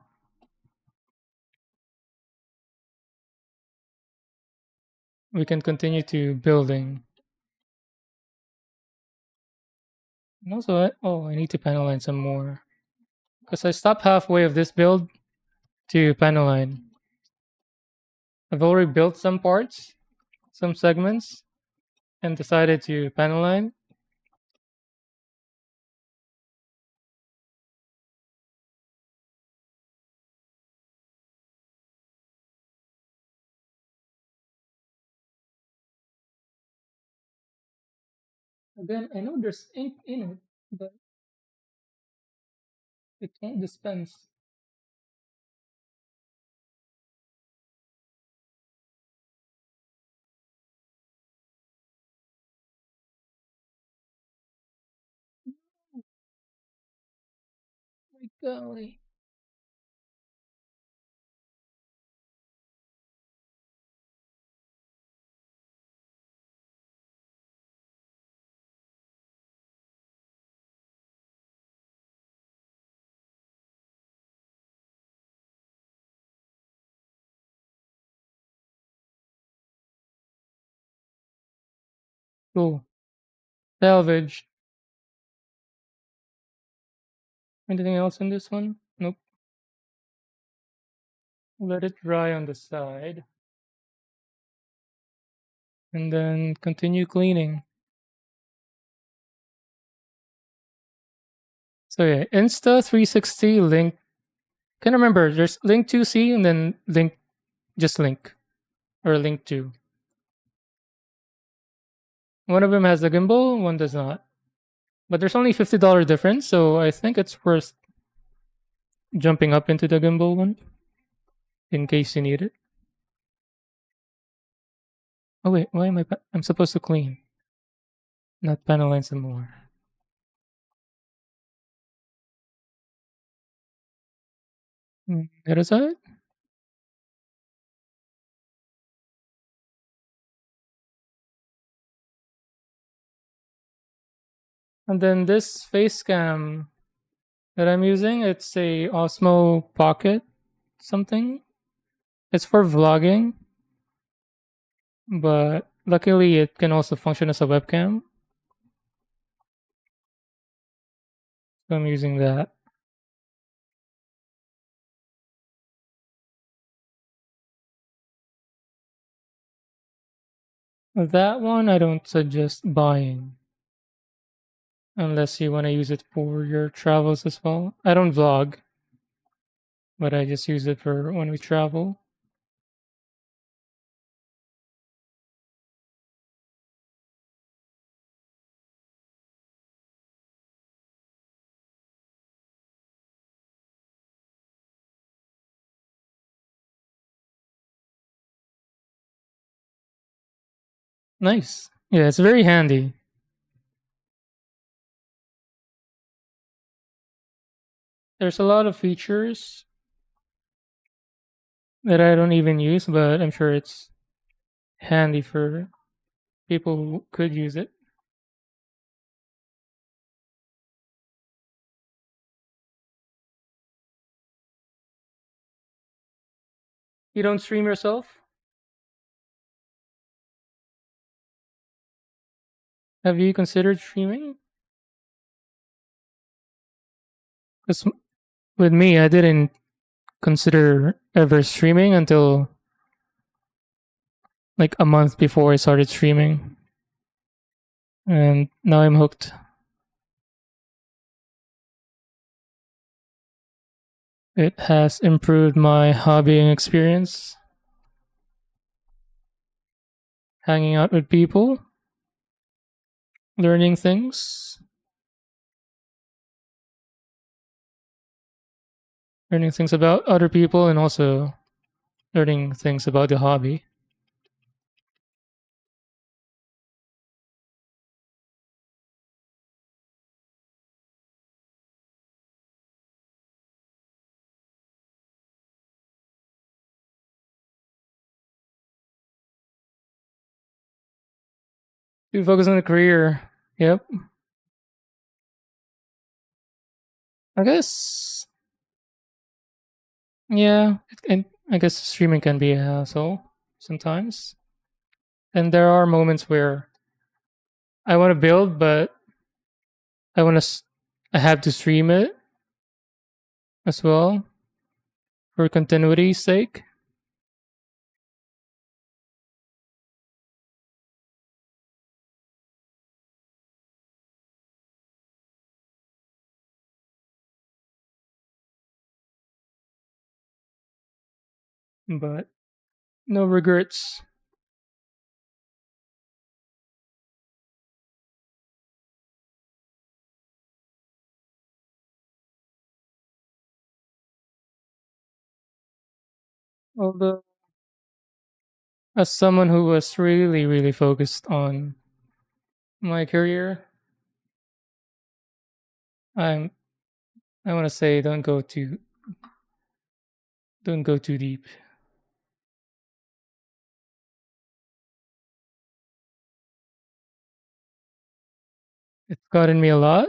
We can continue to building. And also, I need to panel line some more because I stopped halfway of this build to panel line. I've already built some parts, some segments, and decided to panel line. Again, I know there's ink in it, but it can't dispense. My golly. Cool. Salvage. Anything else in this one? Nope. Let it dry on the side. And then continue cleaning. So yeah, Insta360 link. Can remember there's link 2C and then link or link 2. One of them has the gimbal, one does not. But there's only $50 difference, so I think it's worth jumping up into the gimbal one in case you need it. Oh wait, why am I'm supposed to clean, not panel line some more. That is it. And then this face cam that I'm using, it's a Osmo Pocket something. It's for vlogging, but luckily it can also function as a webcam. So I'm using that. That one I don't suggest buying unless you want to use it for your travels as well. I don't vlog, but I just use it for when we travel. Nice. Yeah, it's very handy. There's a lot of features that I don't even use, but I'm sure it's handy for people who could use it. You don't stream yourself? Have you considered streaming? Because with me, I didn't consider ever streaming until like a month before I started streaming. And now I'm hooked. It has improved my hobbying experience, hanging out with people, learning things, learning things about other people, and also learning things about the hobby. You focus on the career. Yep. I guess. Yeah. And I guess streaming can be a hassle sometimes. And there are moments where I want to build, but I want to. I have to stream it as well for continuity's sake. But no regrets. Although, as someone who was really, really focused on my career, I'm. I want to say don't go too deep. It's gotten me a lot,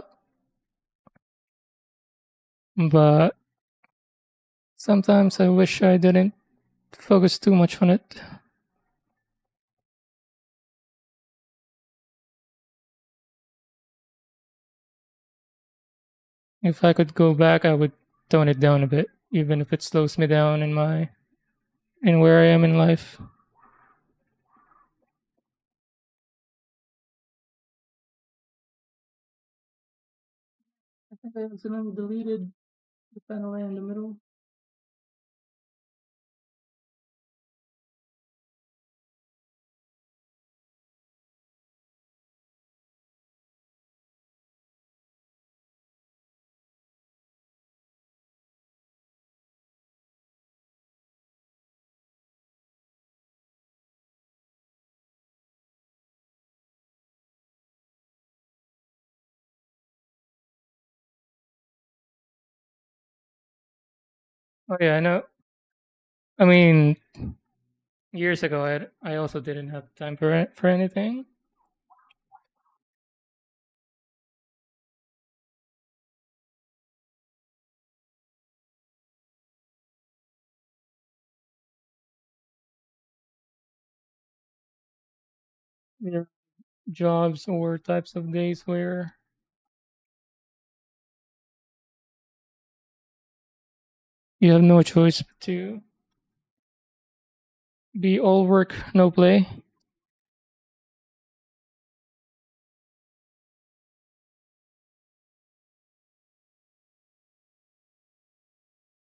but sometimes I wish I didn't focus too much on it. If I could go back, I would tone it down a bit, even if it slows me down in where I am in life. I think I accidentally deleted the panel in the middle. Oh yeah, I know. I mean, years ago, I also didn't have time for anything. Either jobs or types of days where you have no choice but to be all work, no play.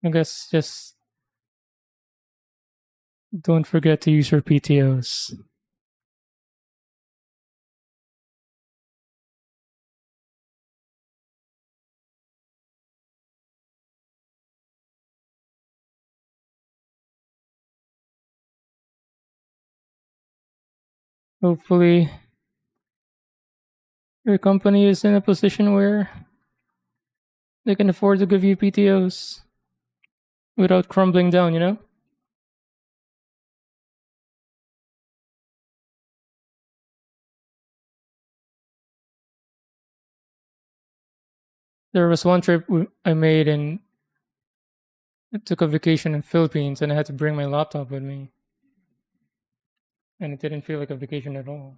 I guess just don't forget to use your PTOs. Hopefully, your company is in a position where they can afford to give you PTOs without crumbling down, you know? There was one trip I made and I took a vacation in Philippines and I had to bring my laptop with me. And it didn't feel like a vacation at all.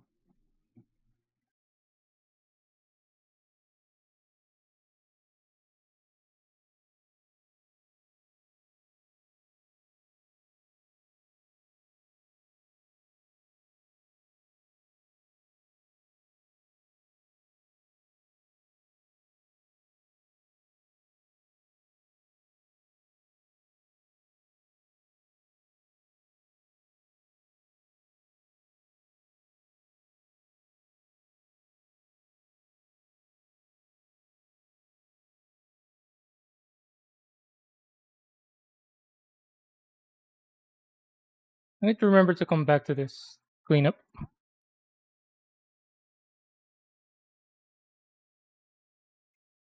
I need to remember to come back to this cleanup.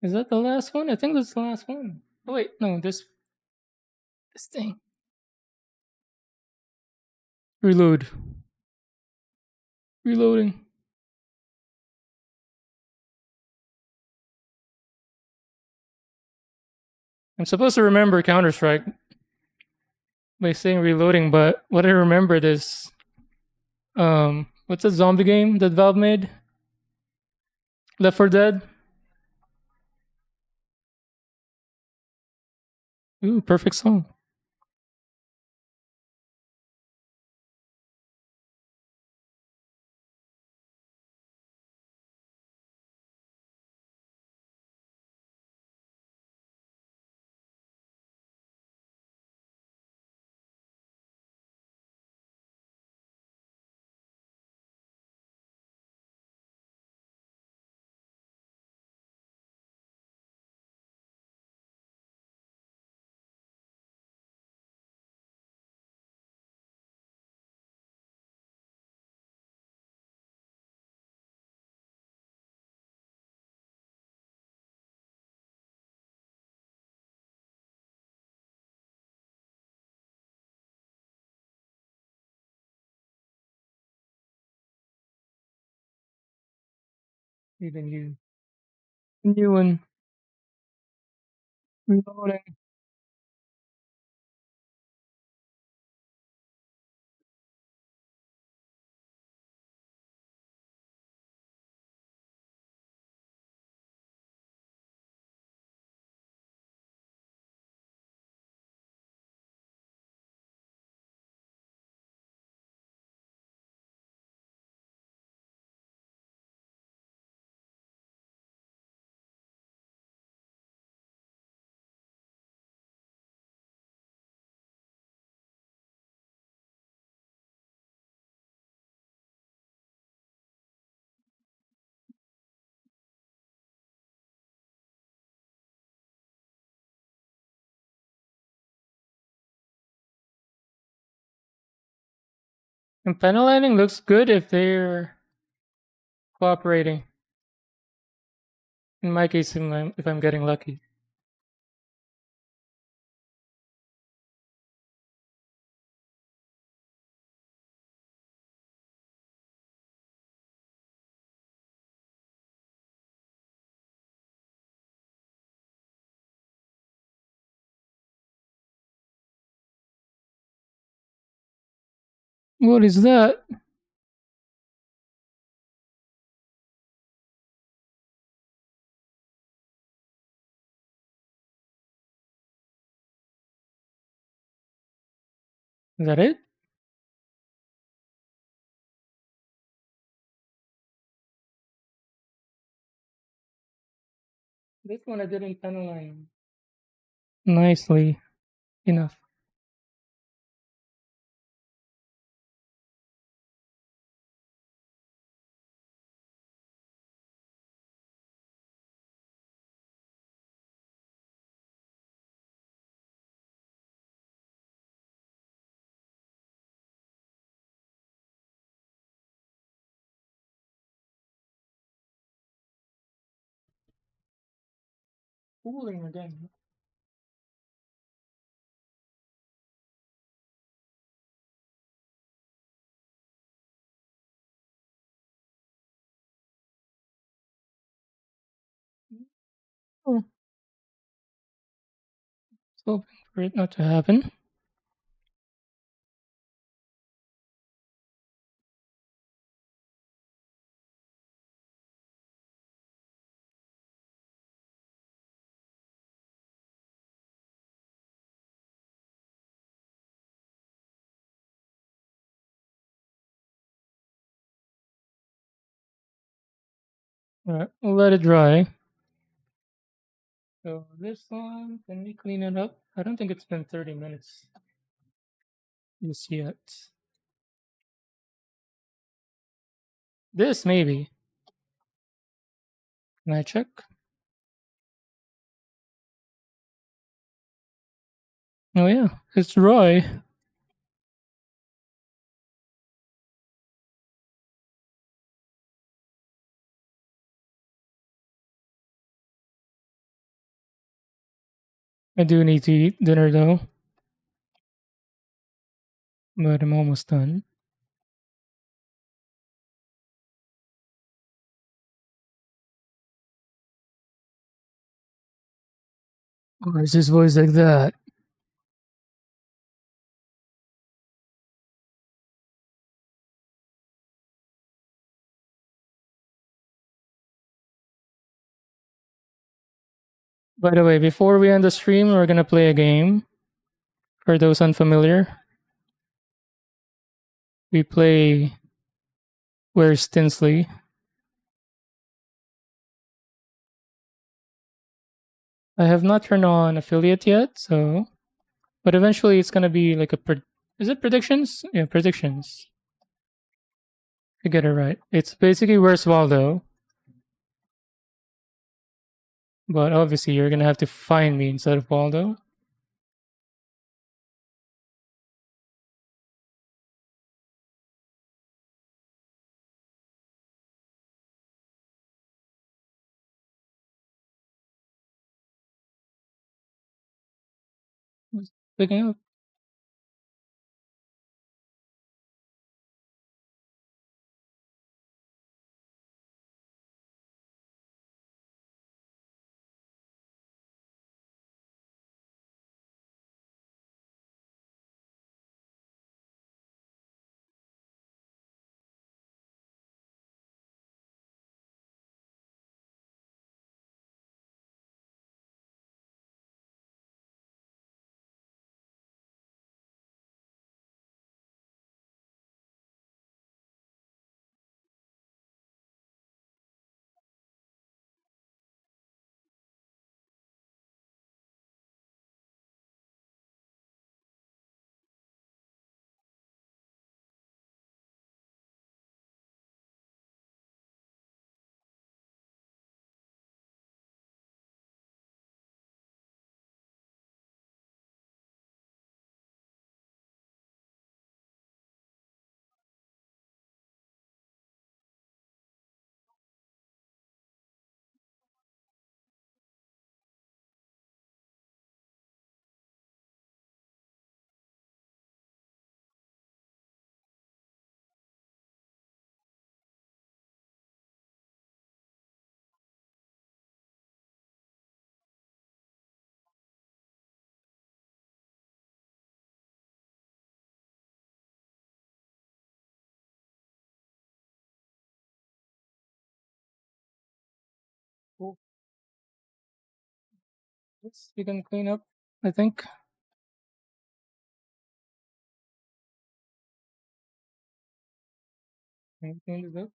Is that the last one? I think that's the last one. Oh, wait, no, this thing. Reload. Reloading. I'm supposed to remember Counter Strike by saying reloading, but what I remembered is what's that zombie game that Valve made? Left 4 Dead. Ooh, perfect song. Even you. New one. Reloading. And panel lighting looks good if they're cooperating. In my case, if I'm getting lucky. What is that? Is that it? This one I didn't penalize nicely enough. Cooling again. Oh, just hoping for it not to happen. Alright, we'll let it dry. So this one, can we clean it up? I don't think it's been 30 minutes just yet. This maybe. Can I check? Oh yeah, it's dry. I do need to eat dinner though, but I'm almost done. Why is his voice like that? By the way, before we end the stream, we're gonna play a game. For those unfamiliar, we play Where's Tinsley. I have not turned on affiliate yet, so but eventually it's gonna be like a is it predictions? Yeah, predictions. To get it right. It's basically Where's Waldo, but obviously you're gonna have to find me instead of Waldo. Who's picking up? Cool. Yes, we can clean up, I think. Anything to do?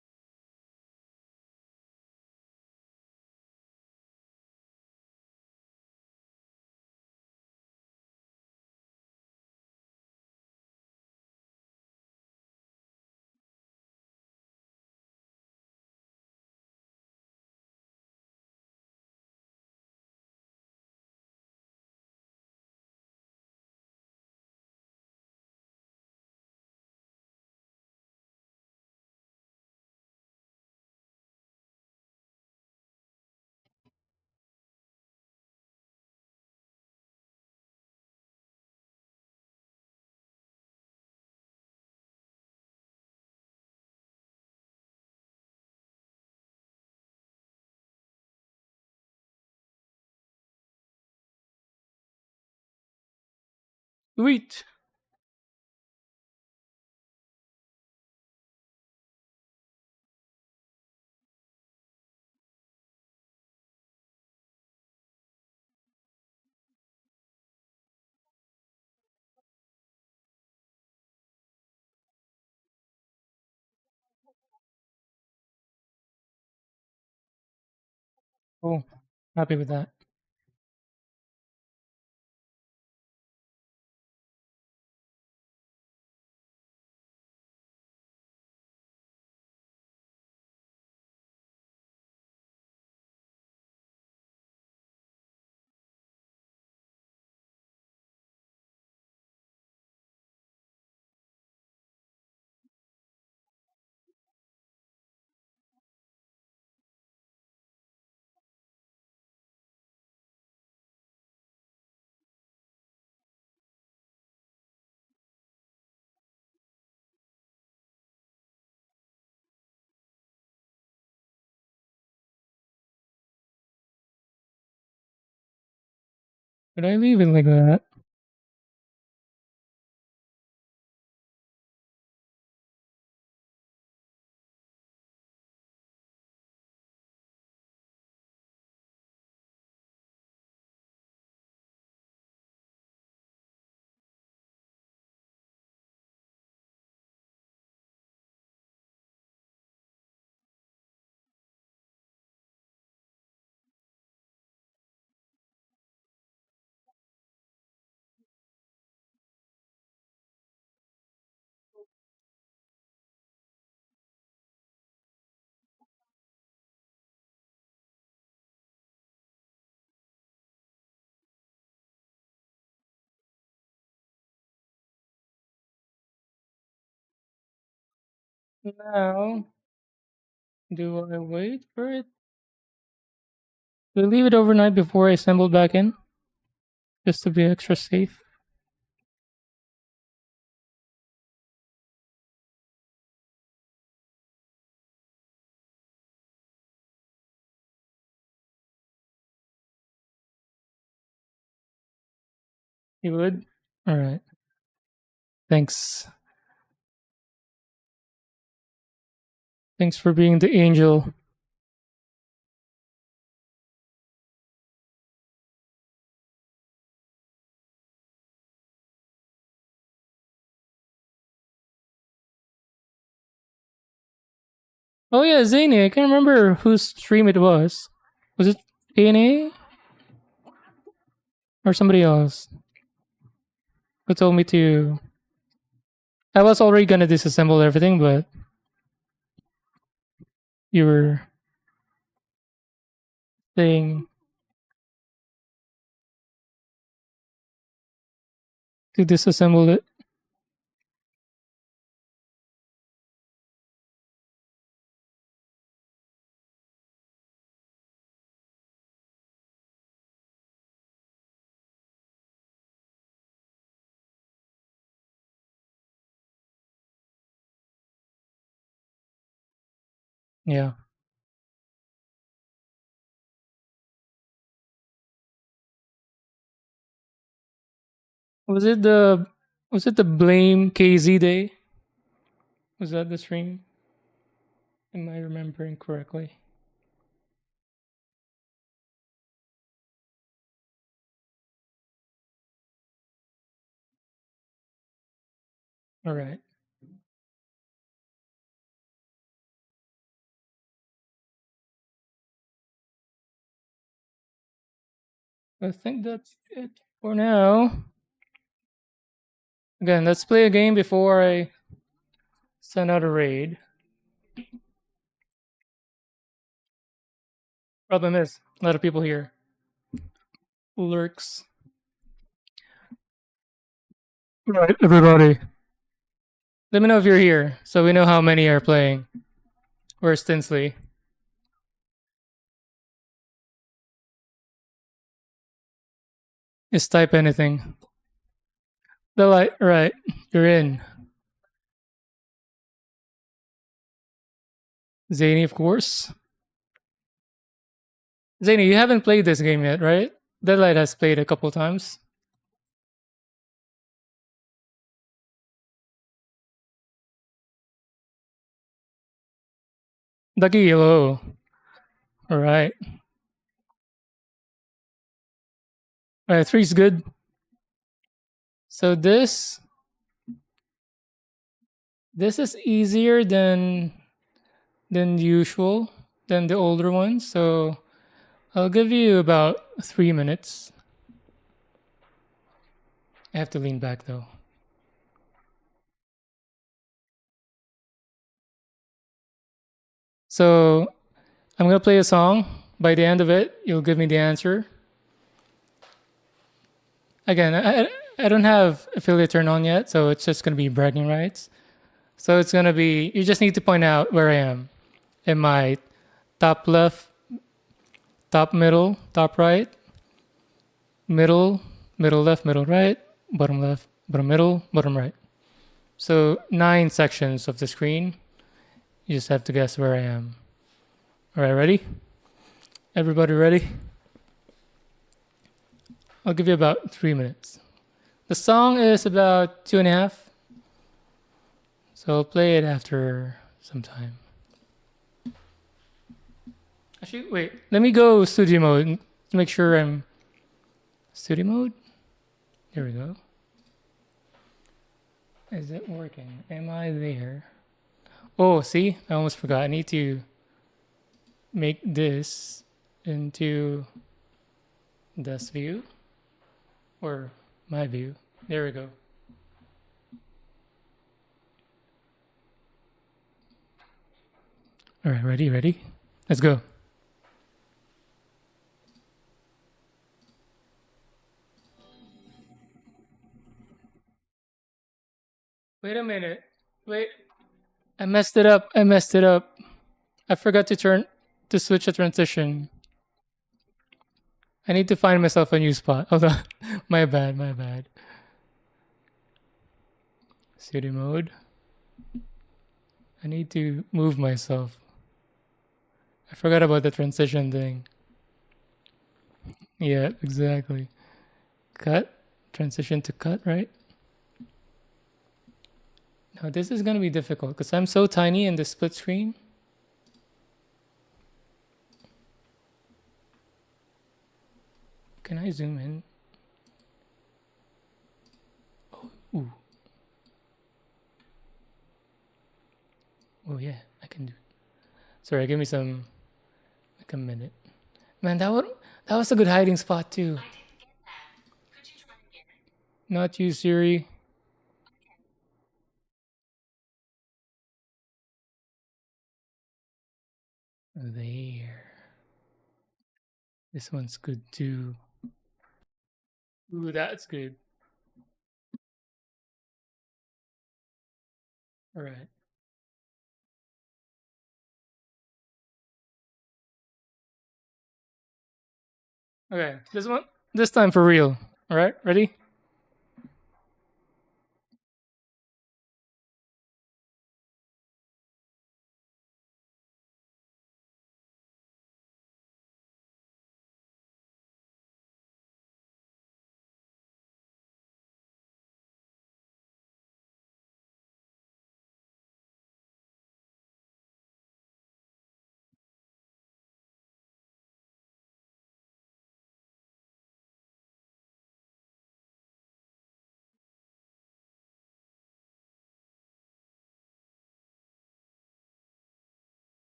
Sweet. Cool. Happy with that. Could I leave it like that? Now, do I wait for it? Do I leave it overnight before I assemble back in? Just to be extra safe? You would? Alright. Thanks. Thanks for being the angel. Oh yeah, Zany. I can't remember whose stream it was. Was it ANA or somebody else who told me to? I was already gonna disassemble everything, but you were saying to disassemble it. Yeah. Was it the blame KZ day? Was that the stream? Am I remembering correctly? All right. I think that's it for now. Again, let's play a game before I send out a raid. Problem is, a lot of people here. Lurks. Right, everybody. Let me know if you're here so we know how many are playing. Where's Tinsley? Just type anything. The light, right. You're in. Zany, of course. Zany, you haven't played this game yet, right? Deadlight has played a couple times. Ducky, hello. Alright. Alright, three's good. So this is easier than usual, than the older one. So I'll give you about 3 minutes. I have to lean back though. So I'm gonna play a song. By the end of it, you'll give me the answer. Again, I don't have affiliate turned on yet, so it's just gonna be bragging rights. So it's gonna be, you just need to point out where I am. Am I top left, top middle, top right, middle, middle left, middle right, bottom left, bottom middle, bottom right. So 9 sections of the screen. You just have to guess where I am. All right, ready? Everybody ready? I'll give you about 3 minutes. The song is about 2.5. So I'll play it after some time. Actually, wait. Let me go studio mode to make sure I'm studio mode. There we go. Is it working? Am I there? Oh, see? I almost forgot. I need to make this into this view or my view. There we go. All right, ready? Let's go. Wait a minute. Wait. I messed it up. I forgot to switch the transition. I need to find myself a new spot. Hold on. My bad. Studio mode. I need to move myself. I forgot about the transition thing. Yeah, exactly. Cut. Transition to cut, right? Now this is gonna be difficult because I'm so tiny in the split screen. Can I zoom in? Oh, ooh. Oh yeah, I can do it. Sorry, give me like a minute. Man, that was a good hiding spot too. Not you, Siri. There. This one's good too. Ooh, that's good. All right. Okay, this time for real. All right, ready?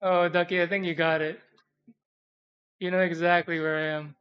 Oh, Ducky, I think you got it. You know exactly where I am.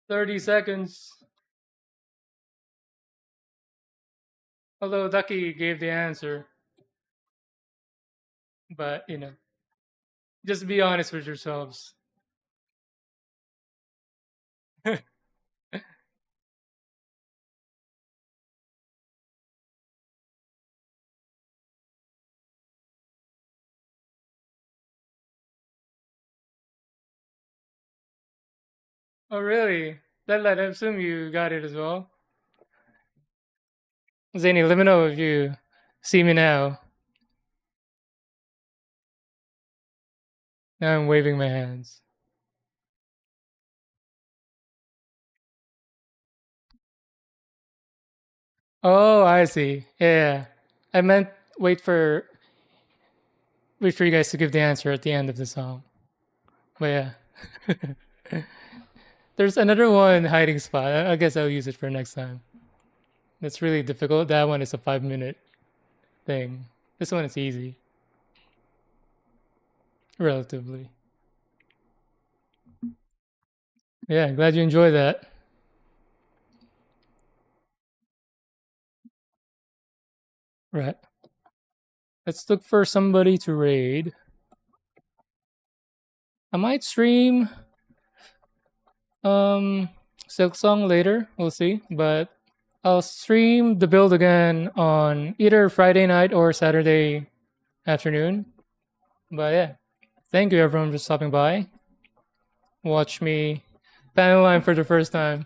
$30. Although Ducky gave the answer, but just be honest with yourselves. Oh, really? That I assume you got it as well. Zany, let me know if you see me now. Now I'm waving my hands. Oh, I see. Yeah. I meant wait for you guys to give the answer at the end of the song. But yeah. There's another one hiding spot. I guess I'll use it for next time. That's really difficult. That one is a 5-minute thing. This one is easy. Relatively. Yeah, glad you enjoyed that. Right. Let's look for somebody to raid. I might stream Silk Song later. We'll see. But I'll stream the build again on either Friday night or Saturday afternoon. But yeah, thank you everyone for stopping by. Watch me panel line for the first time.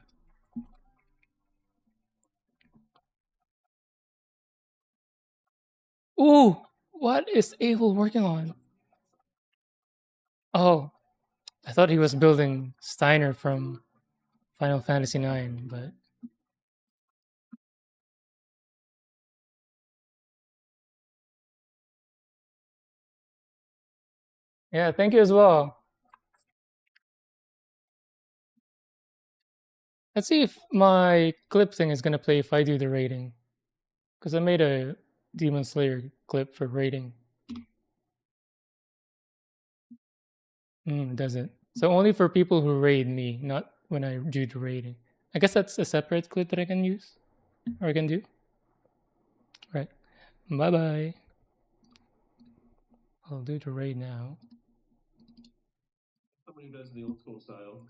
Ooh, what is Abel working on? Oh, I thought he was building Steiner from Final Fantasy IX, but yeah, thank you as well. Let's see if my clip thing is gonna play if I do the rating, because I made a Demon Slayer clip for rating. It doesn't. So only for people who raid me, not when I do the rating. I guess that's a separate clip that I can use or I can do. Right. Bye bye. I'll do the raid now. Somebody who does the old school style.